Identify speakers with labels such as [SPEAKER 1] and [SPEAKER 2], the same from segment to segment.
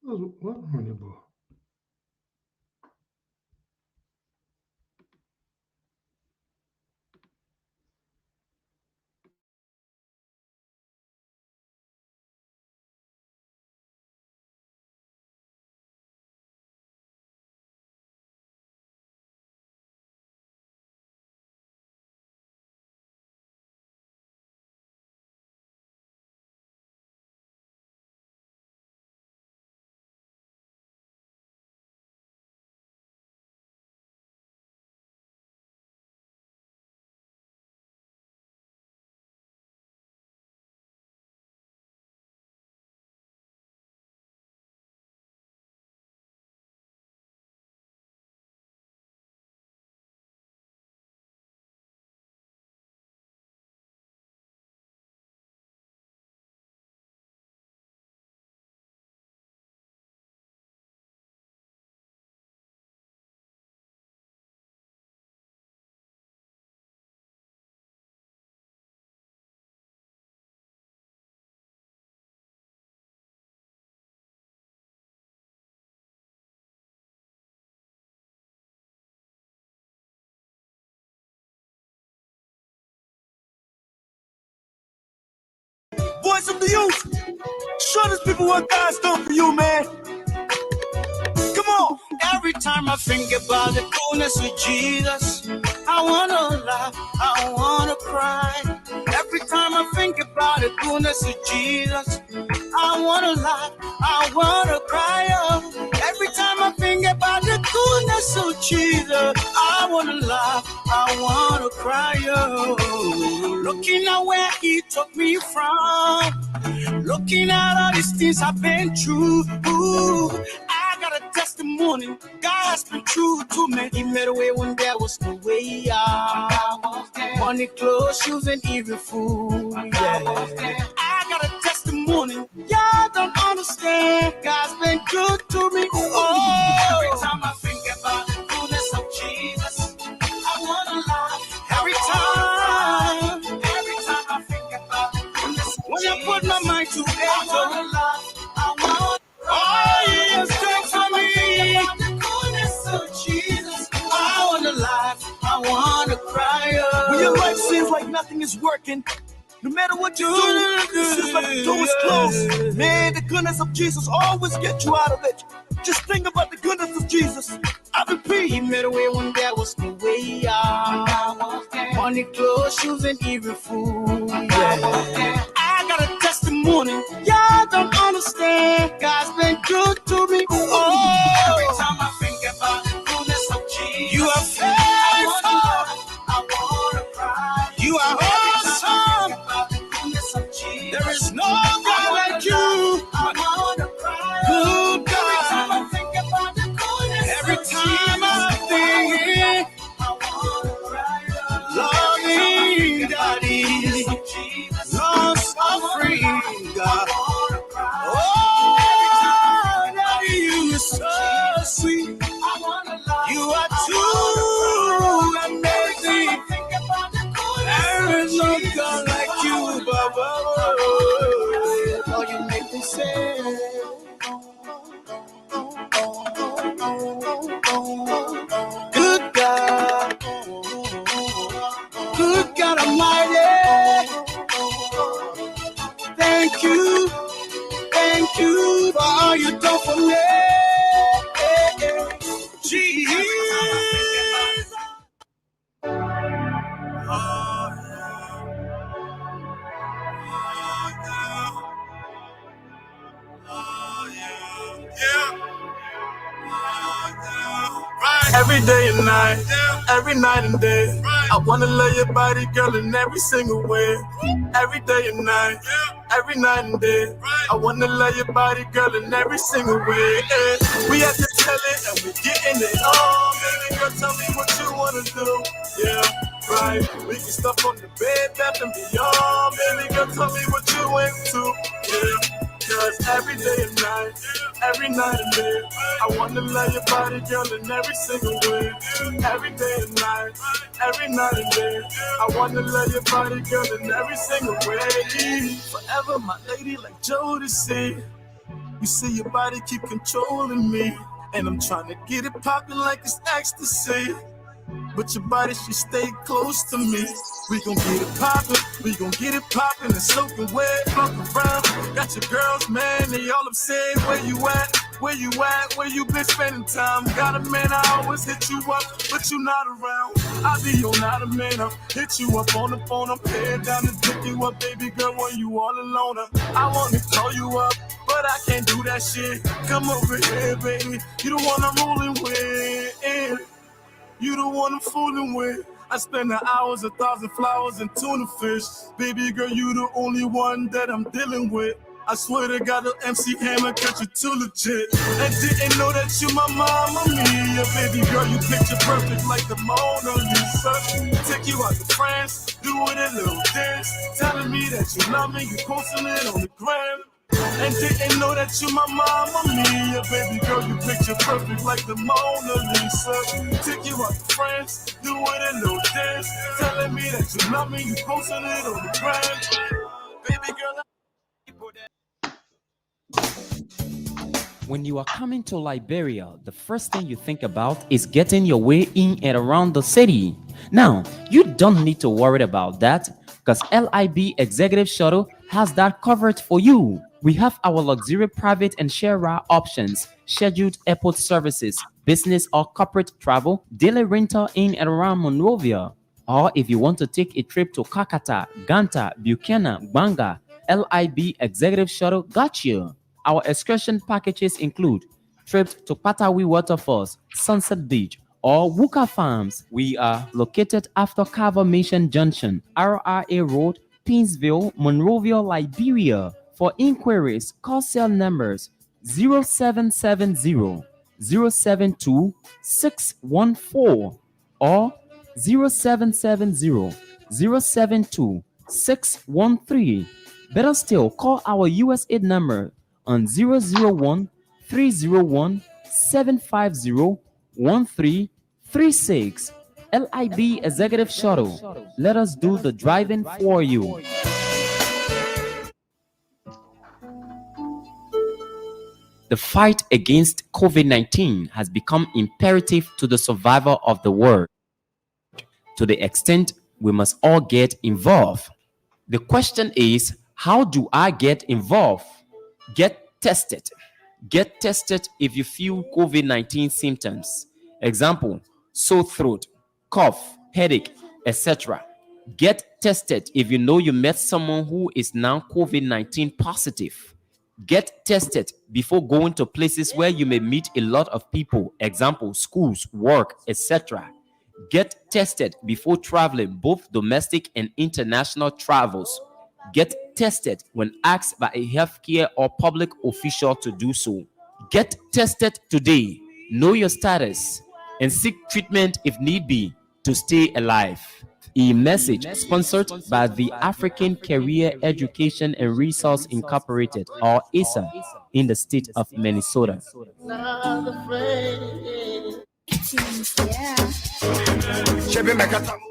[SPEAKER 1] What honey boy?
[SPEAKER 2] Voice of the youth. Show these people what God's done for you, man. Come on. Every time I think about the goodness of Jesus, I wanna laugh, I wanna cry. Every time I think about the goodness of Jesus, I wanna laugh, I wanna cry. Oh. Every time I think about the goodness of Jesus, I wanna laugh, I wanna cry. Oh. Looking at where He took me from, looking at all these things I've been through. Ooh, I got a testimony. God has been true to me. He made a way when there was no way out. Money, clothes, shoes, and even food. Yeah. I got a testimony. Y'all don't understand. God's been good to me. Oh. Every time I think about the goodness of Jesus, I wanna laugh. Every time I think about the goodness of when Jesus, I put my mind to it, I wanna laugh. I wanna. Oh, yeah, strength for me. The goodness of Jesus, I wanna laugh. I wanna cry. When your life seems like nothing is working, no matter what you do, it seems like the door is closed. Man, the goodness of Jesus always gets you out of it. Just think about the goodness of Jesus. I repeat, He made a way when there was no way out. Money, clothes, shoes, and even food. Yeah. I got a testimony. Y'all don't understand. God's been good to me. Oh. Every time I think about the goodness of Jesus, You are faithful. I wanna cry. You are awesome. There is no God like You. I wanna cry. Good God. Every time I think, I wanna cry. Loving Daddy, long suffering God. Oh, Daddy, You are so sweet. You are too amazing. There is no God like You, Baba. Oh, You make me say, good God, good God Almighty. Thank you for all You done for me. Jesus. Every day and night, every night and day, I wanna love your body, girl, in every single way. Every day and night, every night and day, I wanna love your body, girl, in every single way. We at the telling and we getting it on. Baby girl, tell me what you wanna do. Yeah, right. We can stuff on the bed, bath and beyond. Baby girl, tell me what you into. Yeah. Cause every day and night and day, I wanna love your body, girl, in every single way. Every day and night and day, I wanna love your body, girl, in every single way. Forever my lady like Jodeci. You see your body keep controlling me, and I'm trying to get it popping like it's ecstasy. But your body should stay close to me. We gon' get it poppin', and soaking wet, fuck around. Got your girls, man, they all upset. Where you at? Where you been spending time? Got a man, I always hit you up, but you not around. I be your not a man, I'll hit you up on the phone. I'm head down to pick you up, baby girl, when you all alone. I wanna call you up, but I can't do that shit. Come over here, baby, you the one I'm rolling with. You the one I'm fooling with. I spend the hours, 1,000 flowers, and tuna fish. Baby girl, you the only one that I'm dealing with. I swear to God, the MC Hammer got you too legit. And didn't know that you my mama mia. Baby girl, you picture perfect like the Mona Lisa. Take you out to France, doing a little dance. Telling me that you love me, you posting it on the gram. And didn't know that you my mama mia. Baby girl, you picture perfect like the Mona Lisa. Take you out to France, doing a little dance. Telling me that you love me, you posting it on the gram. Baby girl,
[SPEAKER 1] when you are coming to Liberia, the first thing you think about is getting your way in and around the city. Now, you don't need to worry about that because LIB Executive Shuttle has that covered for you. We have our luxury private and share ride options, scheduled airport services, business or corporate travel, daily rental in and around Monrovia. Or if you want to take a trip to Kakata, Ganta, Buchanan, Banga, LIB Executive Shuttle got you. Our excursion packages include trips to Patawi Waterfalls, Sunset Beach, or Wuka Farms. We are located after Carver Mission Junction, RRA Road, Pinsville, Monrovia, Liberia. For inquiries, call cell numbers 0770 072 614 or 0770 072 613. Better still, call our USAID number on 001 301 750 1336. LIB Executive Shuttle. Let us do the driving for you. The fight against COVID-19 has become imperative to the survival of the world. To the extent we must all get involved. The question is, how do I get involved? Get tested. Get tested if you feel COVID-19 symptoms. Example, sore throat, cough, headache, etc. Get tested if you know you met someone who is now COVID-19 positive. Get tested before going to places where you may meet a lot of people. Example, schools, work, etc. Get tested before traveling, both domestic and international travels. Get tested when asked by a healthcare or public official to do so. Get tested today. Know your status and seek treatment if need be to stay alive. A message sponsored by the African Career Education and Resource Incorporated, or ASA, in the state of Minnesota.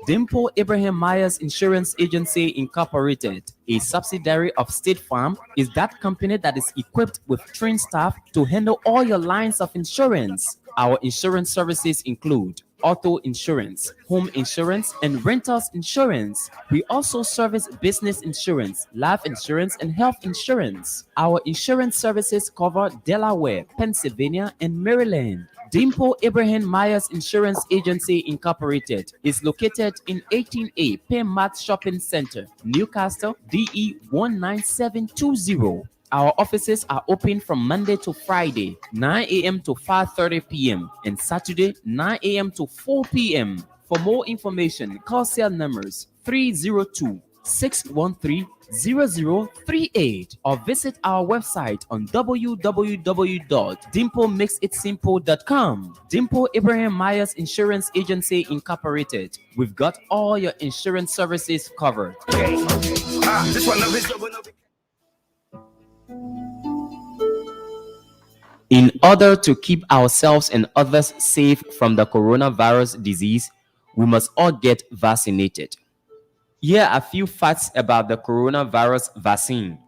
[SPEAKER 1] Dimple Abraham Myers Insurance Agency Incorporated, a subsidiary of State Farm, is that company that is equipped with trained staff to handle all your lines of insurance. Our insurance services include auto insurance, home insurance, and renters insurance. We also service business insurance, life insurance, and health insurance. Our insurance services cover Delaware, Pennsylvania, and Maryland. Dimple Abraham Myers Insurance Agency Incorporated is located in 18A Penmart Shopping Center, Newcastle, DE 19720. Our offices are open from Monday to Friday, 9 a.m. to 5:30 p.m. and Saturday, 9 a.m. to 4 p.m. For more information, call cell numbers 302-613-0038 or visit our website on www.dimplemakesitsimple.com. Dimple Abraham Myers Insurance Agency Incorporated. We've got all your insurance services covered. In order to keep ourselves and others safe from the coronavirus disease, we must all get vaccinated. Here are a few facts about the coronavirus vaccine.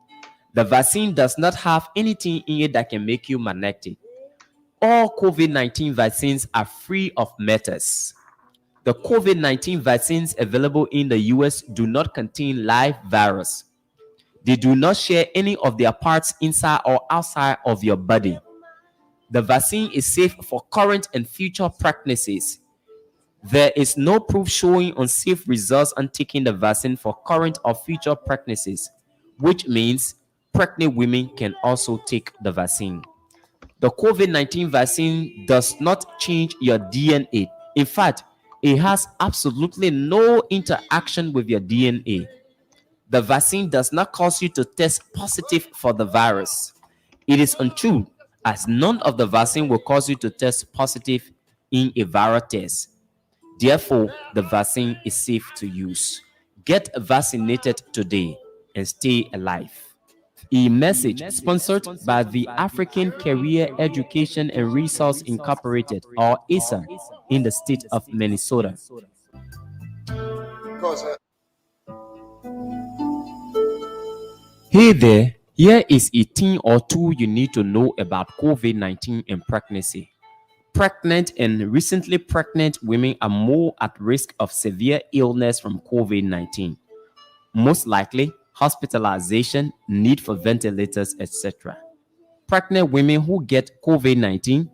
[SPEAKER 1] The vaccine does not have anything in it that can make you magnetic. All COVID-19 vaccines are free of metals. The COVID-19 vaccines available in the US do not contain live virus. They do not share any of their parts inside or outside of your body. The vaccine is safe for current and future pregnancies. There is no proof showing unsafe results on taking the vaccine for current or future pregnancies, which means pregnant women can also take the vaccine. The COVID-19 vaccine does not change your DNA. In fact, it has absolutely no interaction with your DNA. The vaccine does not cause you to test positive for the virus. It is untrue, as none of the vaccine will cause you to test positive in a viral test. Therefore, the vaccine is safe to use. Get vaccinated today and stay alive. A message sponsored by the African Career Education and Resource Incorporated, or ASA, in the state of Minnesota. Hey there, here is a thing or two you need to know about COVID-19 and pregnancy. Pregnant and recently pregnant women are more at risk of severe illness from COVID-19. Most likely, hospitalization, need for ventilators, etc. Pregnant women who get COVID-19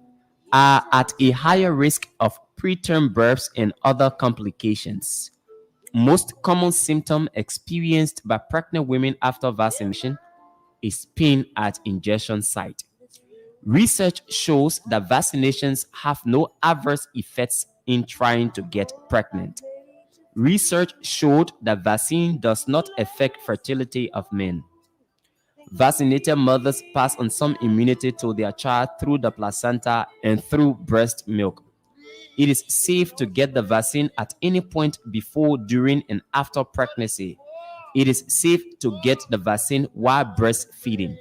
[SPEAKER 1] are at a higher risk of preterm births and other complications. Most common symptom experienced by pregnant women after vaccination is pain at injection site. Research shows that vaccinations have no adverse effects in trying to get pregnant. Research showed that vaccine does not affect fertility of men. Vaccinated mothers pass on some immunity to their child through the placenta and through breast milk. It is safe to get the vaccine at any point before, during, and after pregnancy. It is safe to get the vaccine while breastfeeding.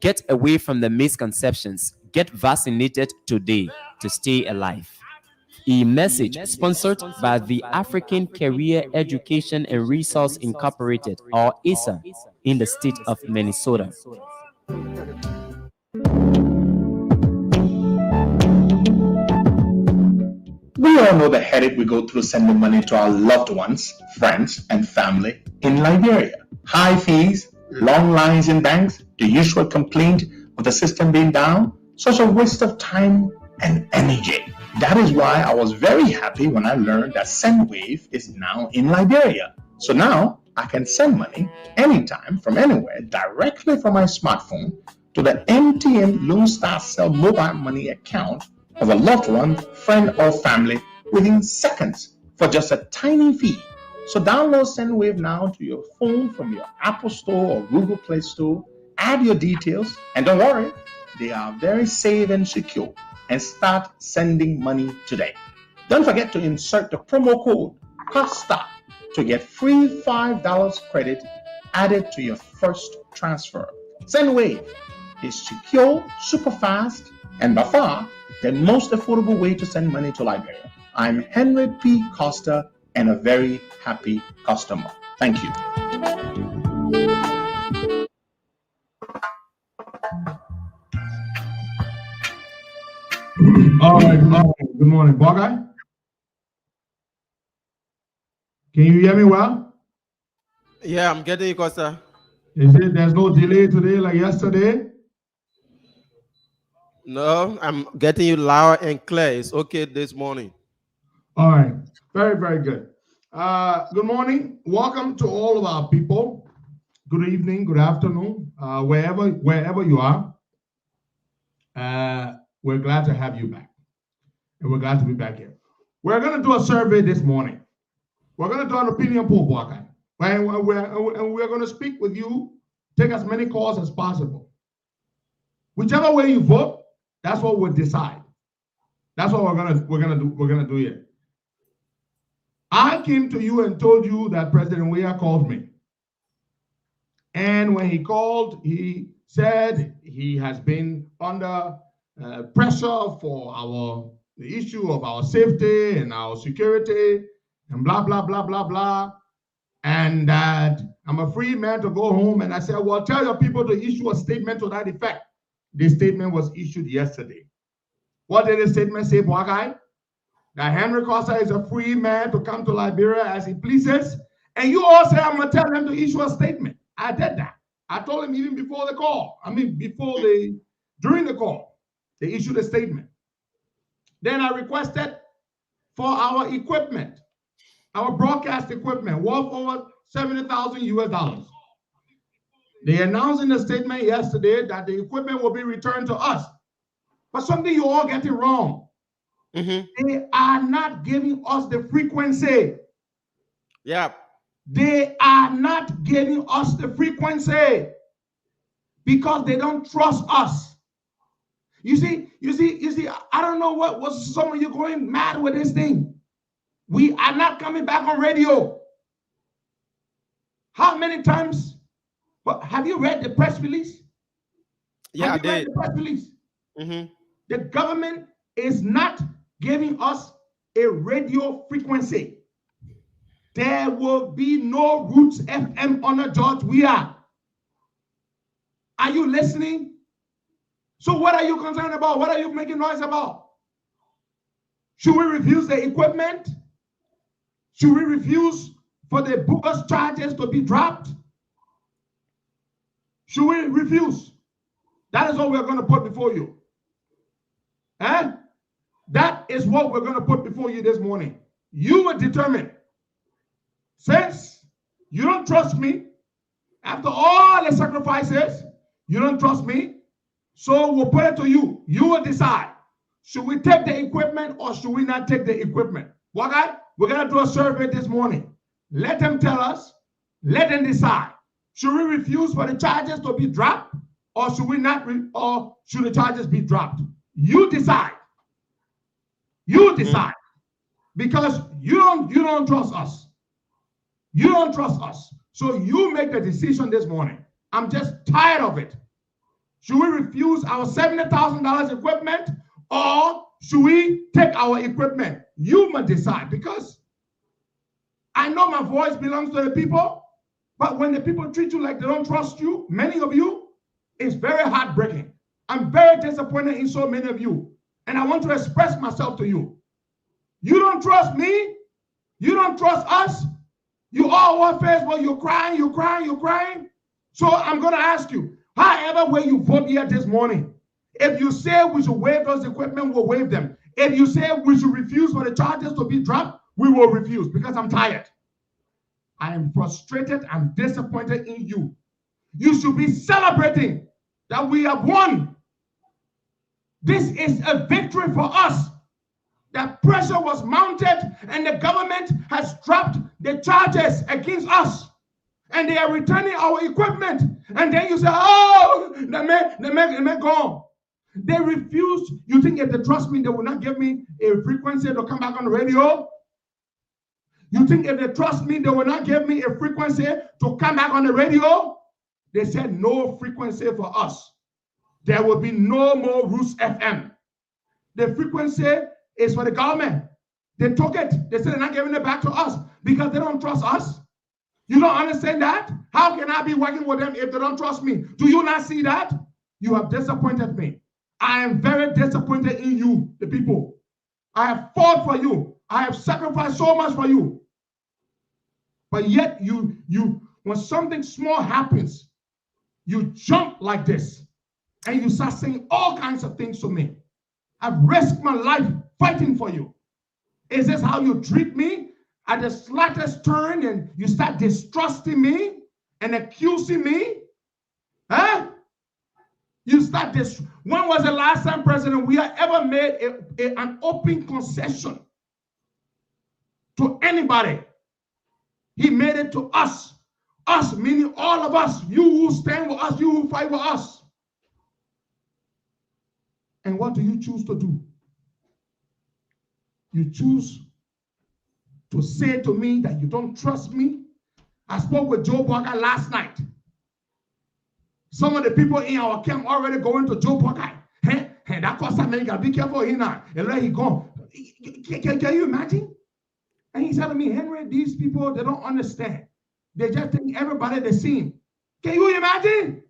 [SPEAKER 1] Get away from the misconceptions. Get vaccinated today to stay alive. A message sponsored by the African Career Education and Resource Incorporated, or ASA, in the state of Minnesota.
[SPEAKER 3] We all know the headache we go through sending money to our loved ones, friends, and family in Liberia. High fees, long lines in banks, the usual complaint of the system being down, such a waste of time and energy. That is why I was very happy when I learned that SendWave is now in Liberia. So now I can send money anytime from anywhere directly from my smartphone to the MTN Lone Star Cell mobile money account of a loved one, friend, or family within seconds for just a tiny fee. So download SendWave now to your phone from your Apple Store or Google Play Store. Add your details, and don't worry, they are very safe and secure. And start sending money today. Don't forget to insert the promo code COSTA to get free $5 credit added to your first transfer. SendWave is secure, super fast, and by far the most affordable way to send money to Liberia. I'm Henry P. Costa and a very happy customer. Thank you.
[SPEAKER 4] All right. Good morning, Guy. Can you hear me well?
[SPEAKER 5] Yeah, I'm getting you, Costa.
[SPEAKER 4] Is it there's no delay today like yesterday?
[SPEAKER 5] No, I'm getting you loud and clear. It's okay this morning.
[SPEAKER 4] All right. Very, very good. Good morning. Welcome to all of our people. Good evening, good afternoon, wherever you are. We're glad to have you back. And we're glad to be back here. We're going to do a survey this morning. We're going to do an opinion poll, Boakai. And we're going to speak with you, take as many calls as possible. Whichever way you vote, that's what we'll decide. That's what we're gonna do here. I came to you and told you that President Weah called me. And when he called, he said he has been under pressure for the issue of our safety and our security and blah, blah, blah, blah, blah. And that I'm a free man to go home. And I said, well, tell your people to issue a statement to that effect. The statement was issued yesterday. What did the statement say, Boakai? That Henry Costa is a free man to come to Liberia as he pleases. And you all say, I'm going to tell them to issue a statement. I did that. I told him even before the call. During the call, they issued a statement. Then I requested for our equipment, our broadcast equipment, worth over $70,000 US. They announced in the statement yesterday that the equipment will be returned to us. But something you all getting wrong. They are not giving us the frequency.
[SPEAKER 5] Yeah.
[SPEAKER 4] They are not giving us the frequency because they don't trust us. You see, I don't know what was some of you going mad with this thing. We are not coming back on radio. How many times? Well, have you read the press release?
[SPEAKER 5] Yeah, I did.
[SPEAKER 4] Read the press release? The government is not giving us a radio frequency. There will be no Roots FM on a George Weah. Are you listening? So what are you concerned about? What are you making noise about? Should we refuse the equipment? Should we refuse for the bogus charges to be dropped? Should we refuse? That is what we're going to put before you. That is what we're going to put before you this morning. You will determine. Since you don't trust me, after all the sacrifices, you don't trust me, so we'll put it to you. You will decide. Should we take the equipment or should we not take the equipment? What guy? We're going to do a survey this morning. Let them tell us. Let them decide. Should we refuse for the charges to be dropped or should we not, or should the charges be dropped? You decide. You decide. Because you don't trust us. You don't trust us. So you make the decision this morning. I'm just tired of it. Should we refuse our $70,000 equipment or should we take our equipment? You must decide because I know my voice belongs to the people, but when the people treat you like they don't trust you, many of you, it's very heartbreaking. I'm very disappointed in so many of you. And I want to express myself to you. You don't trust me. You don't trust us. You all want Facebook, you're crying, you're crying, you're crying. So I'm going to ask you, however way you vote here this morning, if you say we should waive those equipment, we'll waive them. If you say we should refuse for the charges to be dropped, we will refuse because I'm tired. I am frustrated. I'm disappointed in you. You should be celebrating that we have won. This is a victory for us. That pressure was mounted and the government has dropped the charges against us. And they are returning our equipment. And then you say, oh, they may go. They refused. You think if they trust me, they will not give me a frequency to come back on the radio? You think if they trust me, they will not give me a frequency to come back on the radio? They said no frequency for us. There will be no more Roots FM. The frequency is for the government. They took it. They said they're not giving it back to us because they don't trust us. You don't understand that? How can I be working with them if they don't trust me? Do you not see that? You have disappointed me. I am very disappointed in you, the people. I have fought for you. I have sacrificed so much for you. But yet you when something small happens, you jump like this and you start saying all kinds of things to me. I've risked my life fighting for you. Is this how you treat me? At the slightest turn and you start distrusting me and accusing me? Huh? You start this. When was the last time, President, we have ever made an open concession to anybody? He made it to us. Us meaning all of us. You who stand with us, you who fight with us. And what do you choose to do? You choose to say to me that you don't trust me. I spoke with Joe Parker last night. Some of the people in our camp already going to Joe Parker. Hey, that Costa America, be careful here now. And let he go. Can you imagine? And he said to me, Henry, these people, they don't understand. They just think everybody the same. Can you imagine?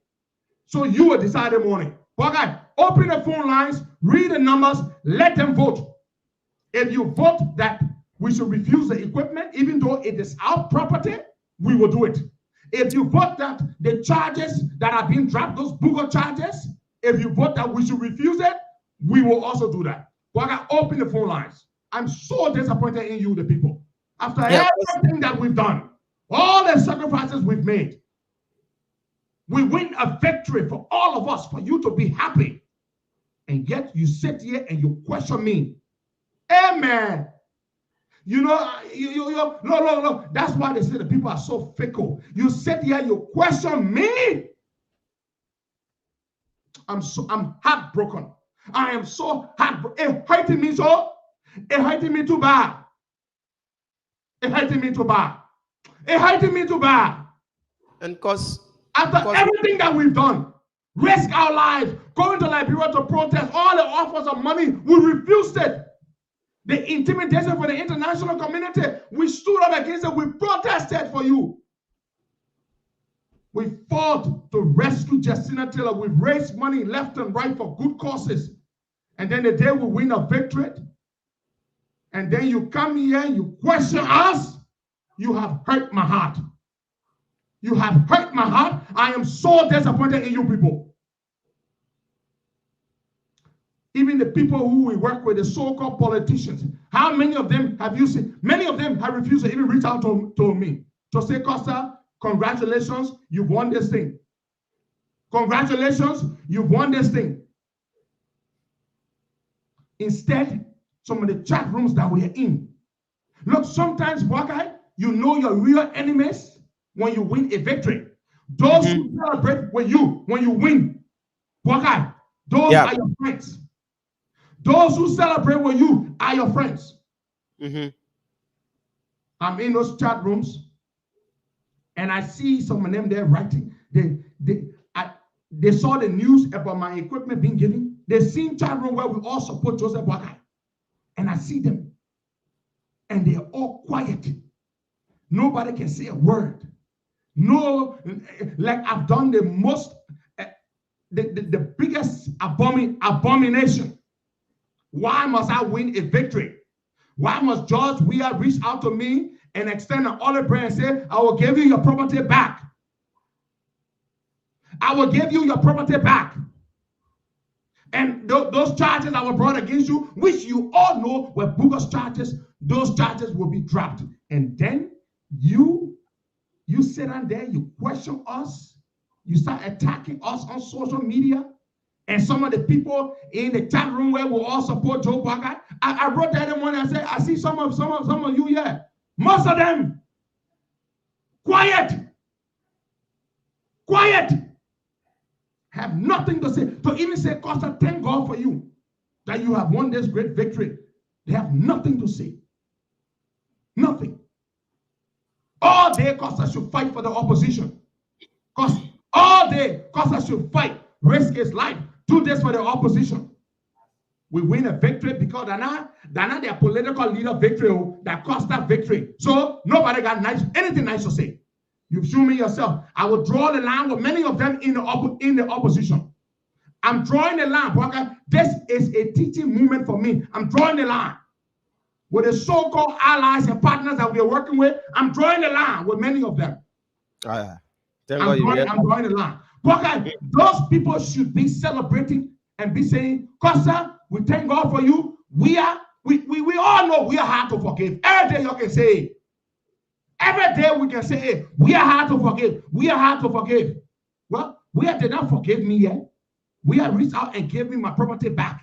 [SPEAKER 4] So you will decide in the morning. Okay, open the phone lines, read the numbers, let them vote. If you vote that we should refuse the equipment, even though it is our property, we will do it. If you vote that the charges that are being dropped, those booger charges, if you vote that we should refuse it, we will also do that. Okay, open the phone lines. I'm so disappointed in you, the people. After everything that we've done, all the sacrifices we've made, we win a victory for all of us, for you to be happy. And yet you sit here and you question me. Amen. You know, no. That's why they say the people are so fickle. You sit here, you question me. I'm heartbroken. I am so heartbroken. It hurting me so. It hurting me too bad. It hurting me too bad. It hurting me too bad.
[SPEAKER 5] And because
[SPEAKER 4] everything that we've done, risk our lives, going to Liberia to protest, all the offers of money, we refused it. The intimidation for the international community, we stood up against it. We protested for you. We fought to rescue Justina Taylor. We've raised money left and right for good causes. And then the day we win a victory, and then you come here, you question us, you have hurt my heart. You have hurt my heart. I am so disappointed in you people. Even the people who we work with, the so-called politicians, how many of them have you seen? Many of them have refused to even reach out to me to say, Costa, congratulations, you've won this thing. Congratulations, you've won this thing. Instead, some of the chat rooms that we are in. Look, sometimes, Buckeye, you know your real enemies when you win a victory. Those who celebrate with you when you win, Buckeye, those are your friends. Those who celebrate with you are your friends. I'm in those chat rooms, and I see some of them there writing. They saw the news about my equipment being given. They seen chat room where we all support Joseph Buckeye. And I see them, and they're all quiet. Nobody can say a word. No, like I've done the most, the biggest abomination. Why must I win a victory? Why must George Weah reach out to me and extend an olive branch and say, I will give you your property back. I will give you your property back. And those charges that were brought against you, which you all know were bogus charges, those charges will be dropped. And then you sit down there, you question us, you start attacking us on social media. And some of the people in the chat room where we all support Joe Buckeye, I wrote that in the morning. I said, I see some of you here. Most of them, quiet, have nothing to say. To even say, Costa, thank God for you that you have won this great victory. They have nothing to say. Nothing. All day, Costa should fight for the opposition. All day, Costa should fight, risk his life, do this for the opposition. We win a victory because they're not their political leader victory, that Costa victory. So nobody got anything nice to say. You've shown me yourself. I will draw the line with many of them in the opposition. I'm drawing the line, Walker. This is a teaching moment for me. I'm drawing the line. With the so-called allies and partners that we are working with, I'm drawing the line with many of them. I'm drawing the line. Walker, those people should be celebrating and be saying, Costa, we thank God for you. We all know we are hard to forgive. Every day you can say it. Every day we can say, hey, we are hard to forgive. We are hard to forgive. Well, we did not forgive me yet. We have reached out and gave me my property back.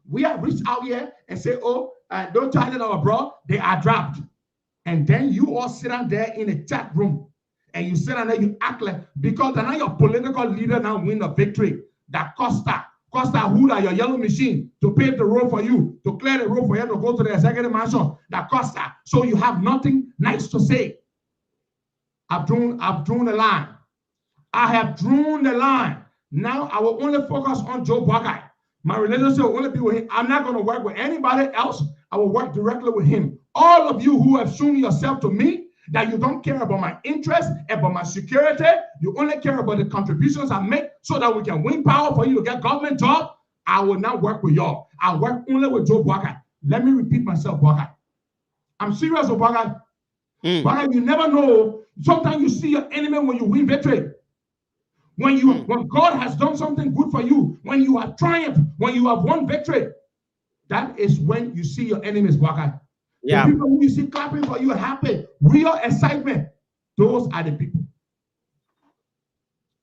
[SPEAKER 4] We have reached out here and say, oh, those charges that were brought, they are dropped. And then you all sit down there in a chat room and you sit down there, you act like, because now your political leader now win the victory. That Costa Huda, your yellow machine, to pave the road for you, to clear the road for you to go to the executive mansion. That Costa, so you have nothing nice to say. I've drawn the line. I have drawn the line. Now I will only focus on Joe Buckeye. My relationship will only be with him. I'm not going to work with anybody else. I will work directly with him. All of you who have shown yourself to me, that you don't care about my interest, about my security. You only care about the contributions I make so that we can win power for you to get government job. I will not work with y'all. I work only with Joe Boakai. Let me repeat myself, Boakai. I'm serious, Boakai. Boakai, you never know. Sometimes you see your enemy when you win victory. When God has done something good for you, when you have triumphed, when you have won victory, that is when you see your enemies, Boakai.
[SPEAKER 5] Yeah.
[SPEAKER 4] The people who you see clapping for you, happy, real excitement, those are the people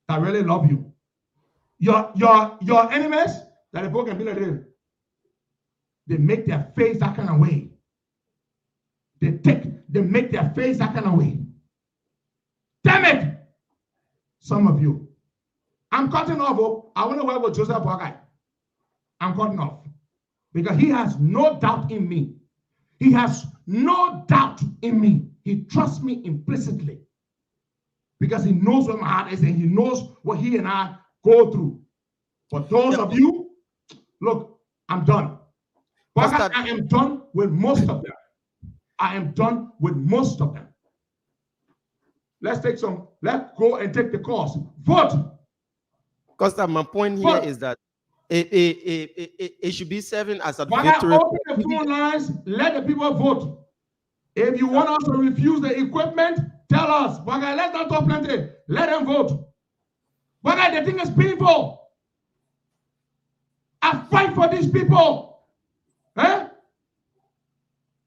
[SPEAKER 4] that really love you. Your enemies, that the book can be like this, they make their face that kind of way. They make their face that kind of way. Damn it! Some of you. I'm cutting off. I want to work with Joseph Boakai. I'm cutting off. Because he has no doubt in me. He has no doubt in me. He trusts me implicitly. Because he knows where my heart is and he knows what he and I go through. But those of you, look, I'm done. Boakai, I am done with most of them. I am done with most of them. Let's go and take the course. Vote.
[SPEAKER 5] Costa, my point here is that it should be serving as a victory.
[SPEAKER 4] Open the phone lines, let the people vote. If you want us to refuse the equipment, tell us. Boakai, let's not talk plenty. Let them vote. Boakai, the thing is painful. I fight for these people. Eh?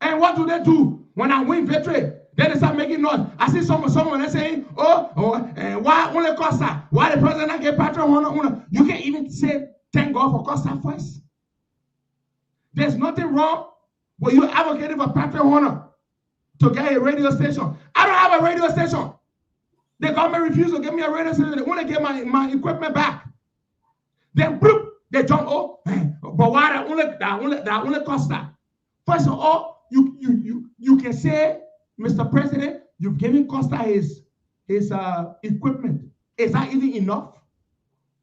[SPEAKER 4] And what do? When I win victory, then they start making noise. I see someone that's saying, why only Costa? Why the president not get Patreon? You can't even say thank God for Costa first. There's nothing wrong with you advocating for Patreon to get a radio station. I don't have a radio station. The government refused to give me a radio station. They want to get my equipment back. Then bloop, they jump, but why that only Costa? First of all, you can say, Mr. President, you've given Costa his equipment. Is that even enough?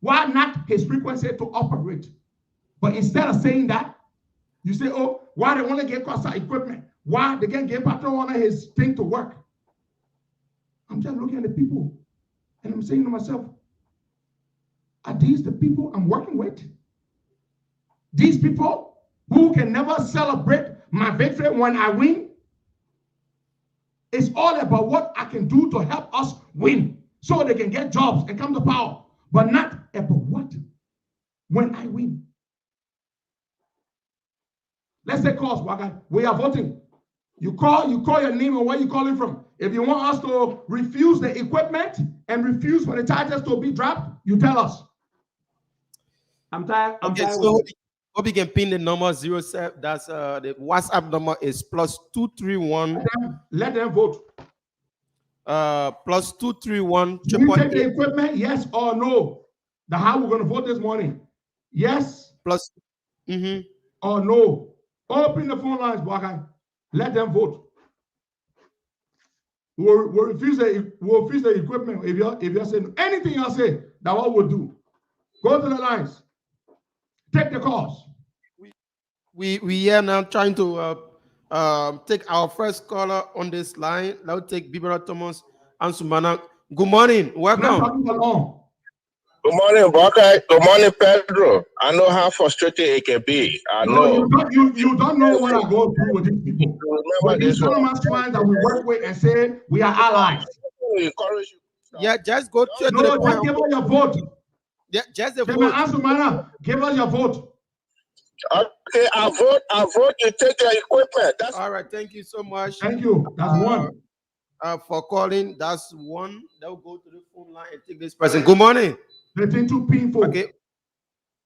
[SPEAKER 4] Why not his frequency to operate? But instead of saying that, you say, why they want to get Costa equipment? Why they can't get Patron his thing to work? I'm just looking at the people and I'm saying to myself, are these the people I'm working with? These people who can never celebrate my victory when I win? It's all about what I can do to help us win so they can get jobs and come to power, but not about what when I win. Let's say calls, Boakai. We are voting. You call your name and where you calling from. If you want us to refuse the equipment and refuse for the charges to be dropped, you tell us. I'm tired.
[SPEAKER 5] So hope you can pin the number 07. That's the WhatsApp number is +231.
[SPEAKER 4] Let them vote.
[SPEAKER 5] +231.
[SPEAKER 4] Do we take the equipment? Yes or no? That's how we're going to vote this morning. Yes. Or no? Open the phone lines, Boakai. Let them vote. We'll refuse the equipment if you're saying anything you say. That's what we'll do. Go to the lines. Take the calls.
[SPEAKER 5] We are now trying to take our first caller on this line. Now take Bibera Thomas and Sumana. Good morning. Welcome.
[SPEAKER 6] Good morning, Boakai. Good morning, Pedro. I know how frustrating it can be. I know.
[SPEAKER 4] You don't know what I go through with these people. But these autonomous clients that we work with and say we are allies.
[SPEAKER 6] Encourage you.
[SPEAKER 5] Yeah, just go to the point.
[SPEAKER 4] Just give us your vote.
[SPEAKER 5] Yeah, just the vote.
[SPEAKER 4] Give us your vote.
[SPEAKER 6] Okay, I vote. You take your equipment. That's
[SPEAKER 5] all right. Thank you so much.
[SPEAKER 4] Thank you. That's one.
[SPEAKER 5] For calling. That's one. They'll go to the phone line and take this person. Good morning.
[SPEAKER 4] Nothing too painful.
[SPEAKER 5] Okay.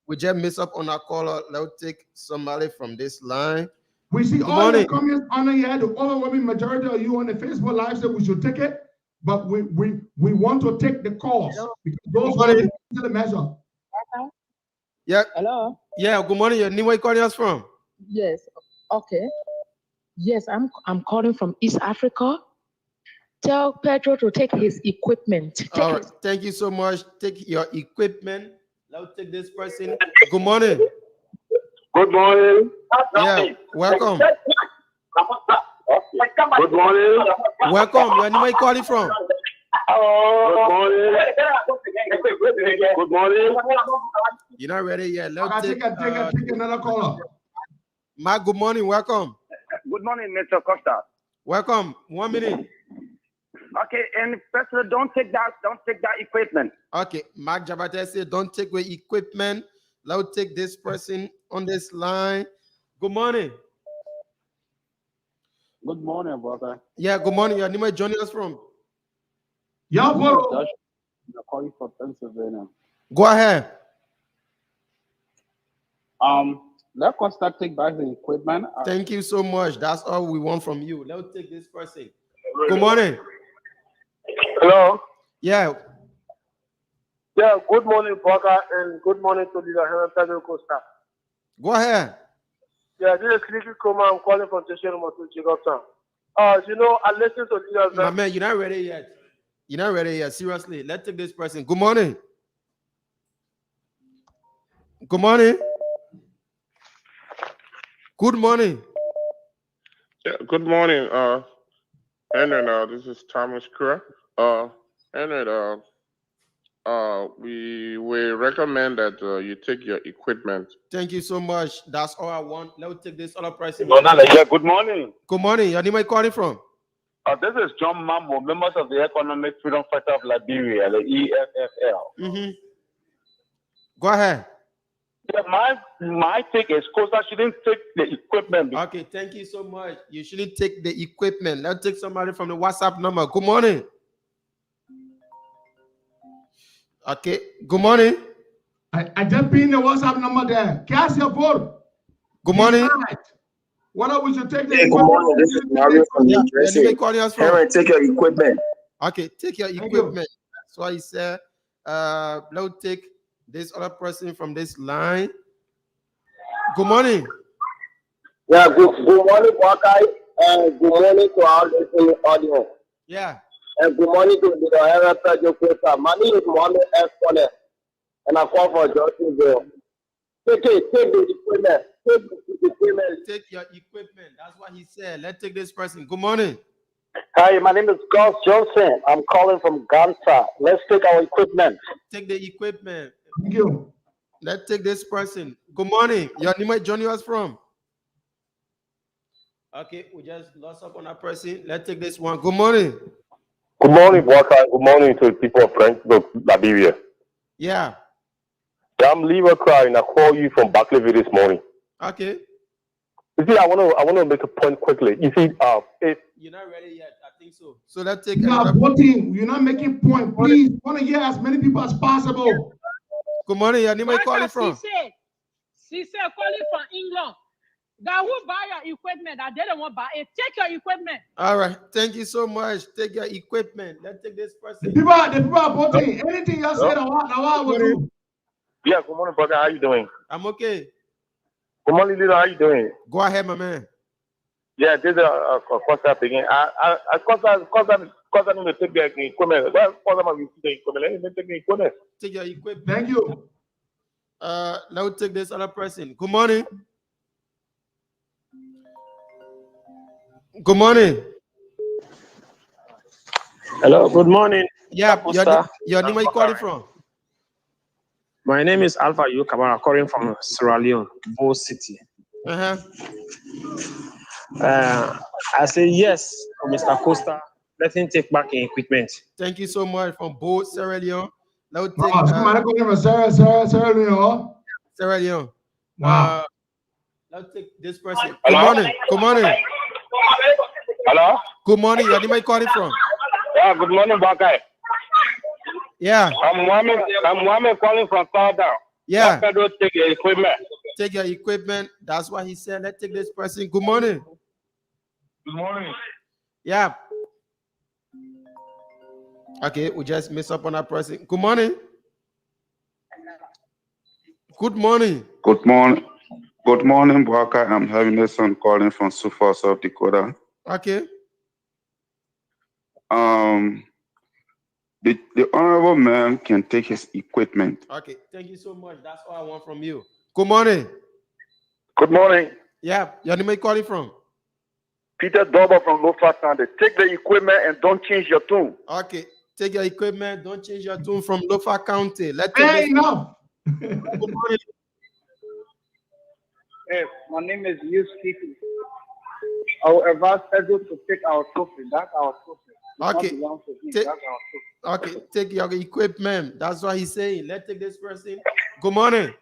[SPEAKER 5] We just mess up on our caller. They'll take somebody from this line.
[SPEAKER 4] We see all the comments on here. The overwhelming majority of you on the Facebook Live said we should take it, but we want to take the calls because those who are the measure.
[SPEAKER 5] Yeah.
[SPEAKER 7] Hello.
[SPEAKER 5] Yeah. Good morning. Your name? Where you calling us from?
[SPEAKER 7] Yes. Okay. Yes, I'm calling from East Africa. Tell Pedro to take his equipment.
[SPEAKER 5] All right. Thank you so much. Take your equipment. Now take this person. Good morning.
[SPEAKER 8] Good morning.
[SPEAKER 5] Yeah. Welcome.
[SPEAKER 8] Good morning.
[SPEAKER 5] Welcome. Your name, where you calling from?
[SPEAKER 8] Good morning. Good morning.
[SPEAKER 5] You're not ready yet. Let's
[SPEAKER 4] Okay, take another caller.
[SPEAKER 5] Mark, good morning. Welcome.
[SPEAKER 8] Good morning, Mr. Costa.
[SPEAKER 5] Welcome. 1 minute.
[SPEAKER 8] Okay, and first, don't take that equipment.
[SPEAKER 5] Okay, Mark Jabate said, don't take away equipment. Let's take this person on this line. Good morning.
[SPEAKER 9] Good morning, brother.
[SPEAKER 5] Yeah, good morning. Your name is joining us from?
[SPEAKER 4] Yeah, bro.
[SPEAKER 9] I'm calling from Pennsylvania.
[SPEAKER 5] Go ahead.
[SPEAKER 9] Let Costa take back the equipment.
[SPEAKER 5] Thank you so much. That's all we want from you. Let's take this person. Good morning.
[SPEAKER 8] Hello.
[SPEAKER 5] Yeah.
[SPEAKER 8] Yeah, good morning, Baka, and good morning to the Pedro Costa.
[SPEAKER 5] Go ahead.
[SPEAKER 8] Yeah, this is Clicky Kuma. I'm calling from Station number 2, Chigoptown. I listen to leaders.
[SPEAKER 5] My man, you're not ready yet. You're not ready yet. Seriously. Let's take this person. Good morning. Good morning. Good morning.
[SPEAKER 6] Yeah, good morning. And this is Thomas Kerr. We recommend that you take your equipment.
[SPEAKER 5] Thank you so much. That's all I want. Let's take this other person.
[SPEAKER 8] Yeah, good morning.
[SPEAKER 5] Good morning. Your name, where you calling from?
[SPEAKER 8] This is John Mambo, members of the Economic Freedom Fighter of Liberia, the EFFL.
[SPEAKER 5] Go ahead.
[SPEAKER 8] Yeah, my take is Costa shouldn't take the equipment.
[SPEAKER 5] Okay, thank you so much. You shouldn't take the equipment. Let's take somebody from the WhatsApp number. Good morning. Okay, good morning.
[SPEAKER 4] I just pinned the WhatsApp number there. Cast your vote.
[SPEAKER 5] Good morning.
[SPEAKER 4] Whether we should take the
[SPEAKER 10] Good morning. This is Mario from New Jersey. Henry, take your equipment.
[SPEAKER 5] Okay, take your equipment. That's why he said, let's take this other person from this line. Good morning.
[SPEAKER 10] Yeah, good morning, Wakai, and good morning to our listening audience.
[SPEAKER 5] Yeah.
[SPEAKER 10] And good morning to the area Pedro Costa. My name is Mohammed F. Bonnet, and I call for Johnsonville. Take the equipment. Take the equipment.
[SPEAKER 5] Take your equipment. That's what he said. Let's take this person. Good morning.
[SPEAKER 10] Hi, my name is Gus Johnson. I'm calling from Ganta. Let's take our equipment.
[SPEAKER 5] Take the equipment.
[SPEAKER 4] Thank you.
[SPEAKER 5] Let's take this person. Good morning. Your name is Johnny was from? Okay, we just lost up on that person. Let's take this one. Good morning.
[SPEAKER 8] Good morning, Baka. Good morning to the people of Liberia.
[SPEAKER 5] Yeah.
[SPEAKER 8] I'm Lever Cry, and I call you from Barclayville this morning.
[SPEAKER 5] Okay.
[SPEAKER 8] You see, I want to make a point quickly. You see, if
[SPEAKER 5] you're not ready yet, I think so. So let's take.
[SPEAKER 4] You are voting. You're not making point. Please, want to hear as many people as possible.
[SPEAKER 5] Good morning. Your name is calling from?
[SPEAKER 11] She said calling from England. That will buy your equipment. That they don't want to buy it. Take your equipment.
[SPEAKER 5] All right. Thank you so much. Take your equipment. Let's take this person.
[SPEAKER 4] The people are voting. Anything you said, I will do.
[SPEAKER 8] Yeah, good morning, brother. How you doing?
[SPEAKER 5] I'm okay.
[SPEAKER 8] Good morning, leader. How you doing?
[SPEAKER 5] Go ahead, my man.
[SPEAKER 8] Yeah, this is Costa again. Costa need to take the equipment. Well, Costa must take the equipment. Let me take the equipment.
[SPEAKER 5] Take your equipment.
[SPEAKER 4] Thank you.
[SPEAKER 5] Let's take this other person. Good morning. Good morning.
[SPEAKER 12] Hello, good morning.
[SPEAKER 5] Yeah, your name, where you calling from?
[SPEAKER 12] My name is Alpha Yu Kamara, calling from Sierra Leone, Bo City. I say yes to Mr. Costa. Let him take back his equipment.
[SPEAKER 5] Thank you so much from Bo, Sierra Leone. Let's take
[SPEAKER 4] somebody calling from Sierra Leone.
[SPEAKER 5] Sierra Leone.
[SPEAKER 4] Wow.
[SPEAKER 5] Let's take this person. Good morning. Good morning.
[SPEAKER 8] Hello.
[SPEAKER 5] Good morning. Your name, where you calling from?
[SPEAKER 8] Yeah, good morning, Bakai.
[SPEAKER 5] Yeah.
[SPEAKER 8] I'm Mohammed calling from Southdown.
[SPEAKER 5] Yeah.
[SPEAKER 8] Take your equipment.
[SPEAKER 5] Take your equipment. That's what he said. Let's take this person. Good morning.
[SPEAKER 8] Good morning.
[SPEAKER 5] Yeah. Okay, we just messed up on that person. Good morning. Good morning.
[SPEAKER 13] Good morning. Good morning, Baka. I'm having a son calling from Sioux Falls, South Dakota.
[SPEAKER 5] Okay.
[SPEAKER 13] The honorable man can take his equipment.
[SPEAKER 5] Okay, thank you so much. That's all I want from you. Good morning.
[SPEAKER 8] Good morning.
[SPEAKER 5] Yeah, your name, where you calling from?
[SPEAKER 8] Peter Double from Lofa County. Take the equipment and don't change your tune.
[SPEAKER 5] Okay, take your equipment. Don't change your tune from Lofa County. Let's
[SPEAKER 4] Fair
[SPEAKER 5] take
[SPEAKER 4] enough.
[SPEAKER 9] Hey, my name is Yusuf. I will advise Pedro to take our trophy. That's our trophy. It
[SPEAKER 5] Okay.
[SPEAKER 9] don't belong to him.
[SPEAKER 5] Take-
[SPEAKER 9] That's our trophy.
[SPEAKER 5] Okay, take your equipment. That's what he's saying. Let's take this person. Good morning.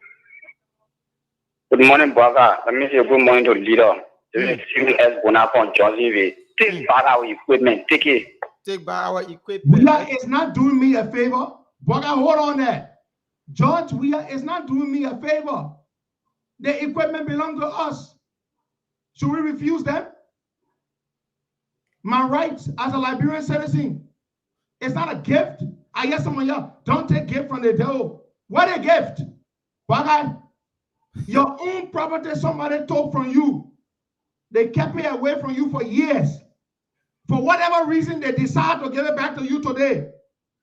[SPEAKER 14] Good morning, brother. Let me say good morning to the leader. This is Civil S. Bonaparte Johnson. Take back our equipment. Take it.
[SPEAKER 5] Take back our equipment.
[SPEAKER 4] Weah is not doing me a favor. Brother, hold on there. George Weah is not doing me a favor. The equipment belongs to us. Should we refuse them? My rights as a Liberian citizen. It's not a gift. I hear someone yell, don't take gift from the devil. What a gift. Brother, your own property somebody took from you. They kept it away from you for years. For whatever reason, they decide to give it back to you today.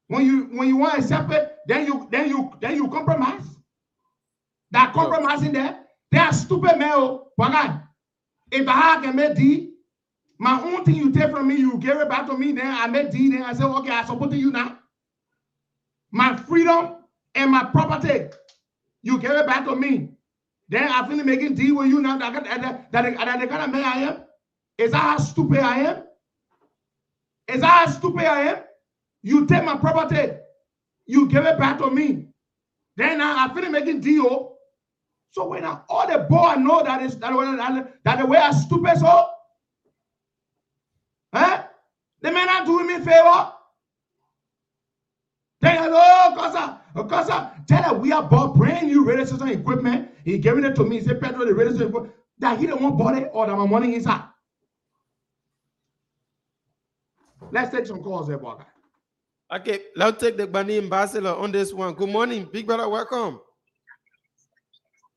[SPEAKER 4] When you want to accept it, then you compromise. That compromising there, they are stupid men. Brother, if I can make D, my own thing you take from me, you give it back to me, then I make D, then I say, okay, I support you now. My freedom and my property, you give it back to me. Then I finish making D with you now that the kind of man I am. Is that how stupid I am? Is that how stupid I am? You take my property, you give it back to me. Then I finish making deal. So when all the boy know that the way I stupid so, huh? The man not doing me a favor. Then Costa, tell her we are bought brand new radio system equipment. He giving it to me. He said, Pedro, the radio system equipment. That he don't want body or that my money inside. Let's take some calls there, boy.
[SPEAKER 5] Okay, let's take the Bani ambassador on this one. Good morning, big brother. Welcome.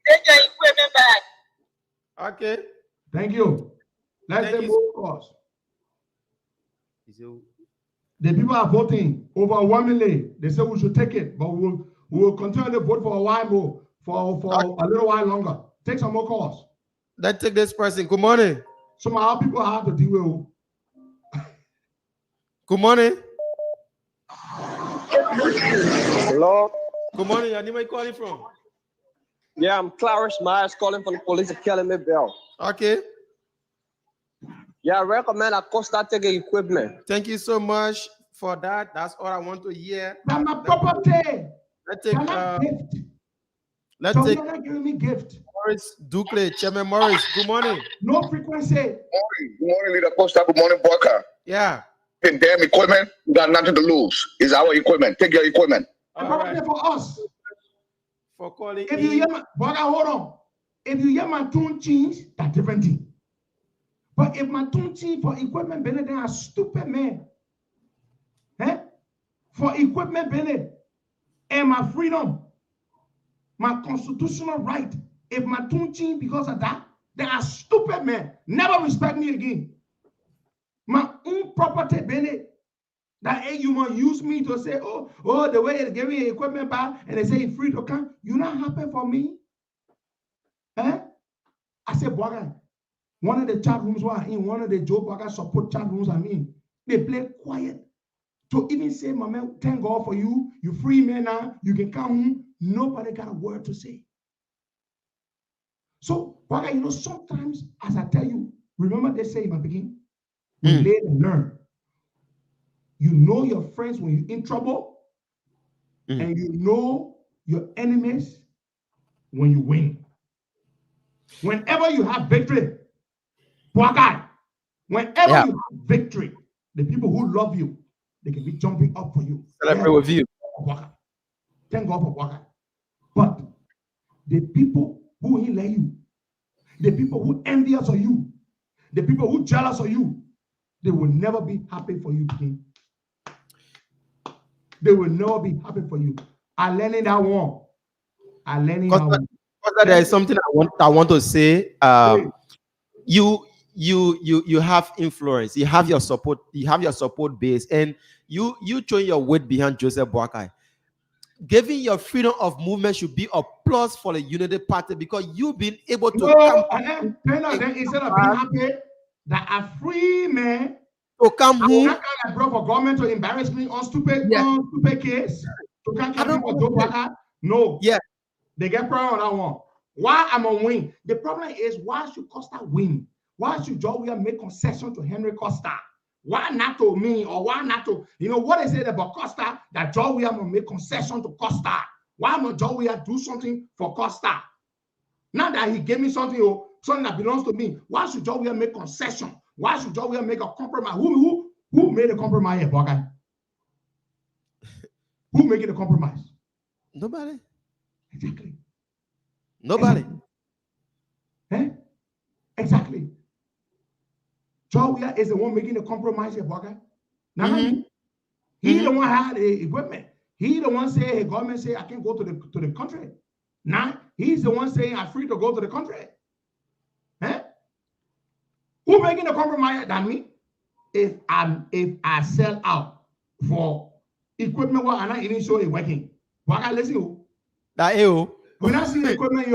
[SPEAKER 15] Take your equipment back.
[SPEAKER 5] Okay.
[SPEAKER 4] Thank you. Let's take more calls. The people are voting overwhelmingly. They say we should take it, but we will continue to vote for a while more, for a little while longer. Take some more calls.
[SPEAKER 5] Let's take this person. Good morning.
[SPEAKER 4] Some of our people have to deal with.
[SPEAKER 5] Good morning.
[SPEAKER 10] Hello.
[SPEAKER 5] Good morning. Where are you calling from?
[SPEAKER 10] Yeah, I'm Clarence Myers calling from the police academy bell.
[SPEAKER 5] Okay.
[SPEAKER 10] Yeah, I recommend Costa take equipment.
[SPEAKER 5] Thank you so much for that. That's all I want to hear.
[SPEAKER 4] That's my property.
[SPEAKER 5] Let's take
[SPEAKER 4] gift.
[SPEAKER 5] Let's
[SPEAKER 4] So
[SPEAKER 5] take
[SPEAKER 4] you're not giving me gift.
[SPEAKER 5] Morris Ducle, Chairman Morris. Good morning.
[SPEAKER 4] No frequency.
[SPEAKER 6] Good morning, Leader Costa. Good morning, Walker.
[SPEAKER 5] Yeah.
[SPEAKER 6] Hey, damn equipment, we got nothing to lose. It's our equipment. Take your equipment.
[SPEAKER 4] The property for us.
[SPEAKER 5] For calling
[SPEAKER 4] If you hear my brother, hold on. If you hear my tune change, that's different thing. But if my tune change for equipment benefit, then I'm stupid man. Eh? For equipment benefit and my freedom, my constitutional right. If my tune change because of that, then I'm stupid man. Never respect me again. My own property benefit. That hey, you must use me to say, oh, the way it's giving you equipment back and they say it's free to come. You're not happy for me? Eh? I said, boy, one of the chat rooms were in, one of the Joe Boga support chat rooms I'm in, they play quiet. To even say, my man, thank God for you. You free man now. You can come home. Nobody got a word to say. So, Boga, you know, sometimes, as I tell you, remember they say in my beginning, we lay and learn. You know your friends when you're in trouble, and you know your enemies when you win. Whenever you have victory, whenever you have victory, the people who love you, they can be jumping up for you.
[SPEAKER 5] Celebrate with you.
[SPEAKER 4] Thank God for Waka. But the people who he let you, the people who envious of you, the people who jealous of you, they will never be happy for you, King. They will never be happy for you. I'm learning that one. I'm learning that one.
[SPEAKER 5] There is something I want to say. You have influence. You have your support. You have your support base, and you throwing your weight behind Joseph Boakai. Giving your freedom of movement should be a plus for the Unity Party because you've been able to
[SPEAKER 4] Instead of being happy, that a free man
[SPEAKER 5] to come home.
[SPEAKER 4] That kind of brought for government to embarrass me on stupid case. To can't carry me for No.
[SPEAKER 5] Yeah.
[SPEAKER 4] They get problem on that one. Why I'm on win? The problem is why should Costa win? Why should Joe make concession to Henry Costa? Why not to me or why not to, what is it about Costa that Joe William make concession to Costa? Why must Joe William do something for Costa? Now that he gave me something that belongs to me, why should Joe William make concession? Why should Joe William make a compromise? Who made a compromise here, Boga? Who making a compromise?
[SPEAKER 5] Nobody.
[SPEAKER 4] Exactly.
[SPEAKER 5] Nobody.
[SPEAKER 4] Exactly. Joe is the one making the compromise here, Boga. Now, he the one had the equipment. He the one say, hey, government say I can't go to the country. Now he's the one saying I'm free to go to the country. Who making the compromise than me? If I sell out for equipment where I'm not even sure it's working. Boga, listen, when I see the equipment,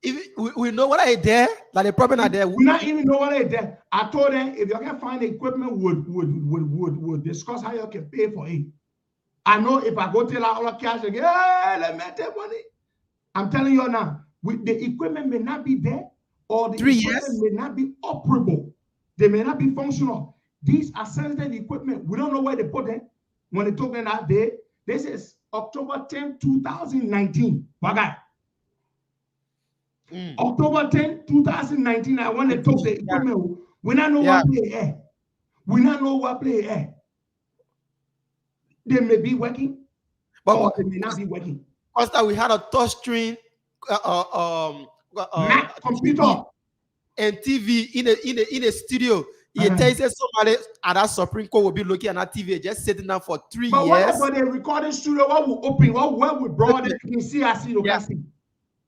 [SPEAKER 5] if we know what I there, like the problem are there.
[SPEAKER 4] We not even know what I there. I told them if you can find the equipment, would discuss how you can pay for it. I know if I go tell all the cash again, hey, let me take money. I'm telling you now, the equipment may not be there, or the equipment may not be operable. They may not be functional. These are sensitive equipment. We don't know where they put them. When they took them that day, this is October 10, 2019. Bagay. October 10, 2019, I want to talk the equipment. We not know what play air. We not know what play air. They may be working, or they may not be working.
[SPEAKER 5] Costa, we had a touchscreen
[SPEAKER 4] Mac computer
[SPEAKER 5] and TV in a studio. You tell somebody at that Supreme Court will be looking at that TV just sitting down for 3 years.
[SPEAKER 4] But what about the recording studio? What we open? What we brought it in CRC location?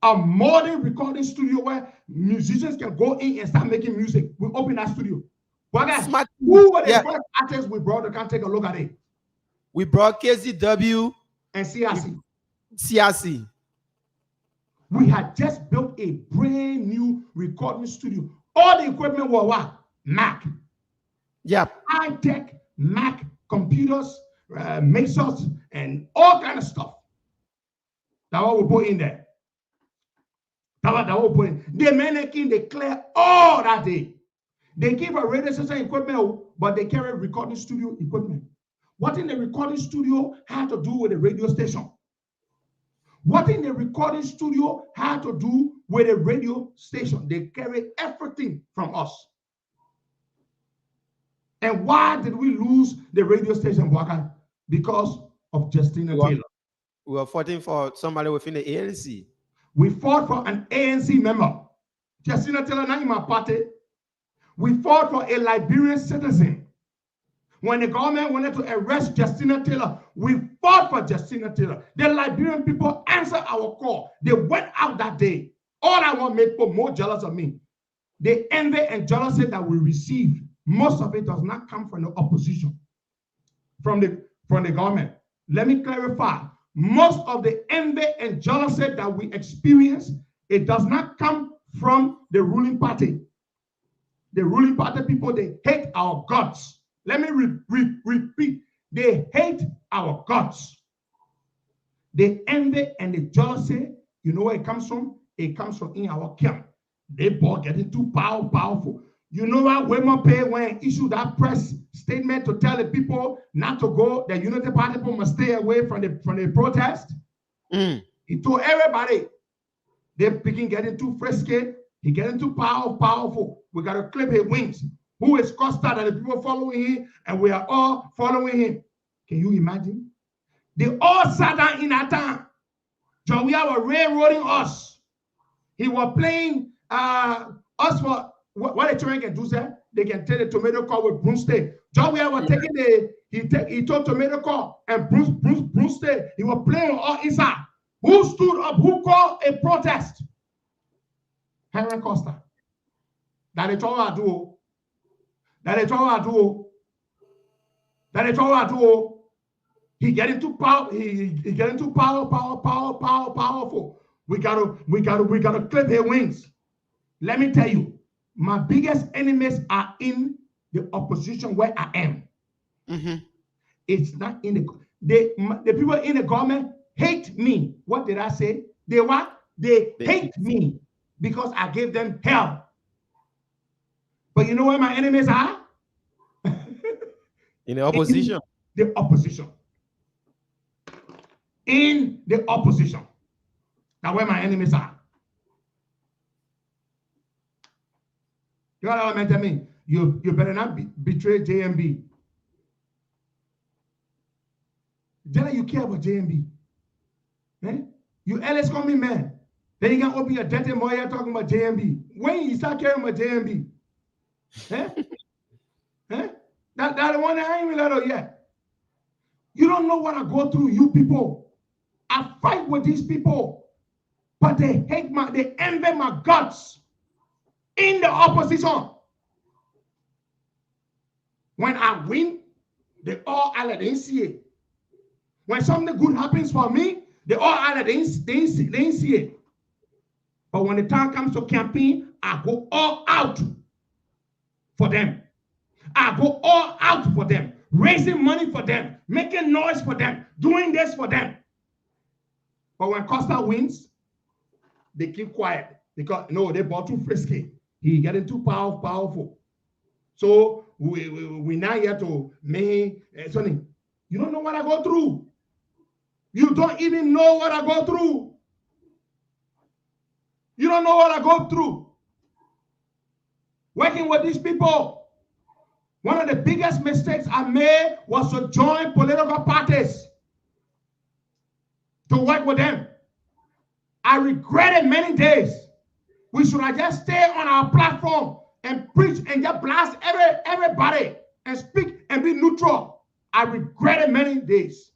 [SPEAKER 4] A modern recording studio where musicians can go in and start making music. We open that studio. But guys, who were the first artists we brought? Can take a look at it.
[SPEAKER 5] We brought KZW
[SPEAKER 4] and CRC.
[SPEAKER 5] CRC.
[SPEAKER 4] We had just built a brand new recording studio. All the equipment were what? Mac. High-tech Mac computers, mixers, and all kind of stuff. That's what we put in there. That's what we put in. The mannequin, they clear all that day. They give a radio station equipment, but they carry recording studio equipment. What in the recording studio had to do with the radio station? What in the recording studio had to do with a radio station? They carry everything from us. And why did we lose the radio station, Waka? Because of Justina Taylor.
[SPEAKER 5] We were fighting for somebody within the ANC.
[SPEAKER 4] We fought for an ANC member. Justina Taylor, not in my party. We fought for a Liberian citizen. When the government wanted to arrest Justina Taylor, we fought for Justina Taylor. The Liberian people answered our call. They went out that day. All I want to make people more jealous of me. The envy and jealousy that we received, most of it does not come from the opposition, from the government. Let me clarify. Most of the envy and jealousy that we experience, it does not come from the ruling party. The ruling party people, they hate our guts. Let me repeat. They hate our guts. The envy and the jealousy, you know where it comes from? It comes from in our camp. They both getting too powerful. You know what Wema Pay when he issued that press statement to tell the people not to go, the Unity Party people must stay away from the protest? He told everybody, they're getting too frisky, he getting too powerful. We got to clip his wings. Who is Costa that the people following him, and we are all following him? Can you imagine? They all sat down in that time. Jawia was railroading us. He was playing us for what the children can do, sir. They can take the tomato car with broomstick. Jawia was taking he took tomato car and broomstick. He was playing all inside. Who stood up? Who called a protest? Henry Costa. That is all I do. That is all I do. That is all I do. He getting too power. He getting too powerful. We gotta clip his wings. Let me tell you, My biggest enemies are in the opposition where I am. It's not in the people in the government hate me. What did I say? They what? They hate me because I gave them help. But you know where my enemies are?
[SPEAKER 5] In the opposition.
[SPEAKER 4] In the opposition. In the opposition. That's where my enemies are. You know what I mean? You better not betray JMB. Then you care about JMB. Eh? You always call me man. Then you can open your dirty mouth here talking about JMB. When you start caring about JMB? Eh? Eh? That the one that I ain't even let out yet. You don't know what I go through, you people. I fight with these people, but they envy my guts in the opposition. When I win, they all didn't see it. When something good happens for me, they all didn't see it. But when the time comes to campaign, I go all out for them. I go all out for them, raising money for them, making noise for them, doing this for them. But when Costa wins, they keep quiet because no, they bought too frisky. He getting too powerful. So we now here to me, Sonny. You don't know what I go through. You don't even know what I go through. You don't know what I go through. Working with these people. One of the biggest mistakes I made was to join political parties to work with them. I regretted many days. We should have just stayed on our platform and preach and just blast everybody and speak and be neutral. I regretted many days.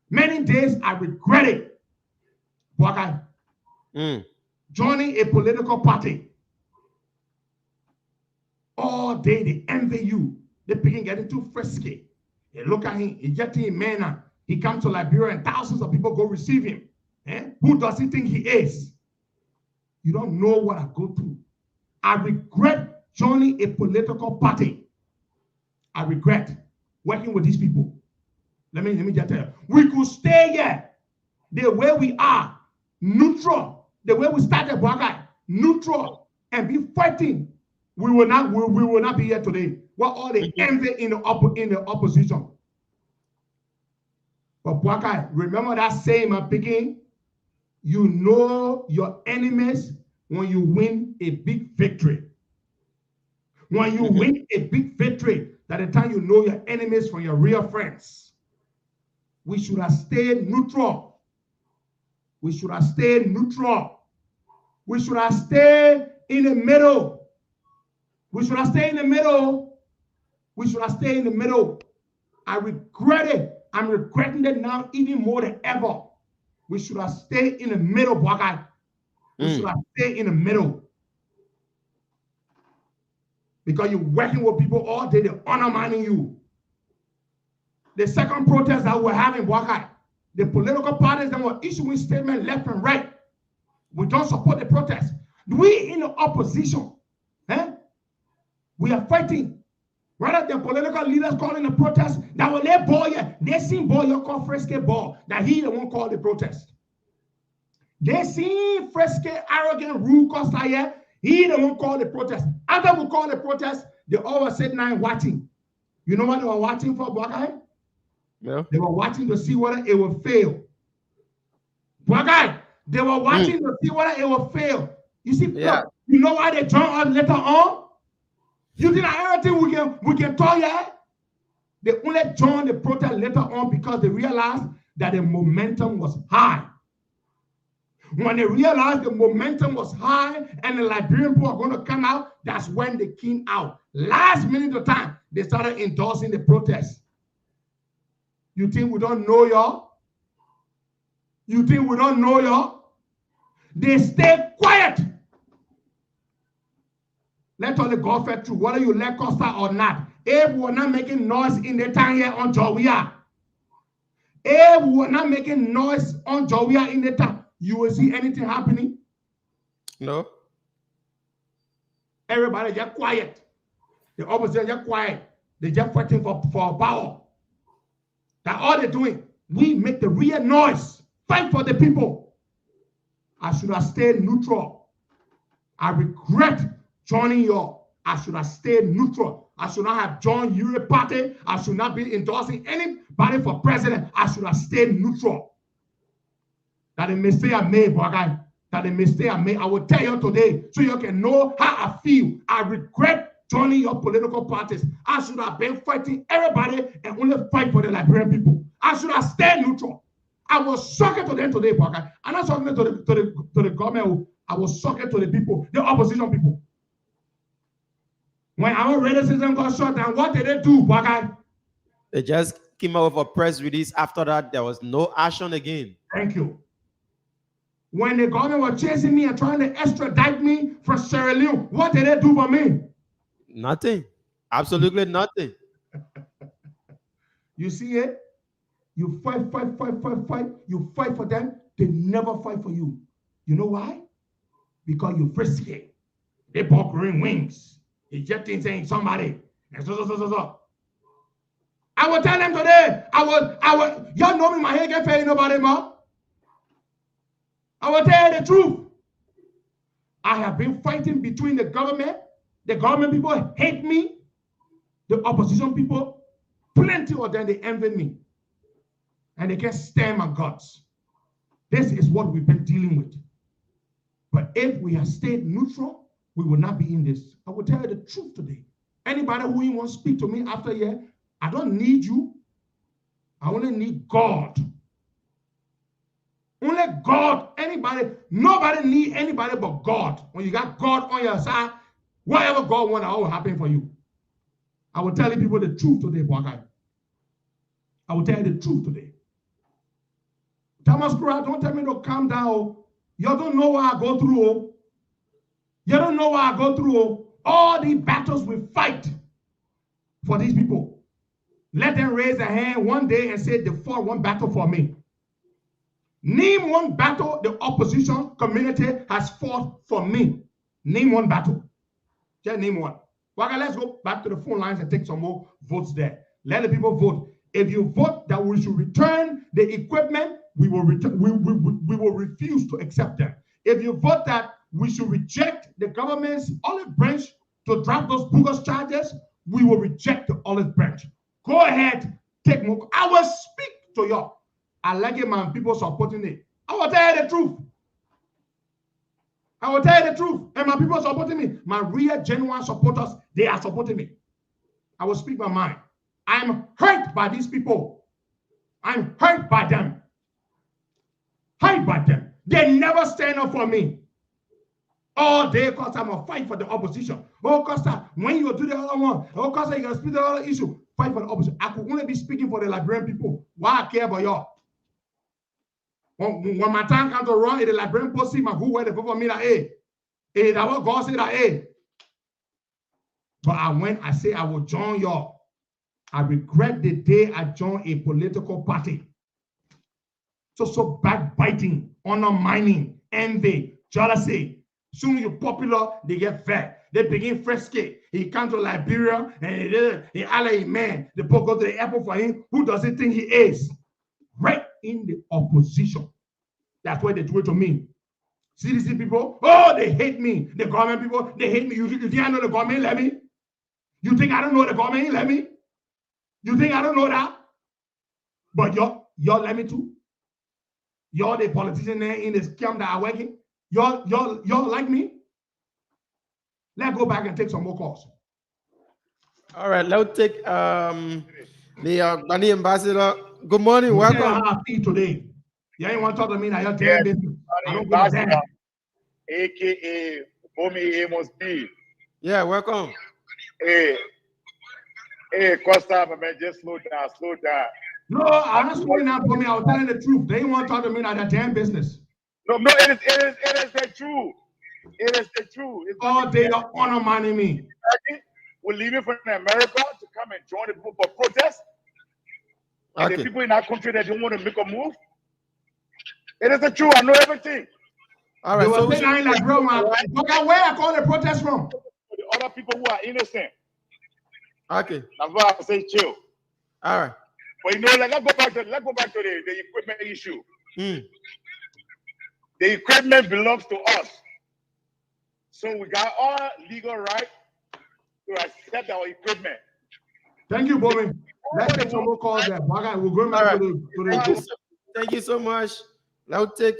[SPEAKER 4] Many days I regretted. Joining a political party. All day they envy you. They begin getting too frisky. They look at him, he get in manner. He comes to Liberia and thousands of people go receive him. Who does he think he is? You don't know what I go through. I regret joining a political party. I regret working with these people. Let me just tell you. We could stay here the way we are, neutral, the way we started Boakai, neutral, and be fighting. We will not be here today. What all the envy in the opposition. But Boakai, remember that saying I'm picking? You know your enemies when you win a big victory. When you win a big victory, that's the time you know your enemies from your real friends. We should have stayed neutral. We should have stayed neutral. We should have stayed in the middle. We should have stayed in the middle. We should have stayed in the middle. I regret it. I'm regretting it now even more than ever. We should have stayed in the middle, Boakai. We should have stayed in the middle. Because you're working with people all day, they're undermining you. The second protest that we're having, Boakai, the political parties that were issuing statements left and right. We don't support the protest. We in the opposition, we are fighting. Rather than political leaders calling the protest, that will let boy, they seen boy your call Fresque ball, that he won't call the protest. They seen Fresque arrogant rule Costa here, he won't call the protest. After we call the protest, they all were sitting there watching. You know what they were watching for, Boakai?
[SPEAKER 5] No.
[SPEAKER 4] They were watching to see whether it will fail. Boakai, they were watching to see whether it will fail. You see, you know why they joined us later on? You think everything we can tell you? They only joined the protest later on because they realized that the momentum was high. When they realized the momentum was high and the Liberian people are going to come out, that's when they came out. Last minute of time, they started endorsing the protest. You think we don't know y'all? You think we don't know y'all? They stay quiet. Let all the go fed through, whether you let Costa or not. If we're not making noise in the town here on Jowia, if we're not making noise on Jowia in the town, you will see anything happening?
[SPEAKER 5] No.
[SPEAKER 4] Everybody just quiet. The opposition just quiet. They just fighting for power. That's all they're doing. We make the real noise. Fight for the people. I should have stayed neutral. I regret joining y'all. I should have stayed neutral. I should not have joined your party. I should not be endorsing anybody for president. I should have stayed neutral. That the mistake I made, guy. That the mistake I made. I will tell you today so you can know how I feel. I regret joining your political parties. I should have been fighting everybody and only fight for the Liberian people. I should have stayed neutral. I was sucking to them today, guy. I'm not talking to the government. I was sucking to the people, the opposition people. When our radio system got shut down, what did they do, guy?
[SPEAKER 5] They just came out with a press release. After that, there was no action again.
[SPEAKER 4] Thank you. When the government was chasing me and trying to extradite me from Sierra Leone, what did they do for me?
[SPEAKER 5] Nothing. Absolutely nothing.
[SPEAKER 4] You see it? You fight. You fight for them. They never fight for you. You know why? Because you're frisky. They bought green wings. Ejecting saying somebody. And so. I will tell them today. Y'all know me, my head can't pay nobody more. I will tell you the truth. I have been fighting between the government. The government people hate me. The opposition people, plenty of them, they envy me. And they can't stand my guts. This is what we've been dealing with. But if we had stayed neutral, we would not be in this. I will tell you the truth today. Anybody who wants to speak to me after here, I don't need you. I only need God. Only God. Nobody need anybody but God. When you got God on your side, whatever God wants, all will happen for you. I will tell you people the truth today, Boakai. I will tell you the truth today. Thomas Crowd, don't tell me to calm down. You don't know what I go through. You don't know what I go through. All the battles we fight for these people. Let them raise their hand one day and say they fought one battle for me. Name one battle the opposition community has fought for me. Name one battle. Just name one. Okay, let's go back to the phone lines and take some more votes there. Let the people vote. If you vote that we should return the equipment, we will refuse to accept them. If you vote that we should reject the government's olive branch to drop those bogus charges, we will reject the olive branch. Go ahead, take more. I will speak to y'all. I like it, man. People supporting it. I will tell you the truth. I will tell you the truth. And my people supporting me. My real, genuine supporters, they are supporting me. I will speak my mind. I'm hurt by these people. I'm hurt by them. Hurt by them. They never stand up for me. All day, Costa, I'm going to fight for the opposition. Oh, Costa, when you do the other one, oh, Costa, you going to speak the other issue. Fight for the opposition. I could only be speaking for the Liberian people. Why I care about y'all? When my time comes to run, the Liberian people see my who where they vote for me that, hey, that what God said that, hey. But I say I will join y'all. I regret the day I joined a political party. So backbiting, undermining, envy, jealousy. Soon you're popular, they get fat. They begin frisky. He comes to Liberia and he alley man. The people go to the airport for him. Who does he think he is? Right in the opposition. That's why they do it to me. CDC people, oh, they hate me. The government people, they hate me. You think I know the government let me? You think I don't know the government let me? You think I don't know that? But y'all let me too. Y'all the politicians there in this camp that are working. Y'all like me? Let's go back and take some more calls.
[SPEAKER 5] All right, let's take the Bani ambassador. Good morning, welcome.
[SPEAKER 4] How I feel today. You ain't want to talk to me now. You're damn business. I don't give a damn.
[SPEAKER 16] AKA Bomi Amos B.
[SPEAKER 5] Yeah, welcome.
[SPEAKER 16] Hey, Costa, man, just slow down.
[SPEAKER 4] No, I'm not slowing down for me. I was telling the truth. They ain't want to talk to me now. They're damn business.
[SPEAKER 16] No, it is the truth. It is the truth. It's
[SPEAKER 4] all day they're undermining me.
[SPEAKER 16] We're leaving from America to come and join the people for protest. And the people in our country that don't want to make a move. It is the truth. I know everything.
[SPEAKER 4] All right. So saying I ain't like, bro, where I call the protest from?
[SPEAKER 16] The other people who are innocent.
[SPEAKER 5] Okay.
[SPEAKER 16] That's why I say chill.
[SPEAKER 5] All right.
[SPEAKER 16] But let's go back to the equipment issue. The equipment belongs to us. So we got all legal right to accept our equipment.
[SPEAKER 4] Thank you, Bobby. Let's take some more calls there. We'll go back to the
[SPEAKER 5] Thank you so much. Now take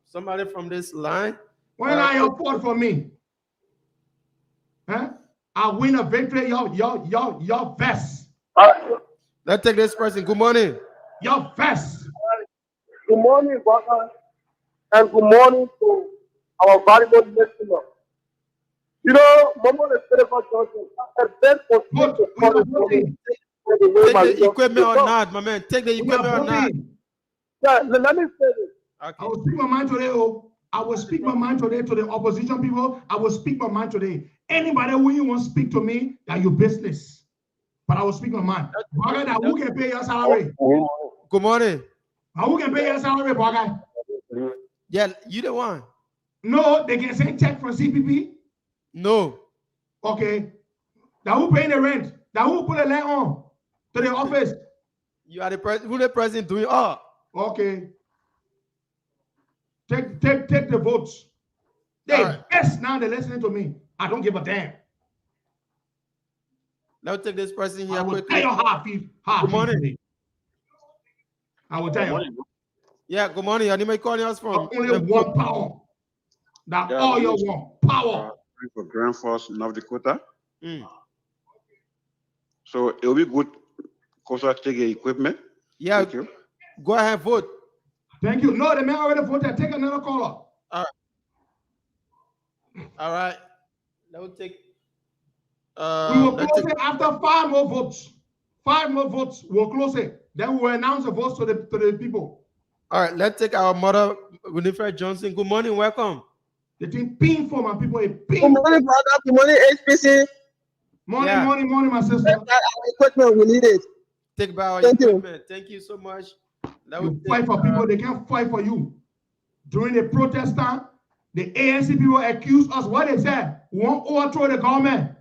[SPEAKER 5] somebody from this line.
[SPEAKER 4] When are your fault for me? Huh? I win a victory, your vest.
[SPEAKER 5] Let's take this person. Good morning.
[SPEAKER 4] Your vest.
[SPEAKER 10] Good morning, brother. And good morning to our valuable listener. You know, Mama the Spirit Johnson, the best for
[SPEAKER 5] Take the equipment or not, my man. Take the equipment or not.
[SPEAKER 10] Yeah, let me say this.
[SPEAKER 4] Okay. I will speak my mind today. I will speak my mind today to the opposition people. I will speak my mind today. Anybody who you want to speak to me, that your business. But I will speak my mind. Brother, who can pay your salary?
[SPEAKER 5] Good morning.
[SPEAKER 4] Who can pay your salary, brother?
[SPEAKER 5] Yeah, you the one.
[SPEAKER 4] No, they can send check from CPP.
[SPEAKER 5] No.
[SPEAKER 4] Okay. Now who paying the rent? Now who put the land on to the office?
[SPEAKER 5] You are the president. Who the president doing? Oh.
[SPEAKER 4] Okay. Take the votes. Yes, now they're listening to me. I don't give a damn.
[SPEAKER 5] Now take this person here.
[SPEAKER 4] I will tell you how
[SPEAKER 5] good morning.
[SPEAKER 4] I will tell you.
[SPEAKER 5] Yeah, good morning. You may call us from
[SPEAKER 4] only one power. That all you want. Power.
[SPEAKER 13] For Grand Force, North Dakota. So it will be good. Costa take the equipment.
[SPEAKER 5] Yeah.
[SPEAKER 13] Thank you.
[SPEAKER 5] Go ahead, vote.
[SPEAKER 4] Thank you. No, the man already voted. Take another caller.
[SPEAKER 5] All right. Now take.
[SPEAKER 4] We will close it after 5 more votes. 5 more votes. We'll close it. Then we'll announce the votes to the people.
[SPEAKER 5] All right. Let's take our mother, Winifred Johnson. Good morning. Welcome.
[SPEAKER 4] The thing ping for my people.
[SPEAKER 10] Good morning, brother. Good morning, HPC.
[SPEAKER 4] Morning, my sister.
[SPEAKER 10] Our equipment, we need it.
[SPEAKER 5] Take by our equipment. Thank you so much.
[SPEAKER 4] You fight for people, they can't fight for you. During the protest time, the ANC people accused us. What they said? We want to overthrow the government.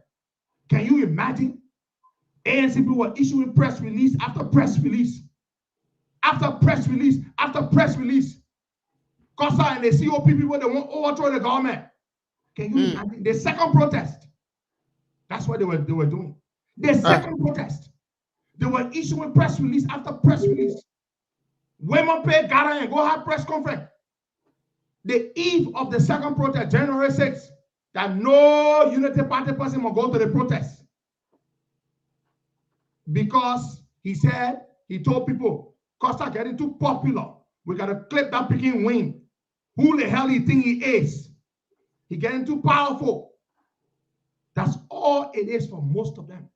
[SPEAKER 4] Can you imagine? ANC people were issuing press release after press release. After press release, after press release. Costa and the COP people, they want to overthrow the government. Can you imagine? The second protest. That's what they were doing. The second protest. They were issuing press release after press release. Women pay Ghana and go have press conference. The eve of the second protest, January 6th, that no Unity Party person will go to the protest. Because he said, he told people, Costa getting too popular. We got to clip that picking wing. Who the hell he think he is? He getting too powerful. That's all it is for most of them.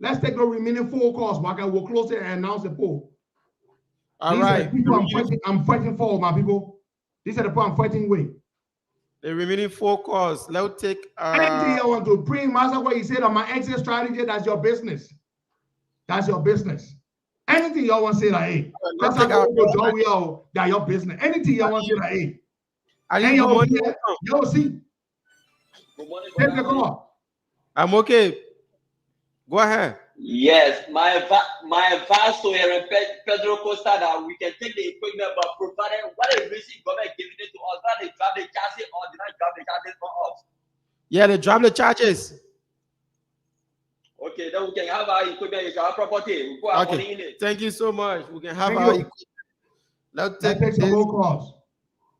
[SPEAKER 4] Let's take the remaining 4 calls. We'll close it and announce the poll.
[SPEAKER 5] All
[SPEAKER 4] These
[SPEAKER 5] right.
[SPEAKER 4] are the people I'm fighting for, my people. These are the people I'm fighting with.
[SPEAKER 5] The remaining 4 calls. Let's take.
[SPEAKER 4] Anything you want to bring, Master, what he said on my exit strategy, that's your business. That's your business. Anything you want to say, like, hey, that's how that's your business. Anything you want to say, like, hey, and you'll see. Take the call.
[SPEAKER 5] I'm okay. Go ahead.
[SPEAKER 17] Yes, my advice to Pedro Costa that we can take the equipment, but provided what is reason government giving it to us, whether they drop the charges or did not drop the charges for us.
[SPEAKER 5] Yeah, they drop the charges.
[SPEAKER 17] Okay, then we can have our equipment, it's our property. We put our money in it.
[SPEAKER 5] Thank you so much. We can have our equipment. Let's take
[SPEAKER 4] some more calls.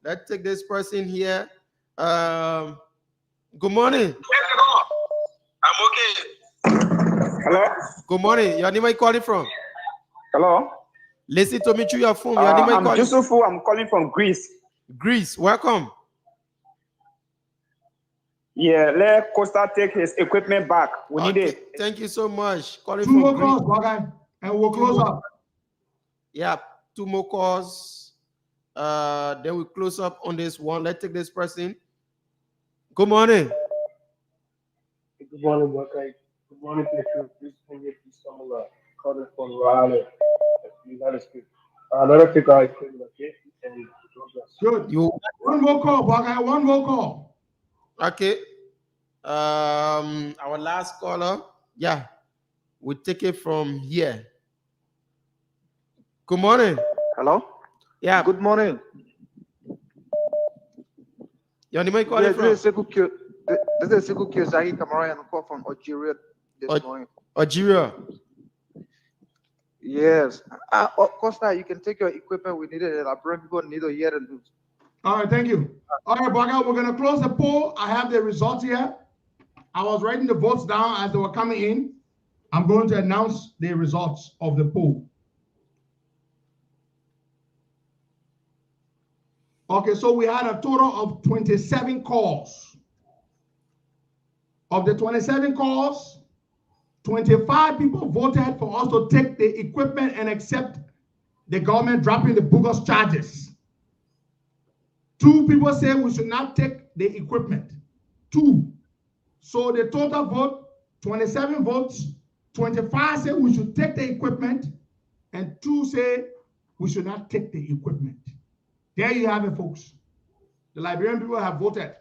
[SPEAKER 5] Let's take this person here. Good morning.
[SPEAKER 18] I'm okay.
[SPEAKER 5] Hello. Good morning. Your name, where you calling from?
[SPEAKER 18] Hello.
[SPEAKER 5] Listen to me through your phone. Your name,
[SPEAKER 18] I'm Yusufu. I'm calling from Greece.
[SPEAKER 5] Greece. Welcome.
[SPEAKER 18] Yeah, let Costa take his equipment back. We need it.
[SPEAKER 5] Thank you so much. Calling
[SPEAKER 4] 2
[SPEAKER 5] from
[SPEAKER 4] more
[SPEAKER 5] Greece.
[SPEAKER 4] calls, and we'll close up.
[SPEAKER 5] Yeah, 2 more calls. Then we close up on this one. Let's take this person. Good morning.
[SPEAKER 19] Good morning, Buckeye. Good morning, Petro. Please can you please come along? Calling from Raleigh, United States. Let us take our equipment, okay? And
[SPEAKER 4] good. One more call, Buckeye. One more call.
[SPEAKER 5] Okay. Our last caller. Yeah, we take it from here. Good morning.
[SPEAKER 20] Hello?
[SPEAKER 5] Yeah.
[SPEAKER 20] Good morning.
[SPEAKER 5] Your name calling
[SPEAKER 20] Yeah,
[SPEAKER 5] from?
[SPEAKER 20] this is Sekou Kiyosaki Kamara and I call from Algeria this morning.
[SPEAKER 5] Algeria.
[SPEAKER 20] Yes. Costa, you can take your equipment. We need it. I bring people need to hear the news.
[SPEAKER 4] All right, thank you. All right, Baga, we're going to close the poll. I have the results here. I was writing the votes down as they were coming in. I'm going to announce the results of the poll. Okay, so we had a total of 27 calls. Of the 27 calls, 25 people voted for us to take the equipment and accept the government dropping the bogus charges. 2 people say we should not take the equipment. 2. So the total vote, 27 votes, 25 say we should take the equipment, and 2 say we should not take the equipment. There you have it, folks. The Liberian people have voted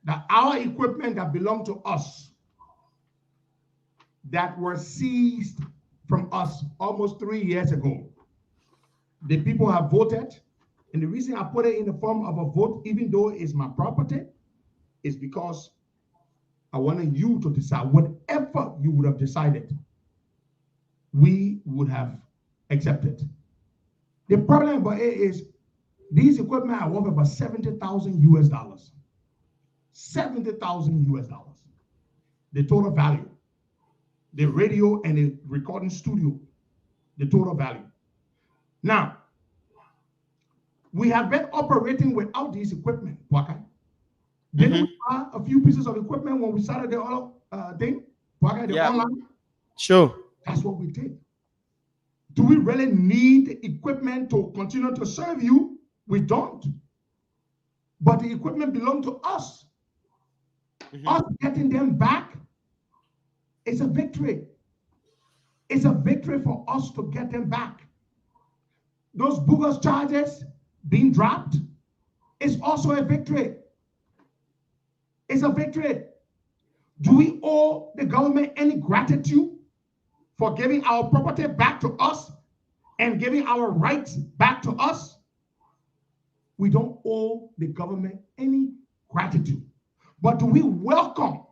[SPEAKER 4] that our equipment that belong to us, that were seized from us almost 3 years ago, the people have voted. And the reason I put it in the form of a vote, even though it's my property, is because I wanted you to decide. Whatever you would have decided, we would have accepted. The problem about it is these equipment are worth about $70,000 US. $70,000 US. The total value. The radio and the recording studio, the total value. Now, we have been operating without these equipment, Waka. Didn't we buy a few pieces of equipment when we started the other thing? Waka, the online?
[SPEAKER 5] Sure.
[SPEAKER 4] That's what we did. Do we really need the equipment to continue to serve you? We don't. But the equipment belongs to us. Us getting them back is a victory. It's a victory for us to get them back. Those bogus charges being dropped is also a victory. It's a victory. Do we owe the government any gratitude for giving our property back to us and giving our rights back to us? We don't owe the government any gratitude. But do we welcome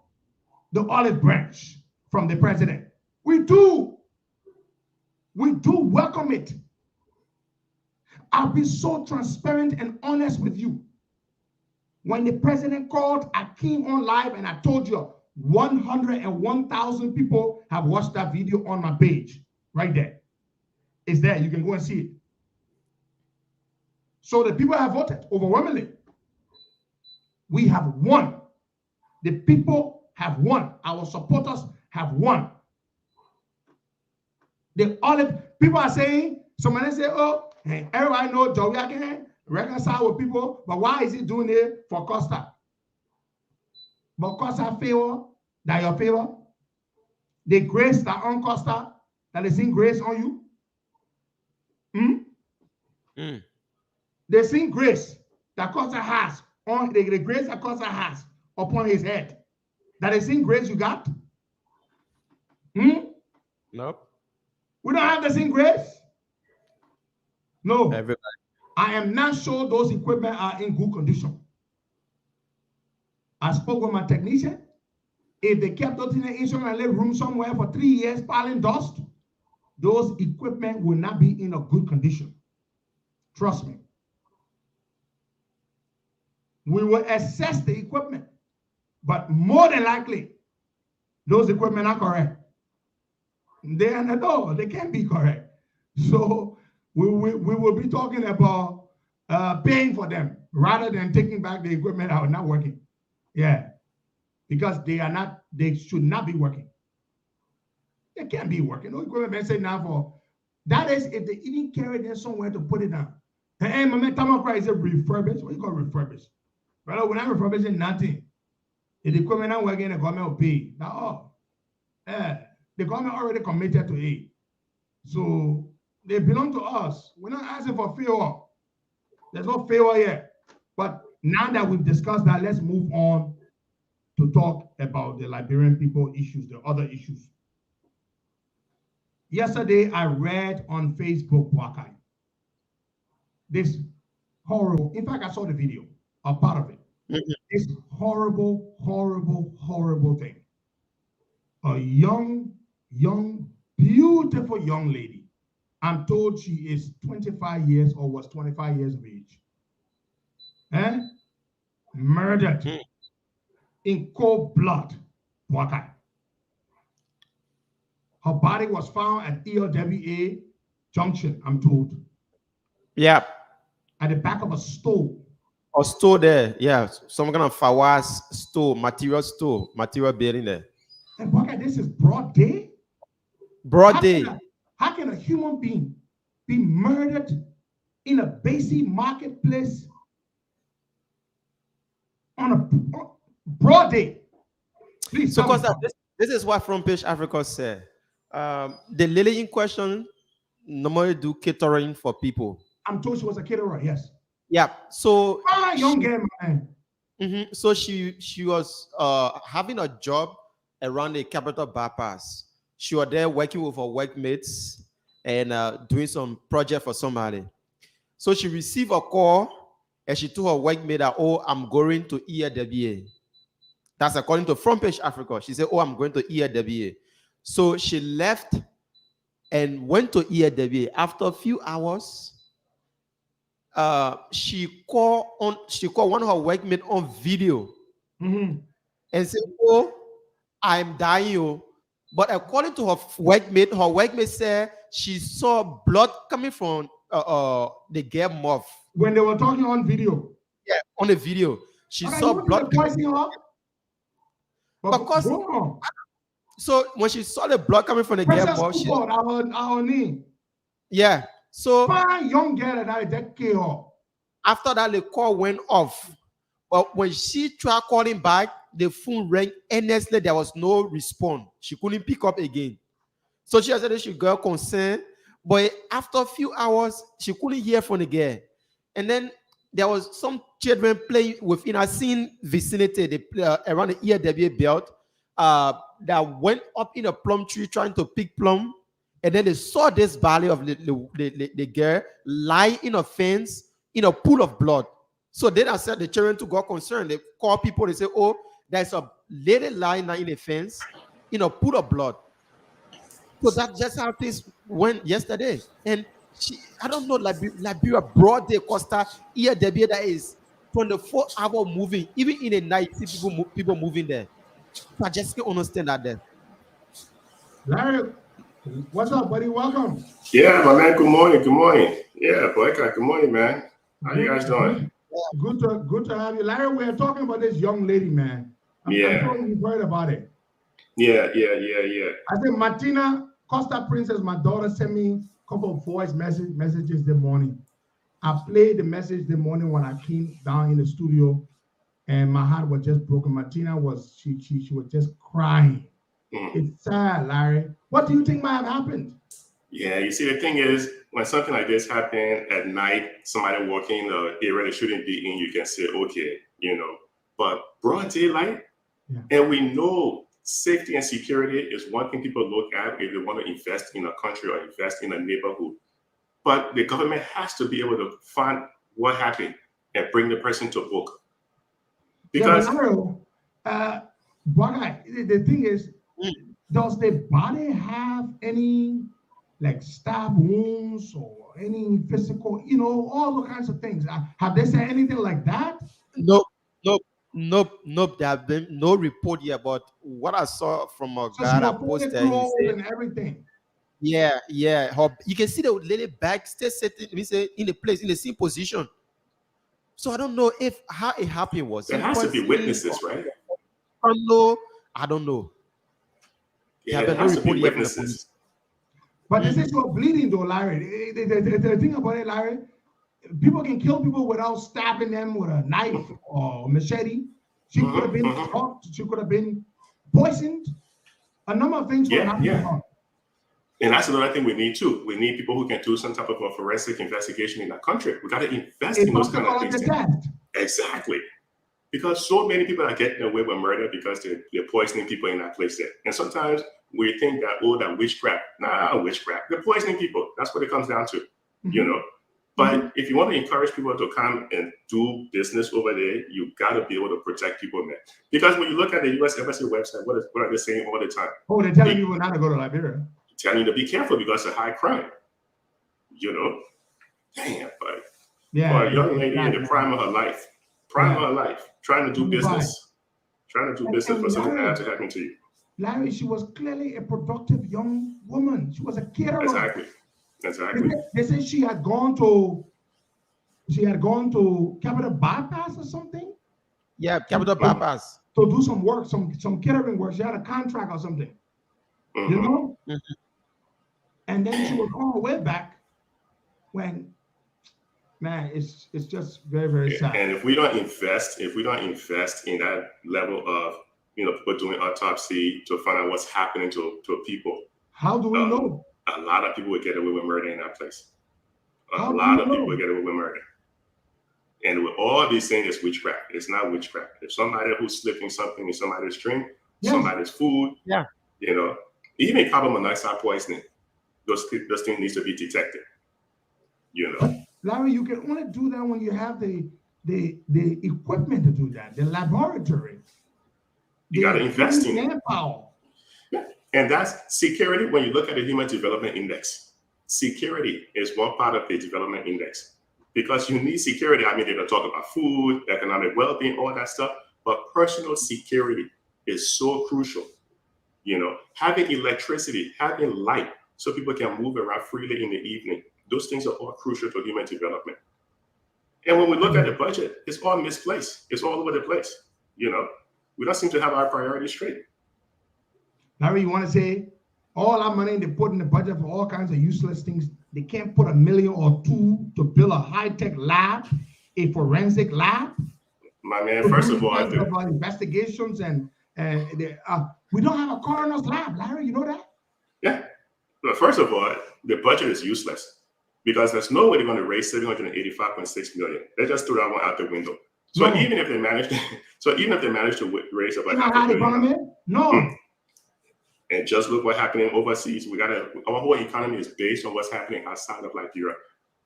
[SPEAKER 4] the olive branch from the president? We do. We do welcome it. I'll be so transparent and honest with you. When the president called, I came on live and I told you 101,000 people have watched that video on my page. Right there. It's there. You can go and see it. So the people have voted overwhelmingly. We have won. The people have won. Our supporters have won. The olive, people are saying, somebody say, oh, everybody know Joey can reconcile with people, but why is he doing it for Costa? But Costa favor, that your favor. The grace that on Costa, that is in grace on you. They sing grace that Costa has on the grace that Costa has upon his head. That is in grace you got.
[SPEAKER 5] Nope.
[SPEAKER 4] We don't have the same grace. No.
[SPEAKER 5] Everybody.
[SPEAKER 4] I am not sure those equipment are in good condition. I spoke with my technician. If they kept those in the instrument room somewhere for 3 years piling dust, those equipment will not be in a good condition. Trust me. We will assess the equipment, but more than likely, those equipment are correct. They are not, no, they can't be correct. So we will be talking about paying for them rather than taking back the equipment that are not working. Yeah, because they are not, they should not be working. They can't be working. No equipment say now for, that is if they even carry them somewhere to put it down. Hey, my man, Tamakra is a refurbished. What do you call refurbished? Well, when I'm refurbishing nothing, if the equipment not working, the government will pay. Now, the government already committed to it. So they belong to us. We're not asking for favor. There's no favor yet. But now that we've discussed that, let's move on to talk about the Liberian people issues, the other issues. Yesterday, I read on Facebook, Wakai, this horrible, in fact, I saw the video, a part of it. This horrible, horrible, horrible thing. A young, beautiful young lady. I'm told she is 25 years or was 25 years of age. Murdered in cold blood. Wakai. Her body was found at ELWA Junction, I'm told.
[SPEAKER 5] Yeah.
[SPEAKER 4] At the back of a store.
[SPEAKER 5] A store there, yeah. Some kind of Fawaz store, material building there.
[SPEAKER 4] And Wakai, this is broad day?
[SPEAKER 5] Broad day.
[SPEAKER 4] How can a human being be murdered in a basic marketplace on a broad day? Please.
[SPEAKER 5] So, Costa, this is what Front Page Africa said. The lady in question normally do catering for people.
[SPEAKER 4] I'm told she was a caterer, yes.
[SPEAKER 5] Yeah. So
[SPEAKER 4] young girl, man.
[SPEAKER 5] So she was having a job around the Capital Bypass. She was there working with her workmates and doing some project for somebody. So she received a call and she told her workmate that, oh, I'm going to ELWA. That's according to Front Page Africa. She said, oh, I'm going to ELWA. So she left and went to ELWA. After a few hours, she called one of her workmates on video and said, oh, I'm dying. But according to her workmate said she saw blood coming from the girl mouth.
[SPEAKER 4] When they were talking on video?
[SPEAKER 5] Yeah, on the video. She saw blood coming from so when she saw the blood coming from the girl mouth, she
[SPEAKER 4] our knee.
[SPEAKER 5] Yeah. So
[SPEAKER 4] young girl that came.
[SPEAKER 5] After that, the call went off. But when she tried calling back, the phone rang endlessly. There was no response. She couldn't pick up again. So she said she got concerned. But after a few hours, she couldn't hear from the girl. And then there was some children playing within a scene vicinity around the ELWA belt that went up in a plum tree trying to pick plum. And then they saw this body of the girl lie in a fence in a pool of blood. So then I said the children to got concerned. They call people, they say, oh, there's a lady lying in a fence in a pool of blood. So that's just how things went yesterday. And I don't know, Liberia, broad day, Costa, ELWA, that is 24-hour moving. Even in the night, see people moving there. So I just can't understand that there.
[SPEAKER 4] Larry, what's up, buddy? Welcome.
[SPEAKER 21] Yeah, my man. Good morning. Good morning. Yeah, boy. Good morning, man. How you guys doing?
[SPEAKER 4] Good to have you, Larry. We're talking about this young lady, man. I'm sure you've heard about it.
[SPEAKER 21] Yeah.
[SPEAKER 4] I said, Martina Costa Princess, my daughter, sent me a couple of voice messages this morning. I played the message this morning when I came down in the studio, and my heart was just broken. Martina was she was just crying. It's sad, Larry. What do you think might have happened?
[SPEAKER 21] Yeah, you see, the thing is, when something like this happens at night, somebody walking in the area they shouldn't be in, you can say, okay, But broad daylight, and we know safety and security is one thing people look at if they want to invest in a country or invest in a neighborhood. But the government has to be able to find what happened and bring the person to book. Because
[SPEAKER 4] the thing is, does the body have any stab wounds or any physical, all the kinds of things? Have they said anything like that?
[SPEAKER 5] Nope. There have been no report yet, but what I saw from a guy that posted
[SPEAKER 4] and everything.
[SPEAKER 5] Yeah. You can see the lady back still sitting, in the same position. So I don't know how it happened was.
[SPEAKER 21] There has to be witnesses, right?
[SPEAKER 5] I don't know.
[SPEAKER 21] Yeah, there has to be witnesses.
[SPEAKER 4] But they say she was bleeding though, Larry. The thing about it, Larry, people can kill people without stabbing them with a knife or machete. She could have been shot. She could have been poisoned. A number of things.
[SPEAKER 21] Yeah. And that's another thing we need too. We need people who can do some type of a forensic investigation in our country. We got to invest in those kind of things. Exactly. Because so many people are getting away with murder because they're poisoning people in that place there. And sometimes we think that, oh, that witchcraft. Nah, witchcraft. They're poisoning people. That's what it comes down to, you know. But if you want to encourage people to come and do business over there, you got to be able to protect people, man. Because when you look at the U.S. Embassy website, what are they saying all the time?
[SPEAKER 4] Oh, they're telling you not to go to Liberia.
[SPEAKER 21] Telling you to be careful because of high crime. You know, damn, but a young lady in the prime of her life, trying to do business, for something bad to happen to you.
[SPEAKER 4] Larry, she was clearly a productive young woman. She was a caterer.
[SPEAKER 21] Exactly.
[SPEAKER 4] They said she had gone to Capital Bypass or something.
[SPEAKER 5] Yeah, Capital Bypass.
[SPEAKER 4] To do some work, some catering work. She had a contract or something. You know? And then she was on her way back when, man, it's just very, very sad.
[SPEAKER 21] And if we don't invest in that level of, you know, people doing autopsy to find out what's happening to people.
[SPEAKER 4] How do we know?
[SPEAKER 21] A lot of people would get away with murder in that place. A lot of people would get away with murder. And with all these things, it's witchcraft. It's not witchcraft. If somebody who's slipping something in somebody's drink, somebody's food, you know, even carbon monoxide poisoning, those things need to be detected. You know.
[SPEAKER 4] Larry, you can only do that when you have the equipment to do that, the laboratory.
[SPEAKER 21] You got to invest in
[SPEAKER 4] manpower.
[SPEAKER 21] And that's security. When you look at the Human Development Index, security is one part of the development index because you need security. I mean, they're going to talk about food, economic well-being, all that stuff, but personal security is so crucial. You know, having electricity, having light so people can move around freely in the evening. Those things are all crucial to human development. And when we look at the budget, it's all misplaced. It's all over the place. You know, we don't seem to have our priorities straight.
[SPEAKER 4] Larry, you want to say all our money they put in the budget for all kinds of useless things. They can't put $1 million or $2 million to build a high-tech lab, a forensic lab.
[SPEAKER 21] My man, first of all,
[SPEAKER 4] investigations and we don't have a coroner's lab, Larry. You know that?
[SPEAKER 21] Yeah. But first of all, the budget is useless because there's no way they're going to raise $785.6 million. They just threw that one out the window. So even if they manage to raise about $500 million,
[SPEAKER 4] no.
[SPEAKER 21] And just look what happening overseas. Our whole economy is based on what's happening outside of Liberia.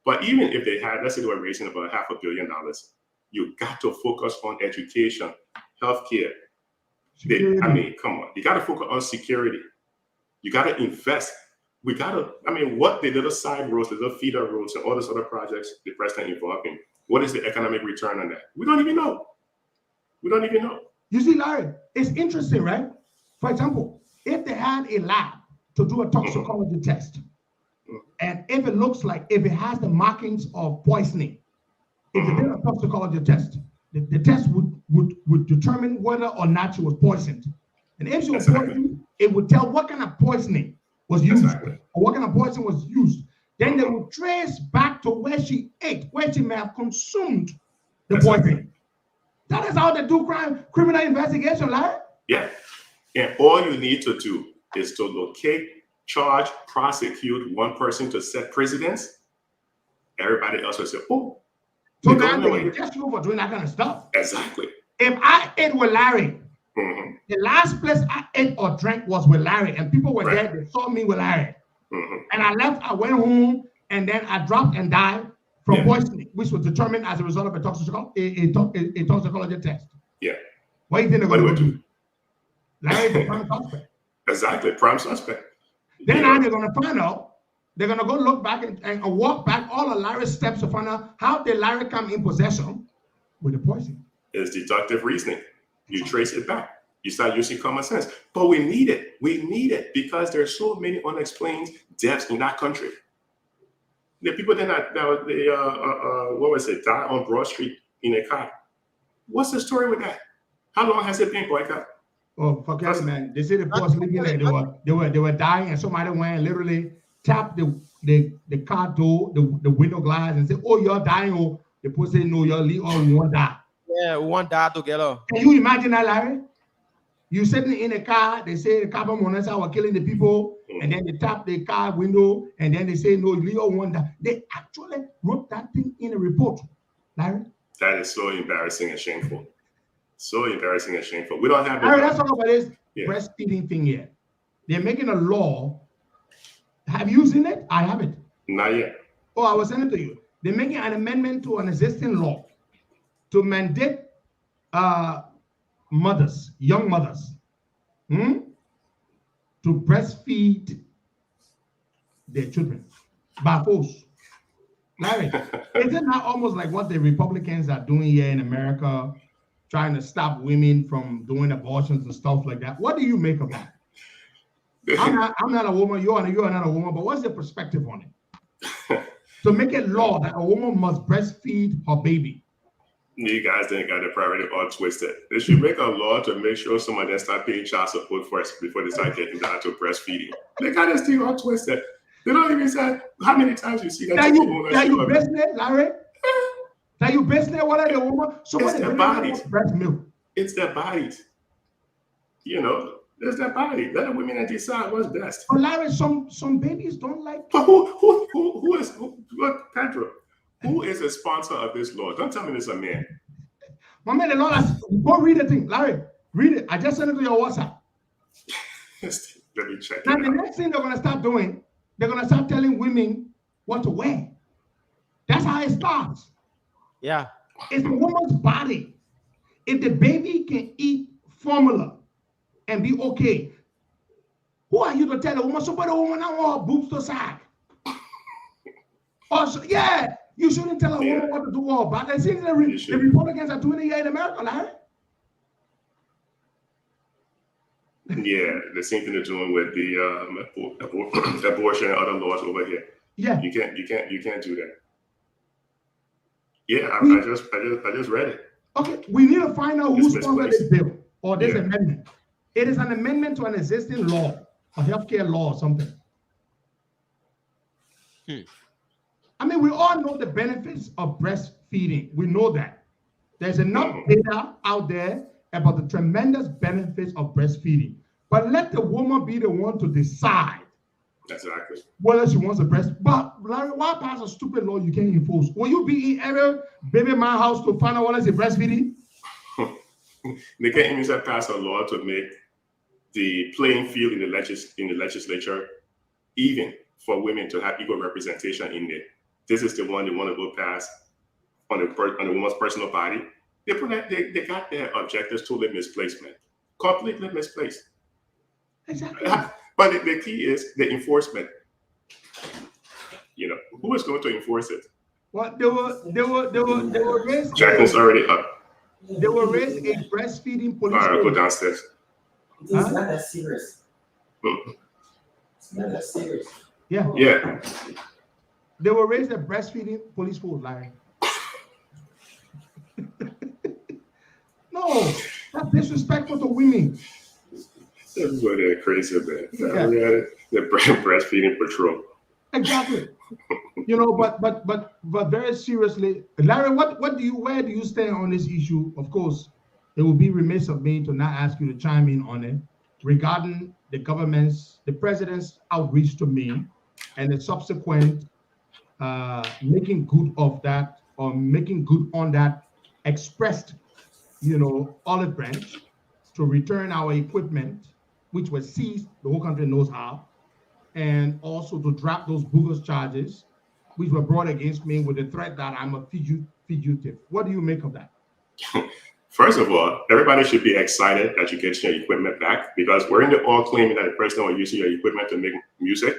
[SPEAKER 21] But even if they had, let's say they were raising about $500 million, you got to focus on education, healthcare. I mean, come on. You got to focus on security. You got to invest. What the little side roads, the little feeder roads, and all those other projects the president involved in, what is the economic return on that? We don't even know.
[SPEAKER 4] You see, Larry, it's interesting, right? For example, if they had a lab to do a toxicology test, and if it has the markings of poisoning, if they did a toxicology test, the test would determine whether or not she was poisoned. And if she was poisoned, it would tell what kind of poisoning was used or what kind of poison was used. Then they would trace back to where she ate, where she may have consumed the poison. That is how they do criminal investigation, Larry.
[SPEAKER 21] Yeah. And all you need to do is to locate, charge, prosecute one person to set precedents. Everybody else will say, oh.
[SPEAKER 4] So now they just you for doing that kind of stuff.
[SPEAKER 21] Exactly.
[SPEAKER 4] If I ate with Larry, the last place I ate or drank was with Larry, and people were there, they saw me with Larry. And I left, I went home, and then I dropped and died from poisoning, which was determined as a result of a toxicology test.
[SPEAKER 21] Yeah.
[SPEAKER 4] What do you think they're going to do? Larry, the prime suspect.
[SPEAKER 21] Exactly, prime suspect.
[SPEAKER 4] Then now they're going to find out, they're going to go look back and walk back all of Larry's steps to find out how did Larry come in possession with the poison.
[SPEAKER 21] It's deductive reasoning. You trace it back. You start using common sense. But we need it. We need it because there's so many unexplained deaths in that country. The people that die on Broad Street in a car. What's the story with that? How long has it been, boycott?
[SPEAKER 4] Oh, fuck that, man. They said the boys living there, they were dying, and somebody went and literally tapped the car door, the window glass, and said, oh, you're dying. Oh, the person said, no, you're leaving, oh, we won't die.
[SPEAKER 5] Yeah, we won't die together.
[SPEAKER 4] Can you imagine that, Larry? You sitting in a car, they say the carbon monoxide were killing the people, and then they tap the car window, and then they say, no, Leo won't die. They actually wrote that thing in a report, Larry.
[SPEAKER 21] That is so embarrassing and shameful. So embarrassing and shameful. We don't have.
[SPEAKER 4] All right, let's talk about this breastfeeding thing here. They're making a law. Have you seen it? I haven't.
[SPEAKER 21] Not yet.
[SPEAKER 4] Oh, I will send it to you. They're making an amendment to an existing law to mandate mothers, young mothers, to breastfeed their children by force. Larry, isn't that almost like what the Republicans are doing here in America, trying to stop women from doing abortions and stuff like that? What do you make of that? I'm not a woman, you're not a woman, but what's your perspective on it? To make it law that a woman must breastfeed her baby.
[SPEAKER 21] You guys didn't got the priority all twisted. They should make a law to make sure someone that start paying child support first before they start getting down to breastfeeding. They got this thing all twisted. They don't even say how many times you see that.
[SPEAKER 4] That you business, Larry? That you business, what are the woman?
[SPEAKER 21] It's their bodies. Breast milk. It's their bodies. You know, it's their body. Let the women decide what's best.
[SPEAKER 4] But Larry, some babies don't like.
[SPEAKER 21] But who is Pedro? Who is a sponsor of this law? Don't tell me it's a man.
[SPEAKER 4] My man, the law has, go read the thing. Larry, read it. I just sent it to your WhatsApp.
[SPEAKER 21] Let me check.
[SPEAKER 4] Now, the next thing they're going to start doing, they're going to start telling women what to wear. That's how it starts.
[SPEAKER 5] Yeah.
[SPEAKER 4] It's the woman's body. If the baby can eat formula and be okay, who are you to tell a woman? Somebody woman, I want her boobs to sag. Also, yeah. You shouldn't tell a woman what to do all but it seems the Republicans are doing it here in America, Larry.
[SPEAKER 21] Yeah, the same thing they're doing with the abortion and other laws over here.
[SPEAKER 4] Yeah.
[SPEAKER 21] You can't do that. Yeah, I just read it.
[SPEAKER 4] Okay, we need to find out who sponsored this bill or this amendment. It is an amendment to an existing law, a healthcare law or something. I mean, we all know the benefits of breastfeeding. We know that. There's enough data out there about the tremendous benefits of breastfeeding. But let the woman be the one to decide
[SPEAKER 21] exactly
[SPEAKER 4] whether she wants a breast. But Larry, why pass a stupid law you can't enforce? Will you be in every baby my house to find out what is a breastfeeding?
[SPEAKER 21] They can't even pass a law to make the playing field in the legislature even for women to have equal representation in there. This is the one they want to go past on the woman's personal body. They got their objectives totally misplaced, man. Completely misplaced.
[SPEAKER 4] Exactly.
[SPEAKER 21] But the key is the enforcement. You know, who is going to enforce it?
[SPEAKER 4] Well, they were raised.
[SPEAKER 21] Jacqueline's already up.
[SPEAKER 4] They will raise a breastfeeding police.
[SPEAKER 21] All right, go downstairs.
[SPEAKER 2] It's not that serious. It's not that serious.
[SPEAKER 4] Yeah.
[SPEAKER 21] Yeah.
[SPEAKER 4] They will raise a breastfeeding police force, Larry. No, that's disrespectful to women.
[SPEAKER 21] That's what they're crazy about. Yeah. The breastfeeding patrol.
[SPEAKER 4] Exactly. You know, but very seriously, Larry, where do you stand on this issue? Of course, it would be remiss of me to not ask you to chime in on it regarding the president's outreach to me and the subsequent making good of that or making good on that expressed, olive branch to return our equipment, which was seized, the whole country knows how, and also to drop those bogus charges, which were brought against me with the threat that I'm a fugitive. What do you make of that?
[SPEAKER 21] First of all, everybody should be excited that you get your equipment back because we're in the all claiming that the president was using your equipment to make music.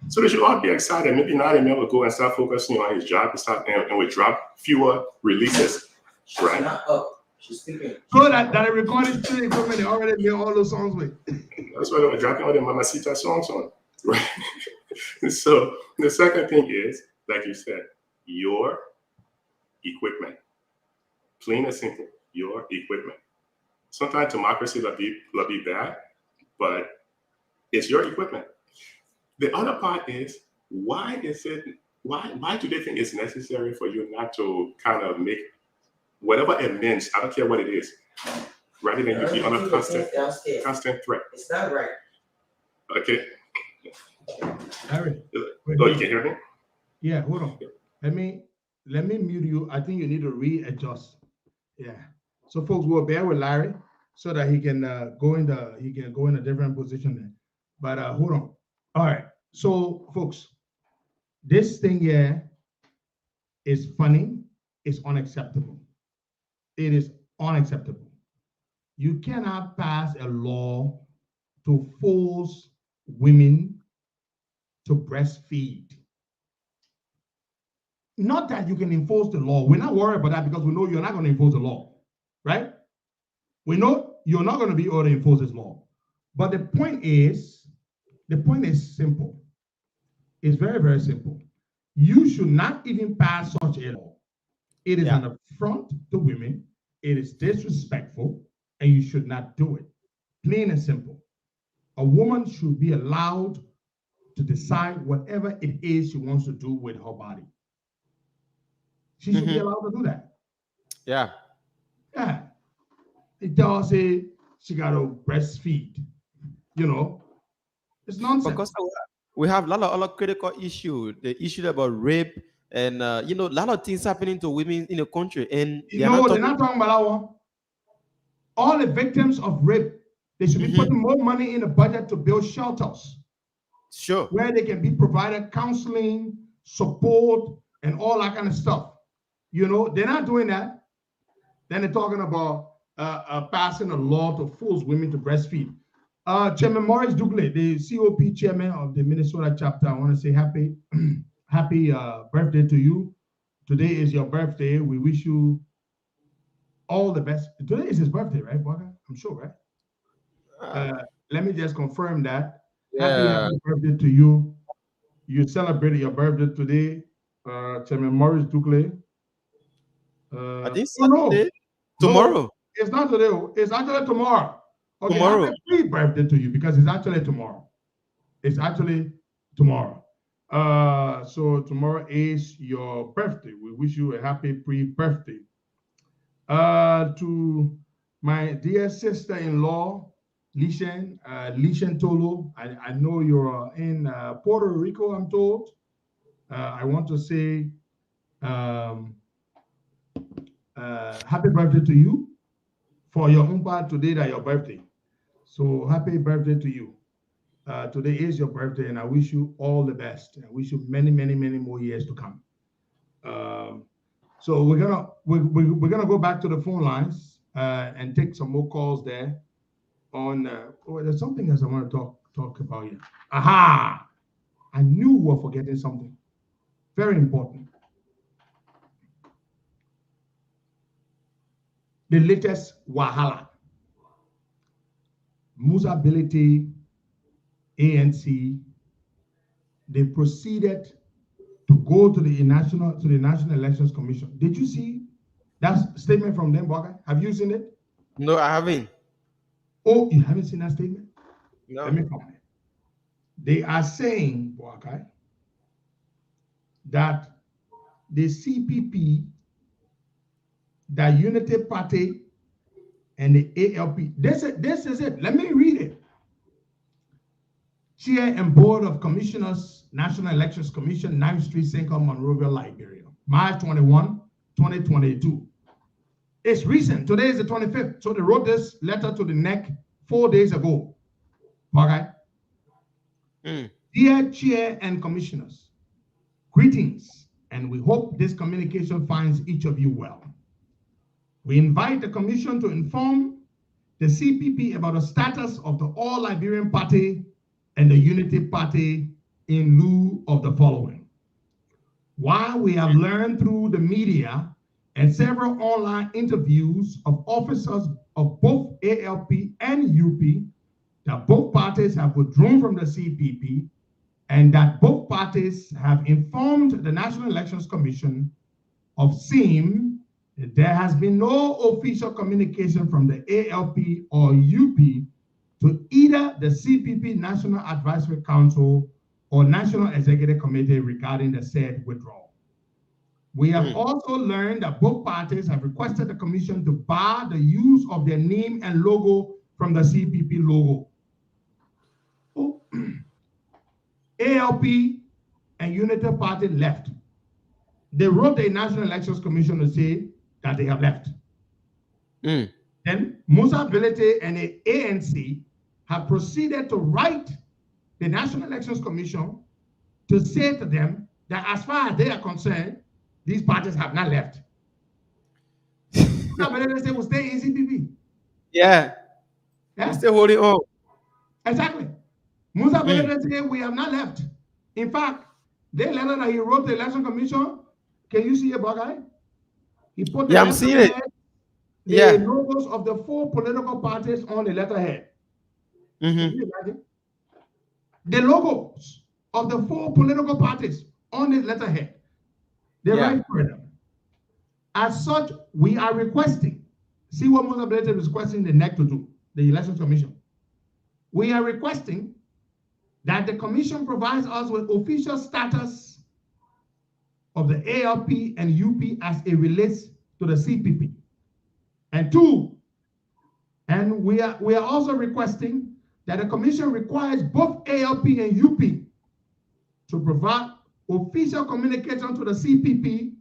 [SPEAKER 21] So they should all be excited. Maybe now they will go and start focusing on his job and we drop fewer releases. Right?
[SPEAKER 2] Not up. She's thinking.
[SPEAKER 4] So that I recorded to the equipment, they already made all those songs with.
[SPEAKER 21] That's why they were dropping all the Mamacita songs on. Right. So the second thing is, like you said, your equipment. Plain and simple, your equipment. Sometimes democracy will be bad, but it's your equipment. The other part is, why do they think it's necessary for you not to kind of make whatever amends, I don't care what it is, rather than you be under constant threat?
[SPEAKER 2] It's not right.
[SPEAKER 21] Okay.
[SPEAKER 4] Harry.
[SPEAKER 21] Oh, you can hear me?
[SPEAKER 4] Yeah, hold on. Let me mute you. I think you need to readjust. Yeah. So folks will bear with Larry so that he can go in a different position there. But hold on. All right. So folks, this thing here is funny. It's unacceptable. It is unacceptable. You cannot pass a law to force women to breastfeed. Not that you can enforce the law. We're not worried about that because we know you're not going to enforce the law, right? We know you're not going to be able to enforce this law. But the point is simple. It's very, very simple. You should not even pass such a law. It is an affront to women. It is disrespectful, and you should not do it. Plain and simple. A woman should be allowed to decide whatever it is she wants to do with her body. She should be allowed to do that.
[SPEAKER 5] Yeah.
[SPEAKER 4] Yeah. It does say she got to breastfeed. You know, it's nonsense.
[SPEAKER 5] Because we have a lot of other critical issues. The issue about rape and, you know, a lot of things happening to women in the country. And
[SPEAKER 4] they're not talking about that one. All the victims of rape, they should be putting more money in the budget to build shelters.
[SPEAKER 5] Sure.
[SPEAKER 4] Where they can be provided counseling, support, and all that kind of stuff. You know, they're not doing that. Then they're talking about passing a law to force women to breastfeed. Chairman Maurice Dugley, the COP chairman of the Minnesota chapter, I want to say happy birthday to you. Today is your birthday. We wish you all the best. Today is his birthday, right, Bogga? I'm sure, right? Let me just confirm that. Happy birthday to you. You celebrated your birthday today, Chairman Maurice Dugley.
[SPEAKER 5] I think Saturday. Tomorrow.
[SPEAKER 4] No, it's not today. It's actually tomorrow. Okay,
[SPEAKER 5] tomorrow.
[SPEAKER 4] Happy birthday to you because it's actually tomorrow. It's actually tomorrow. So tomorrow is your birthday. We wish you a happy pre-birthday. To my dear sister-in-law, Lishan Tolo, I know you're in Puerto Rico, I'm told. I want to say happy birthday to you for your umpa today that your birthday. So happy birthday to you. Today is your birthday, and I wish you all the best. I wish you many, many, many more years to come. So we're gonna go back to the phone lines and take some more calls there. On there's something else I want to talk about here. Aha! I knew we were forgetting something very important. The latest Wahala. Musability, ANC, they proceeded to go to the National Elections Commission. Did you see that statement from them, Bogga? Have you seen it?
[SPEAKER 5] No, I haven't.
[SPEAKER 4] Oh, you haven't seen that statement?
[SPEAKER 5] No.
[SPEAKER 4] Let me find it. They are saying, Bogga, that the CPP, the Unity Party, and the ALP, this is it. Let me read it. Chair and Board of Commissioners, National Elections Commission, 9th Street, St. Clair, Monrovia, Liberia, March 21, 2022. It's recent. Today is the 25th. So they wrote this letter to the NEC 4 days ago. Okay. Dear Chair and Commissioners, greetings, and we hope this communication finds each of you well. We invite the Commission to inform the CPP about the status of the All Liberian Party and the Unity Party in lieu of the following. While we have learned through the media and several online interviews of officers of both ALP and UP that both parties have withdrawn from the CPP and that both parties have informed the National Elections Commission of same, there has been no official communication from the ALP or UP to either the CPP National Advisory Council or National Executive Committee regarding the said withdrawal. We have also learned that both parties have requested the Commission to bar the use of their name and logo from the CPP logo. ALP and Unity Party left. They wrote the National Elections Commission to say that they have left. Then Musa Belete and the ANC have proceeded to write the National Elections Commission to say to them that as far as they are concerned, these parties have not left. Musa Belete say will stay in CPP.
[SPEAKER 5] Yeah.
[SPEAKER 4] Yeah.
[SPEAKER 5] Still holding on.
[SPEAKER 4] Exactly. Musa Belete say we have not left. In fact, the letter that he wrote to the Election Commission, can you see it, Buckeye? He put the
[SPEAKER 5] I'm seeing it.
[SPEAKER 4] The logos of the 4 political parties on the letterhead. Can you imagine? The logos of the 4 political parties on the letterhead. They write further. As such, we are requesting, see what Musa Belete is requesting the NEC to do, the Elections Commission. We are requesting that the commission provides us with official status of the ALP and UP as it relates to the CPP. And 2, and we are also requesting that the commission requires both ALP and UP to provide official communication to the CPP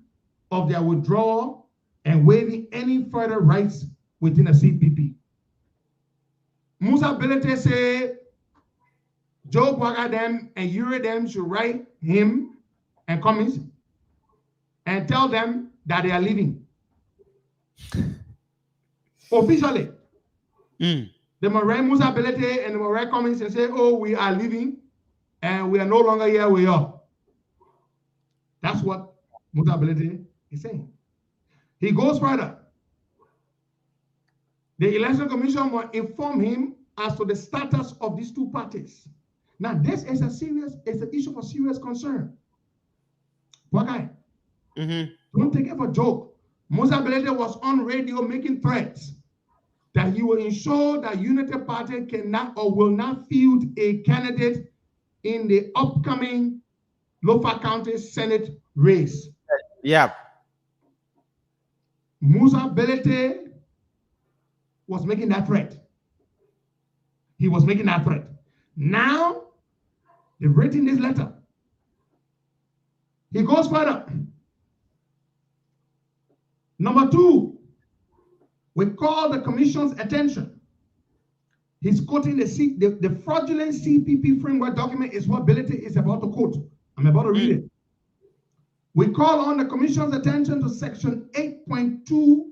[SPEAKER 4] of their withdrawal and waiving any further rights within the CPP. Musa Belete say Joe Boaga them and Yuri them should write him and Cummings and tell them that they are leaving. Officially. The Moray Musa Belete and the Moray Cummings and say, oh, we are leaving and we are no longer here, we are. That's what Musa Belete is saying. He goes further. The Election Commission will inform him as to the status of these 2 parties. Now, this is an issue for serious concern. Why? Don't take it for a joke. Musa Belete was on radio making threats that he will ensure that Unity Party cannot or will not field a candidate in the upcoming Lofa County Senate race.
[SPEAKER 5] Yeah.
[SPEAKER 4] Musa Belete was making that threat. He was making that threat. Now, they've written this letter. He goes further. Number 2, we call the commission's attention. He's quoting the fraudulent CPP framework document is what Belete is about to quote. I'm about to read it. We call on the commission's attention to section 8.2,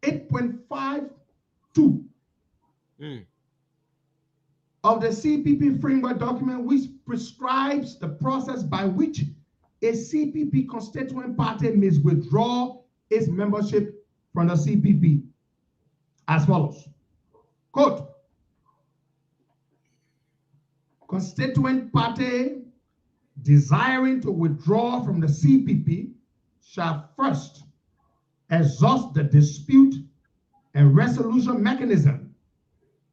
[SPEAKER 4] 8.52 of the CPP framework document, which prescribes the process by which a CPP constituent party may withdraw its membership from the CPP as follows. Quote, constituent party desiring to withdraw from the CPP shall first exhaust the dispute and resolution mechanism.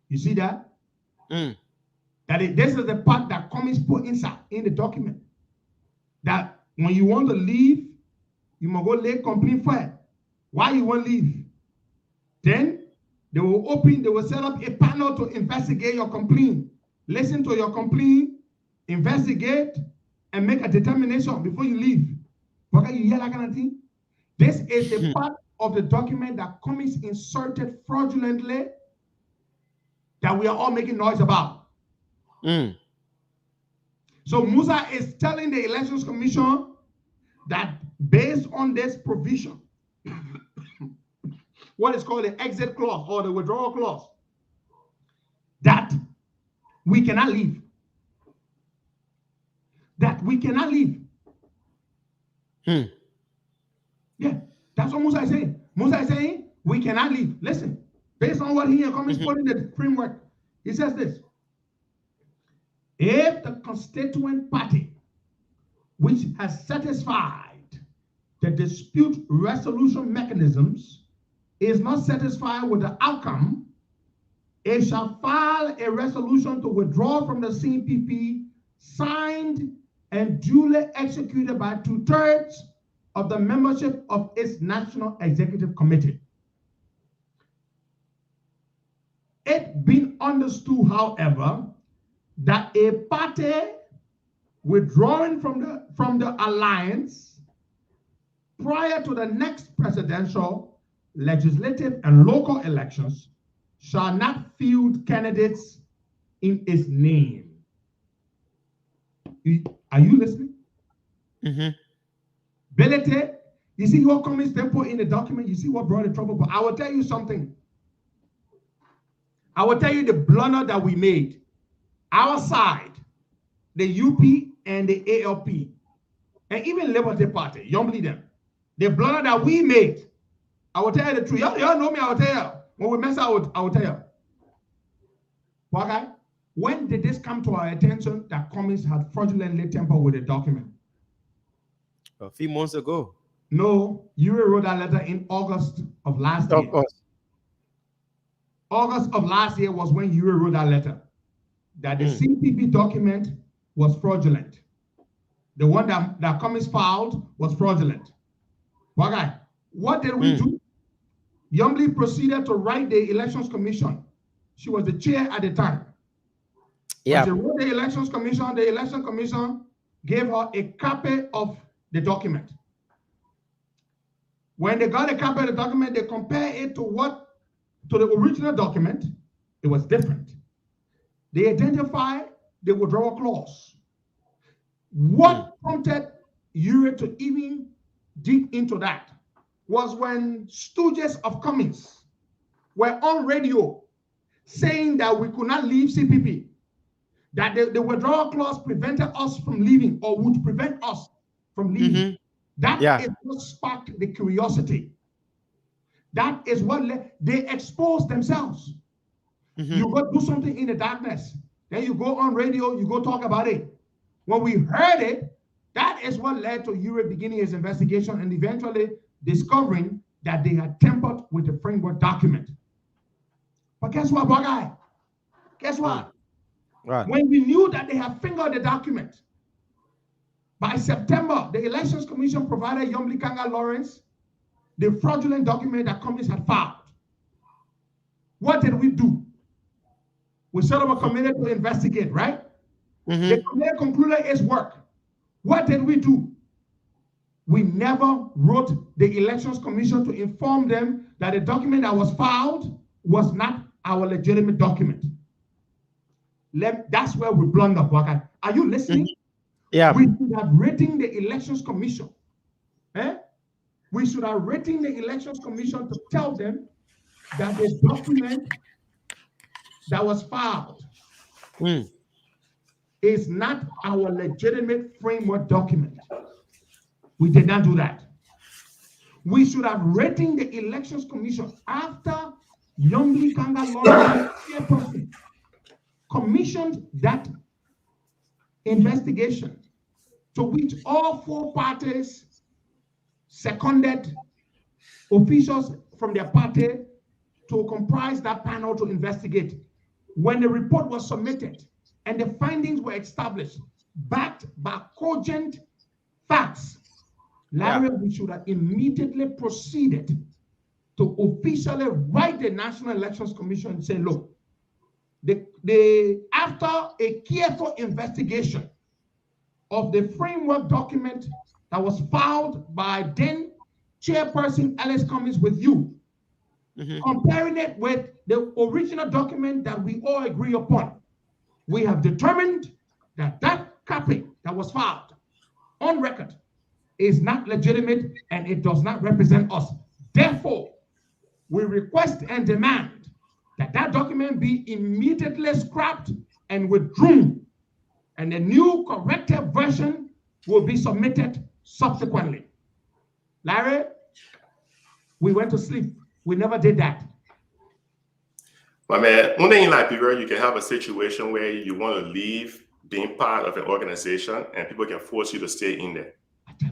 [SPEAKER 4] You see that? This is the part that Cummings put inside in the document. That when you want to leave, you must go lay complaint first. Why you want to leave? Then they will set up a panel to investigate your complaint. Listen to your complaint, investigate, and make a determination before you leave. What you hear that kind of thing? This is the part of the document that Cummings inserted fraudulently that we are all making noise about. So Musa is telling the Elections Commission that based on this provision, what is called the exit clause or the withdrawal clause, that we cannot leave. That we cannot leave. Yeah, that's what Musa is saying. Musa is saying we cannot leave. Listen, based on what he and Cummings put in the framework, he says this. If the constituent party, which has satisfied the dispute resolution mechanisms, is not satisfied with the outcome, it shall file a resolution to withdraw from the CPP, signed and duly executed by 2/3 of the membership of its National Executive Committee. It being understood, however, that a party withdrawing from the alliance prior to the next presidential legislative and local elections shall not field candidates in its name. Are you listening? Belete, you see what comments they put in the document? You see what brought the trouble? But I will tell you something. I will tell you the blunder that we made. Our side, the UP and the ALP, and even Liberty Party, you don't believe them. The blunder that we made, I will tell you the truth. Y'all know me, I will tell you. When we mess up, I will tell you. Okay? When did this come to our attention that Cummings had fraudulently tampered with the document?
[SPEAKER 5] A few months ago.
[SPEAKER 4] No, you wrote that letter in August of last year. August of last year was when you wrote that letter. That the CPP document was fraudulent. The one that Cummings filed was fraudulent. Okay, what did we do? Youngly proceeded to write the Elections Commission. She was the chair at the time.
[SPEAKER 5] Yeah.
[SPEAKER 4] She wrote the Elections Commission. The Election Commission gave her a copy of the document. When they got a copy of the document, they compared it to the original document. It was different. They identified the withdrawal clause. What prompted URA to even dig into that was when stooges of Cummings were on radio saying that we could not leave CPP, that the withdrawal clause prevented us from leaving or would prevent us from leaving. That is what sparked the curiosity. That is what they exposed themselves. You go do something in the darkness, then you go on radio, you go talk about it. When we heard it, that is what led to URA beginning his investigation and eventually discovering that they had tampered with the framework document. But guess what, boy guy? Guess what?
[SPEAKER 5] Right.
[SPEAKER 4] When we knew that they had fingered the document, by September, the Elections Commission provided Yombli Kanga Lawrence the fraudulent document that Cummings had filed. What did we do? We set up a committee to investigate, right? The committee concluded its work. What did we do? We never wrote the Elections Commission to inform them that the document that was filed was not our legitimate document. That's where we blundered. Are you listening?
[SPEAKER 5] Yeah.
[SPEAKER 4] We should have written the Elections Commission. We should have written the Elections Commission to tell them that the document that was filed is not our legitimate framework document. We did not do that. We should have written the Elections Commission after Youngly Kanga Lawrence commissioned that investigation, to which all four parties seconded officials from their party to comprise that panel to investigate. When the report was submitted and the findings were established, backed by cogent facts, Larry, we should have immediately proceeded to officially write the National Elections Commission and say, look, after a careful investigation of the framework document that was filed by then Chairperson Alice Cummings with you, comparing it with the original document that we all agree upon, we have determined that that copy that was filed on record is not legitimate and it does not represent us. Therefore, we request and demand that that document be immediately scrapped and withdrawn, and a new corrected version will be submitted subsequently. Larry, we went to sleep. We never did that.
[SPEAKER 21] But man, only in Liberia, you can have a situation where you want to leave being part of an organization and people can force you to stay in there.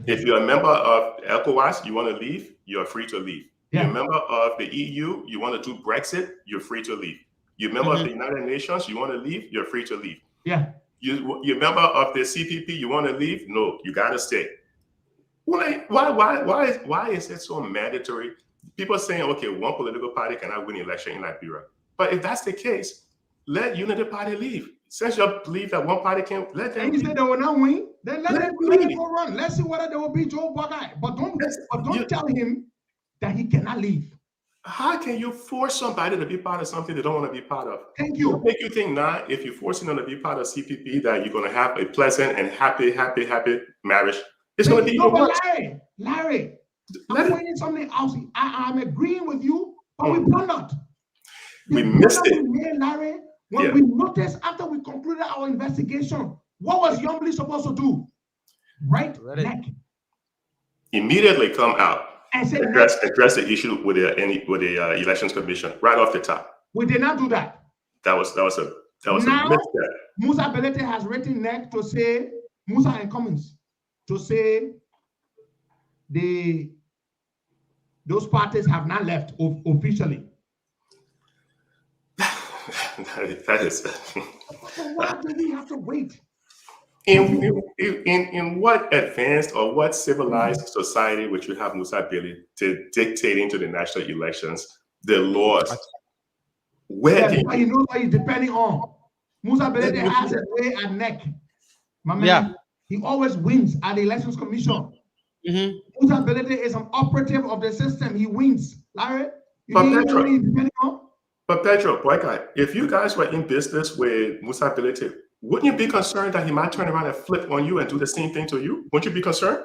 [SPEAKER 21] If you're a member of ECOWAS, you want to leave, you're free to leave. You're a member of the EU, you want to do Brexit, you're free to leave. You're a member of the United Nations, you want to leave, you're free to leave.
[SPEAKER 4] Yeah.
[SPEAKER 21] You're a member of the CPP, you want to leave? No, you got to stay. Why is it so mandatory? People are saying, okay, one political party cannot win an election in Liberia. But if that's the case, let Unity Party leave. Since you believe that one party can, let them.
[SPEAKER 4] And you said they will not win, then let them go run. Let's see whether they will beat Joe Buckeye. But don't tell him that he cannot leave.
[SPEAKER 21] How can you force somebody to be part of something they don't want to be part of?
[SPEAKER 4] Thank you.
[SPEAKER 21] Make you think now, if you're forcing them to be part of CPP, that you're going to have a pleasant and happy marriage. It's going to be even worse.
[SPEAKER 4] Larry, I'm pointing something else. I'm agreeing with you, but we blundered.
[SPEAKER 21] We missed it.
[SPEAKER 4] Larry, when we noticed after we concluded our investigation, what was Yombly supposed to do? Right neck.
[SPEAKER 21] Immediately come out.
[SPEAKER 4] Address
[SPEAKER 21] the issue with the elections commission right off the top.
[SPEAKER 4] We did not do that.
[SPEAKER 21] That was a
[SPEAKER 4] now,
[SPEAKER 21] misstep.
[SPEAKER 4] Musa Belete has written neck to say Musa and Cummins to say those parties have not left officially.
[SPEAKER 21] That is.
[SPEAKER 4] Why do we have to wait?
[SPEAKER 21] In what advanced or what civilized society would you have Musa Belete dictating to the national elections the laws? Where
[SPEAKER 4] you know what he's depending on? Musa Belete has a way at neck. My man, he always wins at the elections commission. Musa Belete is an operative of the system. He wins. Larry,
[SPEAKER 21] But Pedro, if you guys were in business with Musa Belete, wouldn't you be concerned that he might turn around and flip on you and do the same thing to you? Wouldn't you be concerned?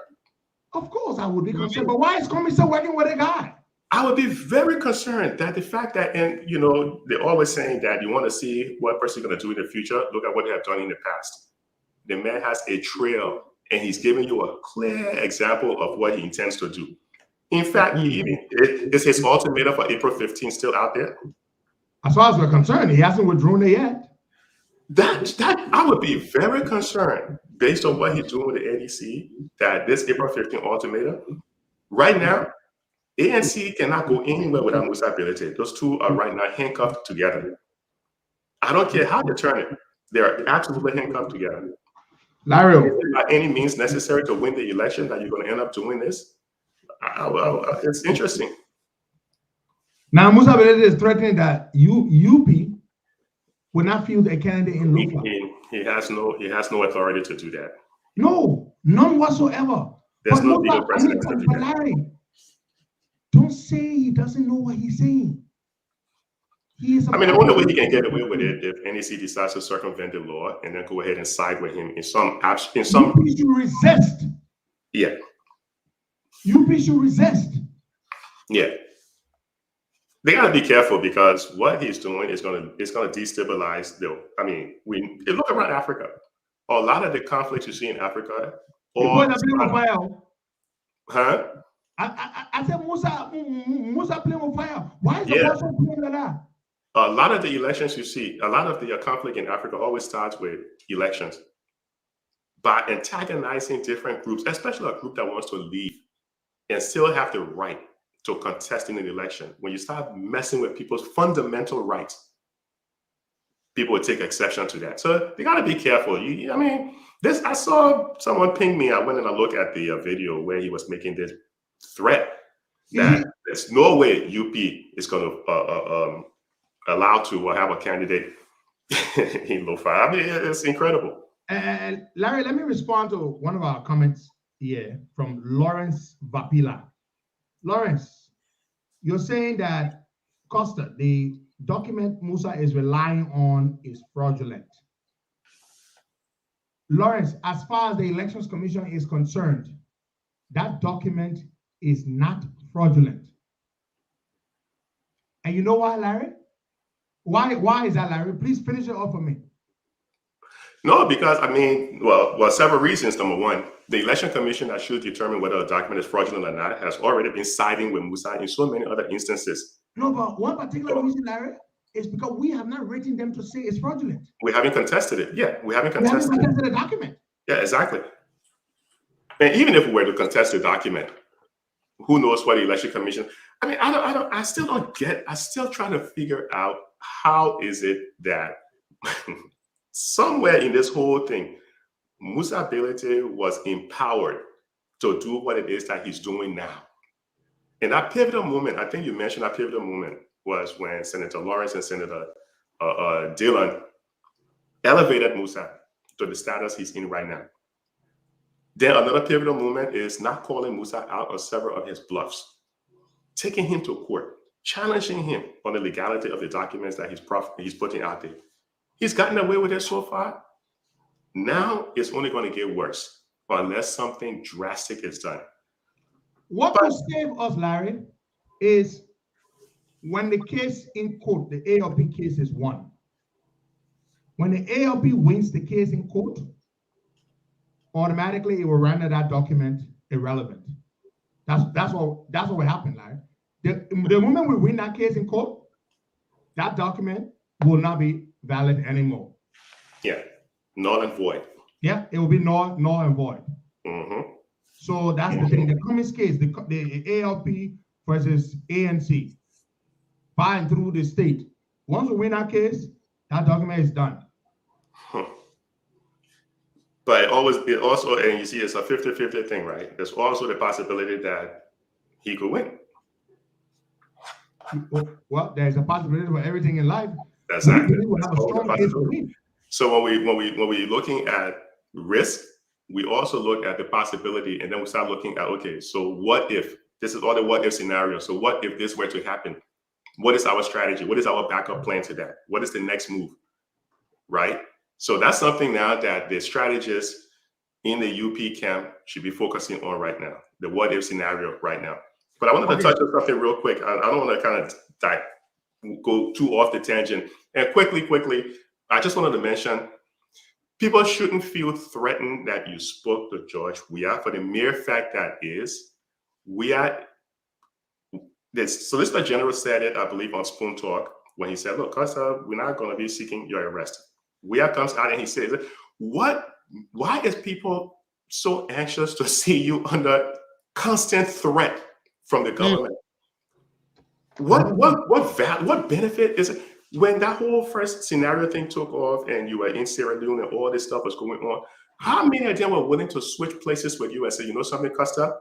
[SPEAKER 4] Of course I would be concerned, but why is Commissioner working with a guy?
[SPEAKER 21] I would be very concerned that the fact that, and you know, they're always saying that you want to see what person is going to do in the future. Look at what they have done in the past. The man has a trail, and he's giving you a clear example of what he intends to do. In fact, is his ultimatum for April 15th still out there?
[SPEAKER 4] As far as we're concerned, he hasn't withdrawn it yet.
[SPEAKER 21] That I would be very concerned based on what he's doing with the NEC, that this April 15th ultimatum, right now, ANC cannot go anywhere without Musa Belete. Those two are right now handcuffed together. I don't care how you turn it. They're absolutely handcuffed together.
[SPEAKER 4] Larry,
[SPEAKER 21] by any means necessary to win the election that you're going to end up doing this? It's interesting.
[SPEAKER 4] Now, Musa Belete is threatening that UP will not field a candidate in Lofa.
[SPEAKER 21] He has no authority to do that.
[SPEAKER 4] No, none whatsoever.
[SPEAKER 21] There's no legal precedent to do that.
[SPEAKER 4] Larry, don't say he doesn't know what he's saying.
[SPEAKER 21] The only way he can get away with it if NEC decides to circumvent the law and then go ahead and side with him in some.
[SPEAKER 4] UP should resist.
[SPEAKER 21] Yeah.
[SPEAKER 4] UP should resist.
[SPEAKER 21] Yeah. They gotta be careful because what he's doing is gonna destabilize the. Look around Africa. A lot of the conflicts you see in Africa. Huh?
[SPEAKER 4] I said Musa playing with fire. Why is the person playing like that?
[SPEAKER 21] A lot of the elections you see, a lot of the conflict in Africa always starts with elections. By antagonizing different groups, especially a group that wants to leave and still have the right to contest in an election. When you start messing with people's fundamental rights, people would take exception to that. So they got to be careful. I saw someone ping me. I went and I looked at the video where he was making this threat that there's no way UP is going to allow to have a candidate in Lofa. It's incredible.
[SPEAKER 4] And Larry, let me respond to one of our comments here from Lawrence Vapila. Lawrence, you're saying that Costa, the document Musa is relying on is fraudulent. Lawrence, as far as the Elections Commission is concerned, that document is not fraudulent. And you know why, Larry? Why is that, Larry? Please finish it off for me.
[SPEAKER 21] No, because several reasons. Number one, the Election Commission that should determine whether a document is fraudulent or not has already been siding with Musa in so many other instances.
[SPEAKER 4] No, but one particular reason, Larry, is because we have not written them to say it's fraudulent.
[SPEAKER 21] We haven't contested it. Yeah, we haven't contested
[SPEAKER 4] the document.
[SPEAKER 21] Yeah, exactly. And even if we were to contest the document, who knows what the Election Commission? I still try to figure out how is it that somewhere in this whole thing, Musa Belete was empowered to do what it is that he's doing now. And that pivotal moment, I think you mentioned that pivotal moment was when Senator Lawrence and Senator Dillon elevated Musa to the status he's in right now. Then another pivotal moment is not calling Musa out on several of his bluffs, taking him to court, challenging him on the legality of the documents that he's putting out there. He's gotten away with it so far. Now it's only going to get worse unless something drastic is done.
[SPEAKER 4] What will save us, Larry, is when the case in court, the ALP case is won. When the ALP wins the case in court, automatically it will render that document irrelevant. That's what will happen, Larry. The moment we win that case in court, that document will not be valid anymore.
[SPEAKER 21] Yeah, null and void.
[SPEAKER 4] Yeah, it will be null and void.
[SPEAKER 21] Mm-hmm.
[SPEAKER 4] So that's the thing. The Cummings case, the ALP versus ANC, by and through the state. Once we win that case, that document is done.
[SPEAKER 21] But it also, and you see, it's a 50-50 thing, right? There's also the possibility that he could win.
[SPEAKER 4] Well, there's a possibility for everything in life.
[SPEAKER 21] Exactly.
[SPEAKER 4] We have a strong case to win.
[SPEAKER 21] So when we're looking at risk, we also look at the possibility, and then we start looking at, okay, so what if? This is all the what if scenarios. So what if this were to happen? What is our strategy? What is our backup plan to that? What is the next move? Right? So that's something now that the strategists in the UP camp should be focusing on right now, the what if scenario right now. But I wanted to touch on something real quick. I don't want to kind of go too off the tangent. And quickly, I just wanted to mention, people shouldn't feel threatened that you spoke to George Weah for the mere fact that Solicitor General said it, I believe, on Spoon Talk, when he said, look, Costa, we're not going to be seeking your arrest. Weah comes out and he says, why is people so anxious to see you under constant threat from the government? What benefit is it? When that whole first scenario thing took off and you were in Sierra Leone and all this stuff was going on, how many of them were willing to switch places with you and say, you know something, Costa,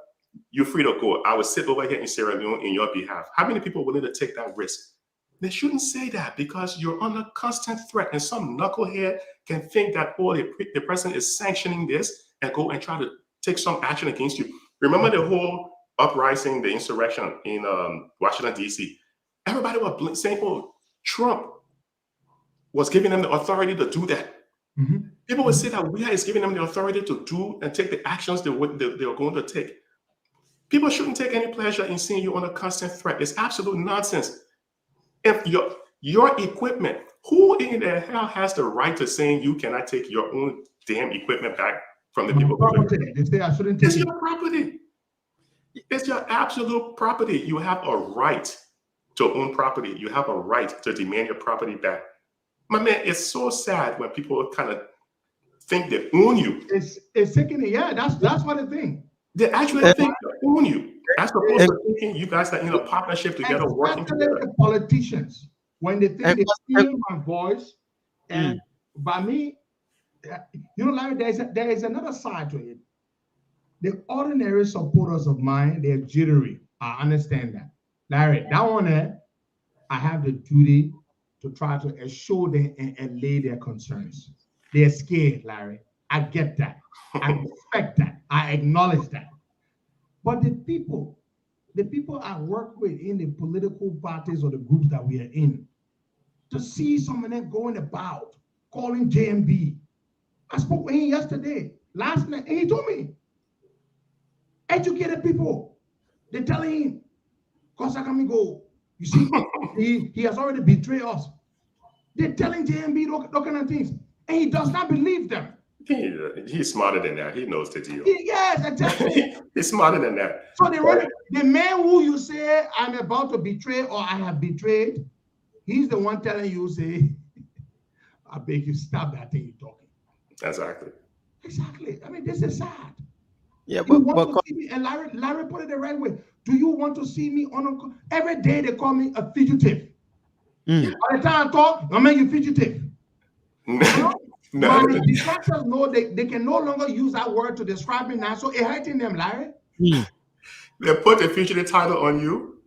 [SPEAKER 21] you're free to go. I will sit over here in Sierra Leone in your behalf. How many people are willing to take that risk? They shouldn't say that because you're under constant threat, and some knucklehead can think that, oh, the president is sanctioning this and go and try to take some action against you. Remember the whole uprising, the insurrection in Washington, D.C.? Everybody was saying, oh, Trump was giving them the authority to do that.
[SPEAKER 4] Mm-hmm.
[SPEAKER 21] People would say that Weah is giving them the authority to do and take the actions they are going to take. People shouldn't take any pleasure in seeing you under constant threat. It's absolute nonsense. If your equipment, who in the hell has the right to saying you cannot take your own damn equipment back from the people?
[SPEAKER 4] They say I shouldn't take
[SPEAKER 21] it. It's your property. It's your absolute property. You have a right to own property. You have a right to demand your property back. My man, it's so sad when people kind of think they own you.
[SPEAKER 4] It's taking it. Yeah, that's what I think.
[SPEAKER 21] They actually think they own you. As opposed to thinking you guys are in a partnership together, working together.
[SPEAKER 4] The politicians, when they think they hear my voice, and by me, you know, Larry, there is another side to it. The ordinary supporters of mine, they're jittery. I understand that. Larry, that one there, I have the duty to try to assure them and allay their concerns. They're scared, Larry. I get that. I respect that. I acknowledge that. But the people I work with in the political parties or the groups that we are in, to see some of them going about, calling JMB. I spoke with him yesterday, last night, and he told me, educated people, they're telling him, Costa go. You see, he has already betrayed us. They're telling JMB those kind of things, and he does not believe them.
[SPEAKER 21] He's smarter than that. He knows the deal.
[SPEAKER 4] Yes, exactly.
[SPEAKER 21] He's smarter than that.
[SPEAKER 4] So the man who you say I'm about to betray or I have betrayed, he's the one telling you, say, I beg you, stop that thing you're talking.
[SPEAKER 21] Exactly.
[SPEAKER 4] Exactly. I mean, this is sad.
[SPEAKER 5] Yeah,
[SPEAKER 4] but see me, and Larry put it the right way. Do you want to see me on every day they call me a fugitive? By the time I talk, I make you fugitive. My detractors know they can no longer use that word to describe me now, so it's hurting them, Larry.
[SPEAKER 21] They put the fugitive title on you.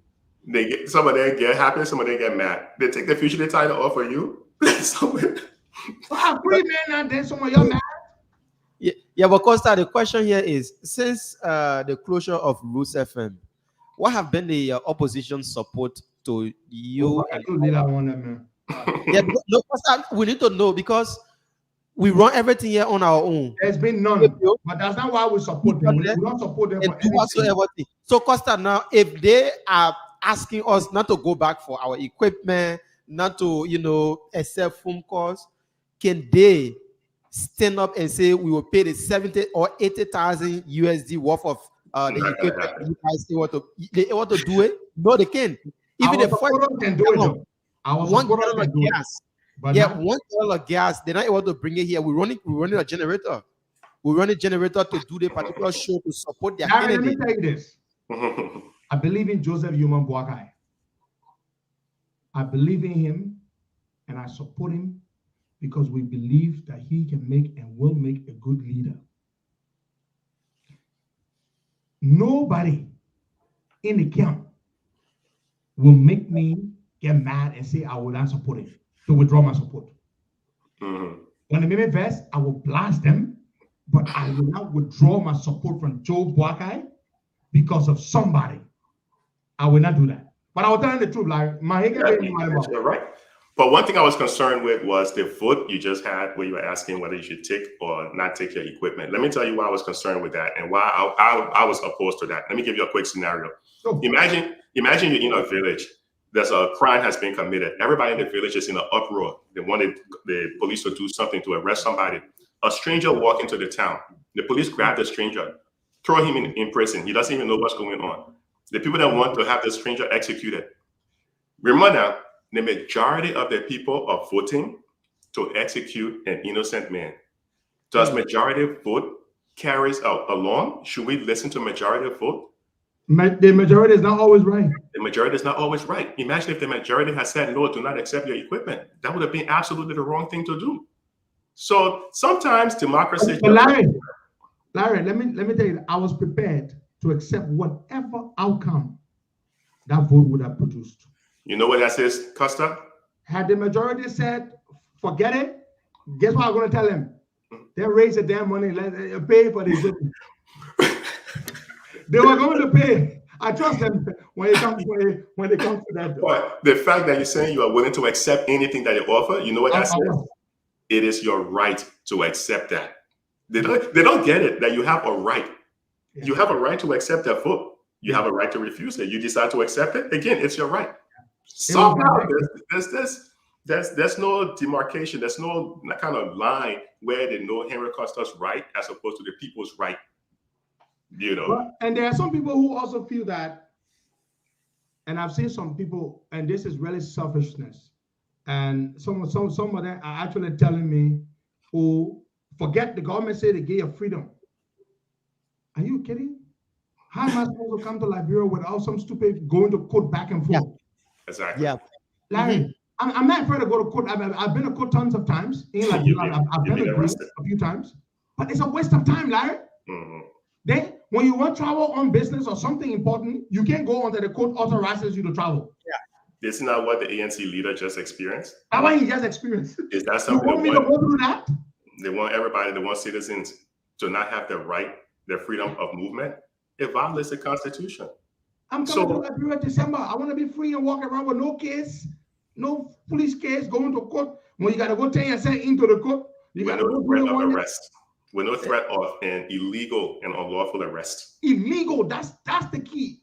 [SPEAKER 21] Some of them get happy, some of them get mad. They take the fugitive title off of you.
[SPEAKER 4] I'm free, man, and then some of y'all mad.
[SPEAKER 5] Yeah, but Costa, the question here is, since the closure of Roots FM, what have been the opposition support to you.
[SPEAKER 4] I do need that one, man.
[SPEAKER 5] Yeah, no, Pastor, we need to know because we run everything here on our own.
[SPEAKER 4] There's been none, but that's not why we support them. We don't support them for anything.
[SPEAKER 5] So, Costa, now, if they are asking us not to go back for our equipment, not to, accept phone calls, can they stand up and say we will pay the 70 or 80,000 USD worth of the equipment? You guys they want to do it? No, they can't. Even if
[SPEAKER 4] can do it.
[SPEAKER 5] $1 of gas.
[SPEAKER 4] But
[SPEAKER 5] yeah, $1 of gas. They're not able to bring it here. We're running a generator. We run a generator to do the particular show to support their candidate.
[SPEAKER 4] Let me tell you this. I believe in Joseph Human Boakai. I believe in him and I support him because we believe that he can make and will make a good leader. Nobody in the camp will make me get mad and say I will not support him, to withdraw my support. When they make me vest, I will blast them, but I will not withdraw my support from Joe Boakai because of somebody. I will not do that. But I will tell you the truth, like my
[SPEAKER 21] you're right. But one thing I was concerned with was the vote you just had where you were asking whether you should take or not take your equipment. Let me tell you why I was concerned with that and why I was opposed to that. Let me give you a quick scenario. Sure. Imagine you're in a village. There's a crime has been committed. Everybody in the village is in an uproar. They wanted the police to do something to arrest somebody. A stranger walk into the town. The police grab the stranger, throw him in prison. He doesn't even know what's going on. The people that want to have the stranger executed. Remember now, the majority of the people are voting to execute an innocent man. Does majority vote carries along? Should we listen to majority vote?
[SPEAKER 4] The majority is not always right.
[SPEAKER 21] The majority is not always right. Imagine if the majority had said, no, do not accept your equipment. That would have been absolutely the wrong thing to do. So sometimes democracy.
[SPEAKER 4] Larry, let me tell you, I was prepared to accept whatever outcome that vote would have produced.
[SPEAKER 21] You know what that says, Costa?
[SPEAKER 4] Had the majority said, forget it, guess what I'm going to tell them? They raise the damn money, let pay for this. They were going to pay. I trust them when they come to that.
[SPEAKER 21] But the fact that you're saying you are willing to accept anything that they offer, you know what that says? It is your right to accept that. They don't get it that you have a right. Yeah. You have a right to accept that vote. You have a right to refuse it. You decide to accept it. Again, it's your right. Somehow there's no demarcation. There's no kind of line where they know Henry Costa's right as opposed to the people's right.
[SPEAKER 4] And there are some people who also feel that, and I've seen some people, and this is really selfishness. And some of them are actually telling me, "Oh, forget the government say they gave you freedom." Are you kidding? How am I supposed to come to Liberia without some stupid going to court back and forth?
[SPEAKER 21] Yeah. Exactly.
[SPEAKER 5] Yeah.
[SPEAKER 4] Larry, I'm not afraid to go to court. I've been to court tons of times. I've been arrested a few times, but it's a waste of time, Larry. Then when you want to travel on business or something important, you can't go until the court authorizes you to travel.
[SPEAKER 21] Yeah. Isn't that what the ANC leader just experienced?
[SPEAKER 4] That's what he just experienced.
[SPEAKER 21] Is that something
[SPEAKER 4] you want me to go through that?
[SPEAKER 21] They want everybody, they want citizens to not have the right, their freedom of movement. It violates the Constitution.
[SPEAKER 4] I'm coming to Liberia December. I want to be free and walk around with no case, no police case, going to court. When you got to go 10 yourself into the court, you got to go
[SPEAKER 21] threat of arrest. With no threat of an illegal and unlawful arrest.
[SPEAKER 4] Illegal, that's the key.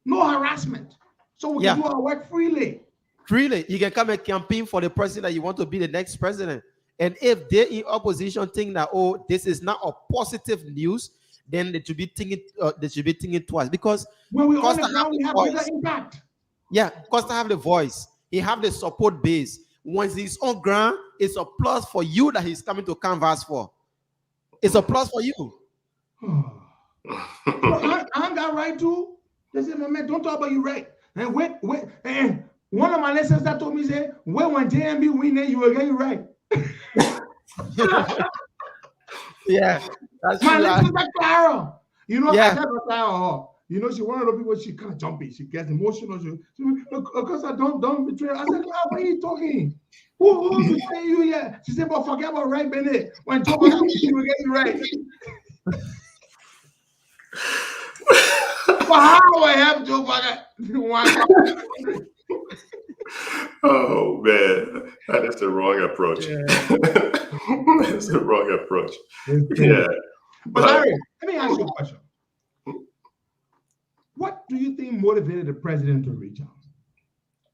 [SPEAKER 4] No harassment. So we can do our work freely.
[SPEAKER 5] Freely. You can come and campaign for the president that you want to be the next president. And if they're in opposition think that, oh, this is not a positive news, then they should be thinking twice. Because
[SPEAKER 4] when we on the ground, we have bigger impact.
[SPEAKER 5] Yeah, Costa have the voice. He have the support base. Once he's on ground, it's a plus for you that he's coming to canvas for. It's a plus for you.
[SPEAKER 4] I got right too. They say, my man, don't talk about you right. And wait. And one of my lessons that told me, say, when JMB win, then you will get you right.
[SPEAKER 5] Yeah. That's
[SPEAKER 4] my lessons are Clara. You know,
[SPEAKER 5] yeah.
[SPEAKER 4] I tell Clara, you know, she one of the people, she kind of jumpy. She gets emotional. She because I don't betray her. I said, Clara, what are you talking? Who betray you yet? She said, but forget about right, Bennett. When Joe was she will get you right. Well, how I have Joe Biden?
[SPEAKER 21] Oh man, that is the wrong approach. That's the wrong approach. Yeah.
[SPEAKER 4] But Larry, let me ask you a question. What do you think motivated the president to reach out?